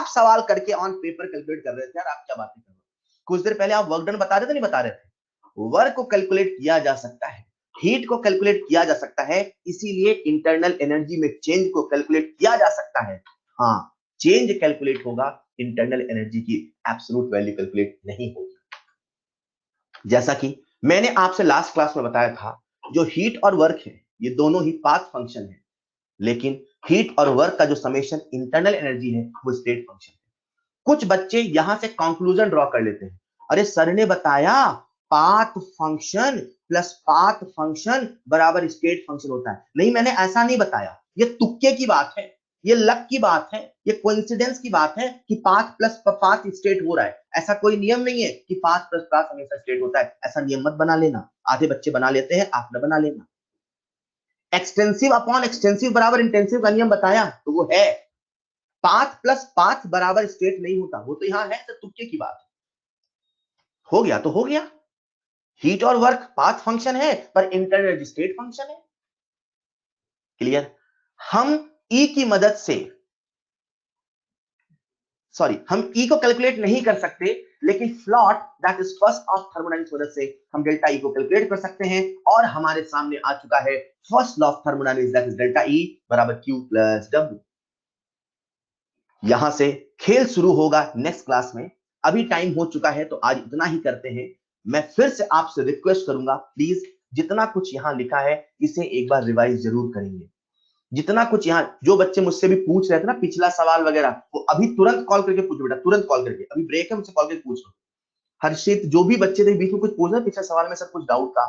S1: सवाल करके ऑन पेपर कैलकुलेट कर रहे थे यार, आप क्या बातें कर रहे हो? कुछ देर पहले आप वर्क डन बता रहे थे, नहीं बता रहे थे? वर्क को कैलकुलेट किया जा सकता है, हीट को कैलकुलेट किया जा सकता है, इसीलिए इंटरनल एनर्जी में चेंज को कैलकुलेट किया जा सकता है। हाँ, चेंज कैलकुलेट होगा, इंटरनल एनर्जी की एब्सोल्यूट वैल्यू कैलकुलेट नहीं होगी। जैसा कि मैंने आपसे लास्ट क्लास में बताया था, जो हीट और वर्क है ये दोनों ही पाथ फंक्शन है, लेकिन हीट और वर्क का जो समेशन इंटरनल एनर्जी है वो स्टेट फंक्शन है। कुछ बच्चे यहां से कंक्लूजन ड्रॉ कर लेते हैं, अरे सर ने बताया path function plus path function बराबर स्टेट फंक्शन होता है। नहीं, मैंने ऐसा नहीं बताया, ये तुक्के की बात है, ये लक की बात है, ये कोइंसिडेंस की बात है कि पाथ प्लस पाथ स्टेट हो रहा है। ऐसा कोई नियम नहीं है कि पाथ प्लस पाथ हमेशा स्टेट होता है, ऐसा नियम मत बना लेना। आधे बच्चे बना लेते हैं, आप न बना लेना। एक्सटेंसिव अपॉन एक्सटेंसिव बराबर इंटेंसिव का नियम बताया तो वो है, पाथ प्लस पाथ बराबर स्टेट नहीं होता, वो तो यहां है, तो तुक्के की बात है। हो गया तो हो गया, हीट और वर्क पाथ फंक्शन है पर इंटरनल स्टेट फंक्शन है। क्लियर? हम ई की मदद से, सॉरी, हम ई को कैलकुलेट नहीं कर सकते, लेकिन FLOT that is first of thermodynamics की मदद से हम डेल्टा ई को कैलकुलेट कर सकते हैं, और हमारे सामने आ चुका है first law of thermodynamics that is delta E बराबर क्यू प्लस डब्ल्यू। यहां से खेल शुरू होगा नेक्स्ट क्लास में। अभी टाइम हो चुका है तो आज इतना ही करते हैं। मैं फिर से आपसे रिक्वेस्ट करूंगा, प्लीज जितना कुछ यहां लिखा है इसे एक बार रिवाइज जरूर करेंगे। जितना कुछ यहाँ जो बच्चे मुझसे भी पूछ रहे थे ना पिछला सवाल वगैरह, वो अभी तुरंत कॉल करके पूछो बेटा, तुरंत कॉल करके, अभी ब्रेक है, मुझसे कॉल करके पूछ लो। हर्षित, जो भी बच्चे थे बीच में कुछ पूछ रहे पिछले सवाल में सब कुछ डाउट था,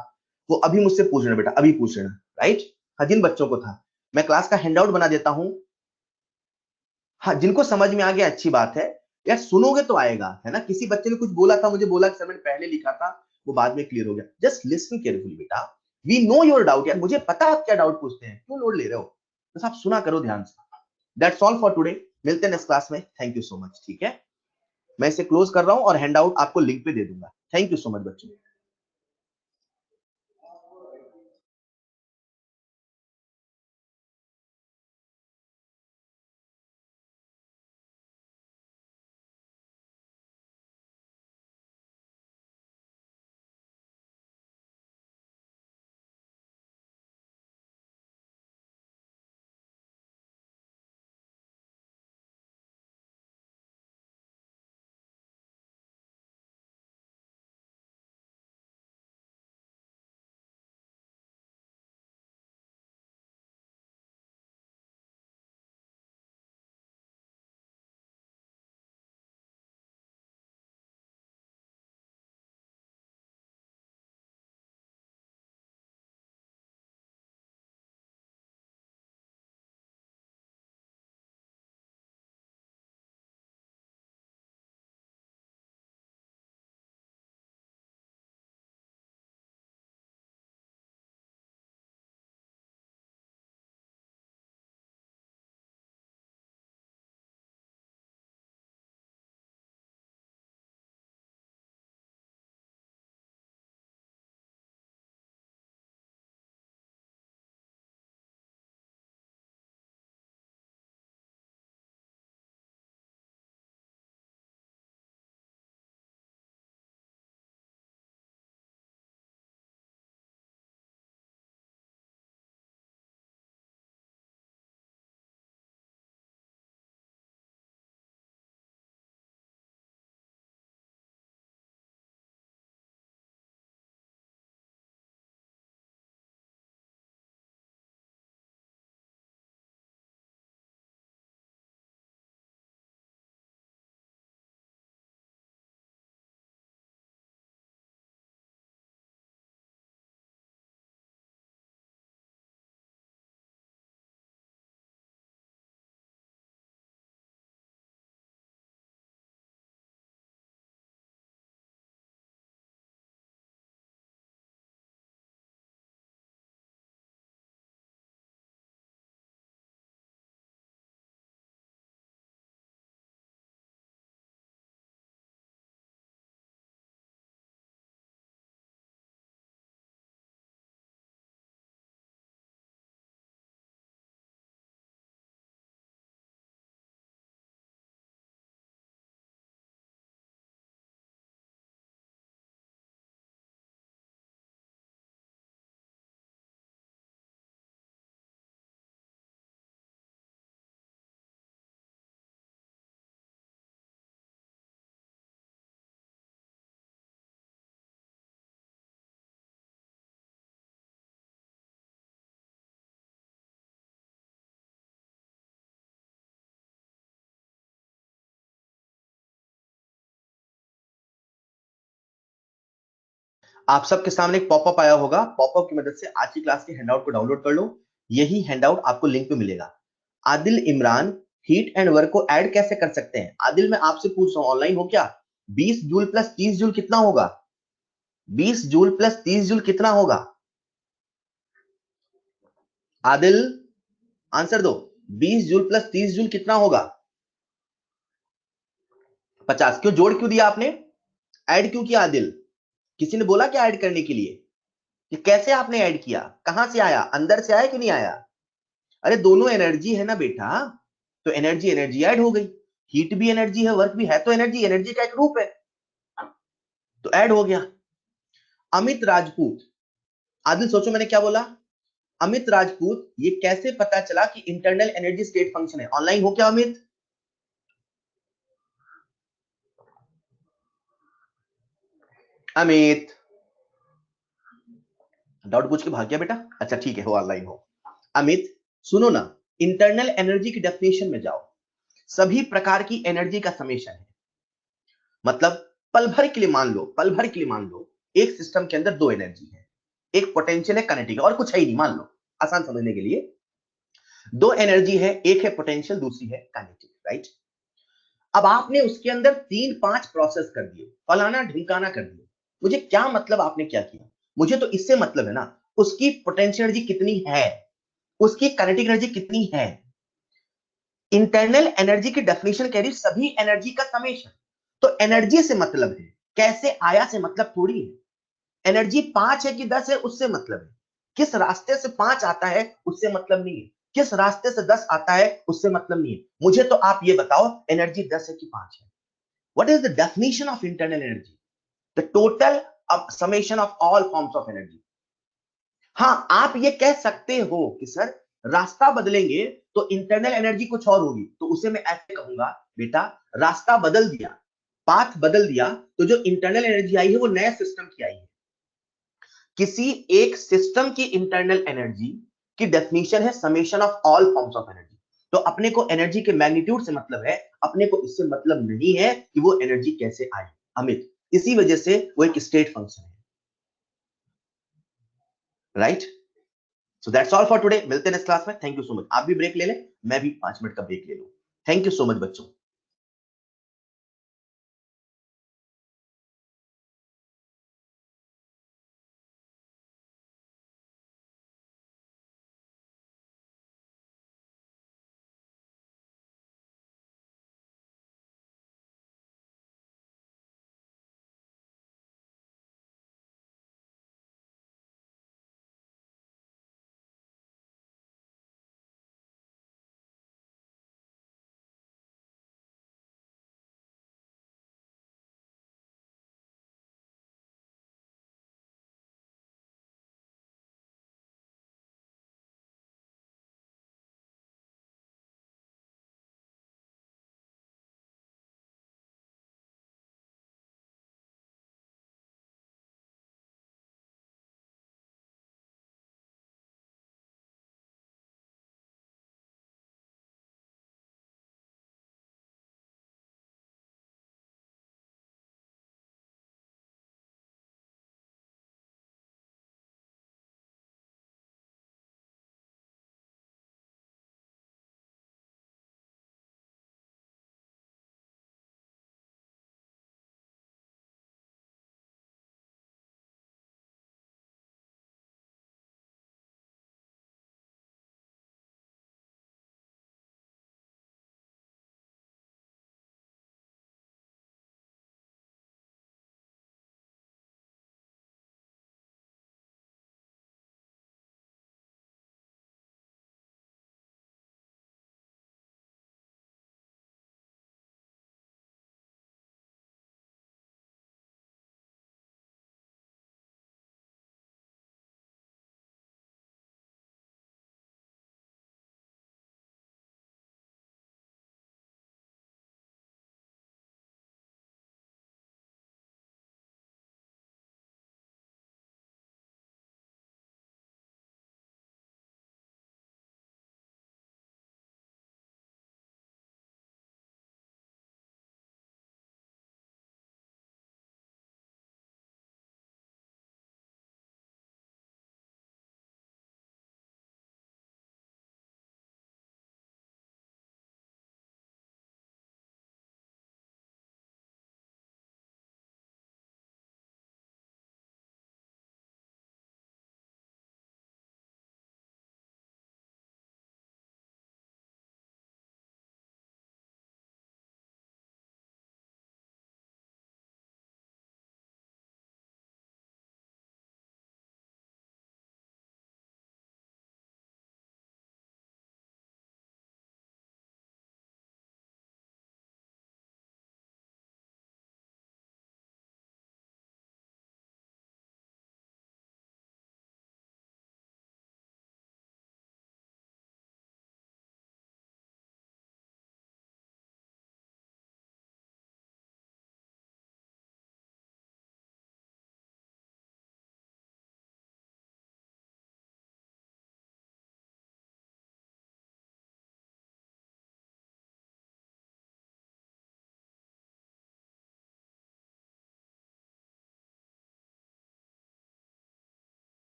S1: वो अभी मुझसे पूछ रहे बेटा, अभी पूछ रहे। राइट? हाँ, जिन बच्चों को था, मैं क्लास का हैंडआउट बना देता हूँ। हाँ, जिनको समझ में आ गया अच्छी बात है यार, सुनोगे तो आएगा, है ना? किसी बच्चे ने कुछ बोला था, मुझे बोला कि सर मैंने पहले लिखा था, वो बाद में क्लियर हो गया। जस्ट लिसन केयरफुली बेटा, वी नो योर डाउट यार, मुझे पता आप क्या डाउट पूछते हैं, क्यों लोड ले रहे हो, बस आप सुना करो ध्यान से। दैट्स ऑल फॉर टुडे, मिलते हैं नेक्स्ट क्लास में। Thank you so much. ठीक है, मैं इसे क्लोज कर रहा हूं और हैंडआउट आपको लिंक पे दे दूंगा। थैंक यू सो मच बच्चों। आप सबके सामने एक पॉपअप आया होगा, पॉपअप की मदद से आज की क्लास के हैंडआउट को डाउनलोड कर लो। यही हैंडआउट आपको लिंक पे मिलेगा। Adil Imran heat and work को ऐड कैसे कर सकते हैं? आदिल मैं आपसे पूछ रहा हूं, ऑनलाइन हो क्या? 20 जूल प्लस 30 जूल कितना होगा? 20 जूल प्लस 30 जूल कितना होगा? आदिल आंसर दो। 20 जूल प्लस 30 जूल कितना होगा? 50। क्यों जोड़ क्यों दिया आपने? ऐड क्यों किया आदिल? किसी ने बोला क्या ऐड करने के लिए? कि कैसे आपने ऐड किया? कहां से आया? अंदर से आया कि नहीं आया? अरे दोनों एनर्जी है ना बेटा, तो एनर्जी एनर्जी ऐड हो गई। हीट भी एनर्जी है, वर्क भी है, तो एनर्जी एनर्जी का एक रूप है, तो ऐड हो गया। अमित राजपूत, आदिल सोचो मैंने क्या बोला? अमित राजपूत, ये कैसे पता चला कि इंटरनल एनर्जी स्टेट फंक्शन है? ऑनलाइन हो क्या अमित? अमित डाउट पूछ के भाग गया बेटा? अच्छा ठीक है, हो ऑनलाइन हो। अमित सुनो ना, इंटरनल एनर्जी की डेफिनेशन में जाओ। सभी प्रकार की एनर्जी का समेशन है। मतलब पल भर के लिए मान लो, पल भर के लिए मान लो एक सिस्टम के अंदर दो एनर्जी है, एक पोटेंशियल है, काइनेटिक और कुछ है ही नहीं, मान लो आसान समझने के लिए। दो एनर्जी है, एक है पोटेंशियल, दूसरी है काइनेटिक, राइट? अब आपने उसके अंदर 3-5 प्रोसेस कर दिए, फलाना ढिमकाना कर दिए। मुझे क्या मतलब आपने क्या किया? मुझे तो इससे मतलब है ना, उसकी पोटेंशियल एनर्जी कितनी है, उसकी काइनेटिक एनर्जी कितनी है। इंटरनल एनर्जी की डेफिनेशन कह रही सभी एनर्जी का समेशन। तो एनर्जी से मतलब है, कैसे आया से मतलब थोड़ी है। एनर्जी 5 है कि 10 है उससे मतलब है, किस रास्ते से 5 आता है उससे मतलब नहीं है, किस रास्ते से 10 आता है उससे मतलब नहीं है। मुझे तो आप ये बताओ एनर्जी 10 है कि 5 है? What is the definition of internal energy? The total summation of all forms of energy. हाँ, आप ये कह सकते हो कि सर रास्ता बदलेंगे तो इंटरनल एनर्जी कुछ और होगी, तो उसे मैं ऐसे कहूंगा, बेटा रास्ता बदल दिया, पाथ बदल दिया, तो जो इंटरनल एनर्जी आई है वो नए सिस्टम की आई है। किसी एक सिस्टम की इंटरनल एनर्जी की डेफिनेशन है summation of all forms of energy. तो अपने को एनर्जी के मैग्नीट्यूड से मतलब है, अपने को इससे मतलब नहीं है कि वो एनर्जी कैसे आई। अमित, इसी वजह से वो एक स्टेट फंक्शन है, right? So that's all for today. मिलते हैं नेक्स्ट क्लास में। Thank you so much. आप भी ब्रेक ले लें, मैं भी 5 मिनट का ब्रेक ले लूं। थैंक यू सो मच बच्चों।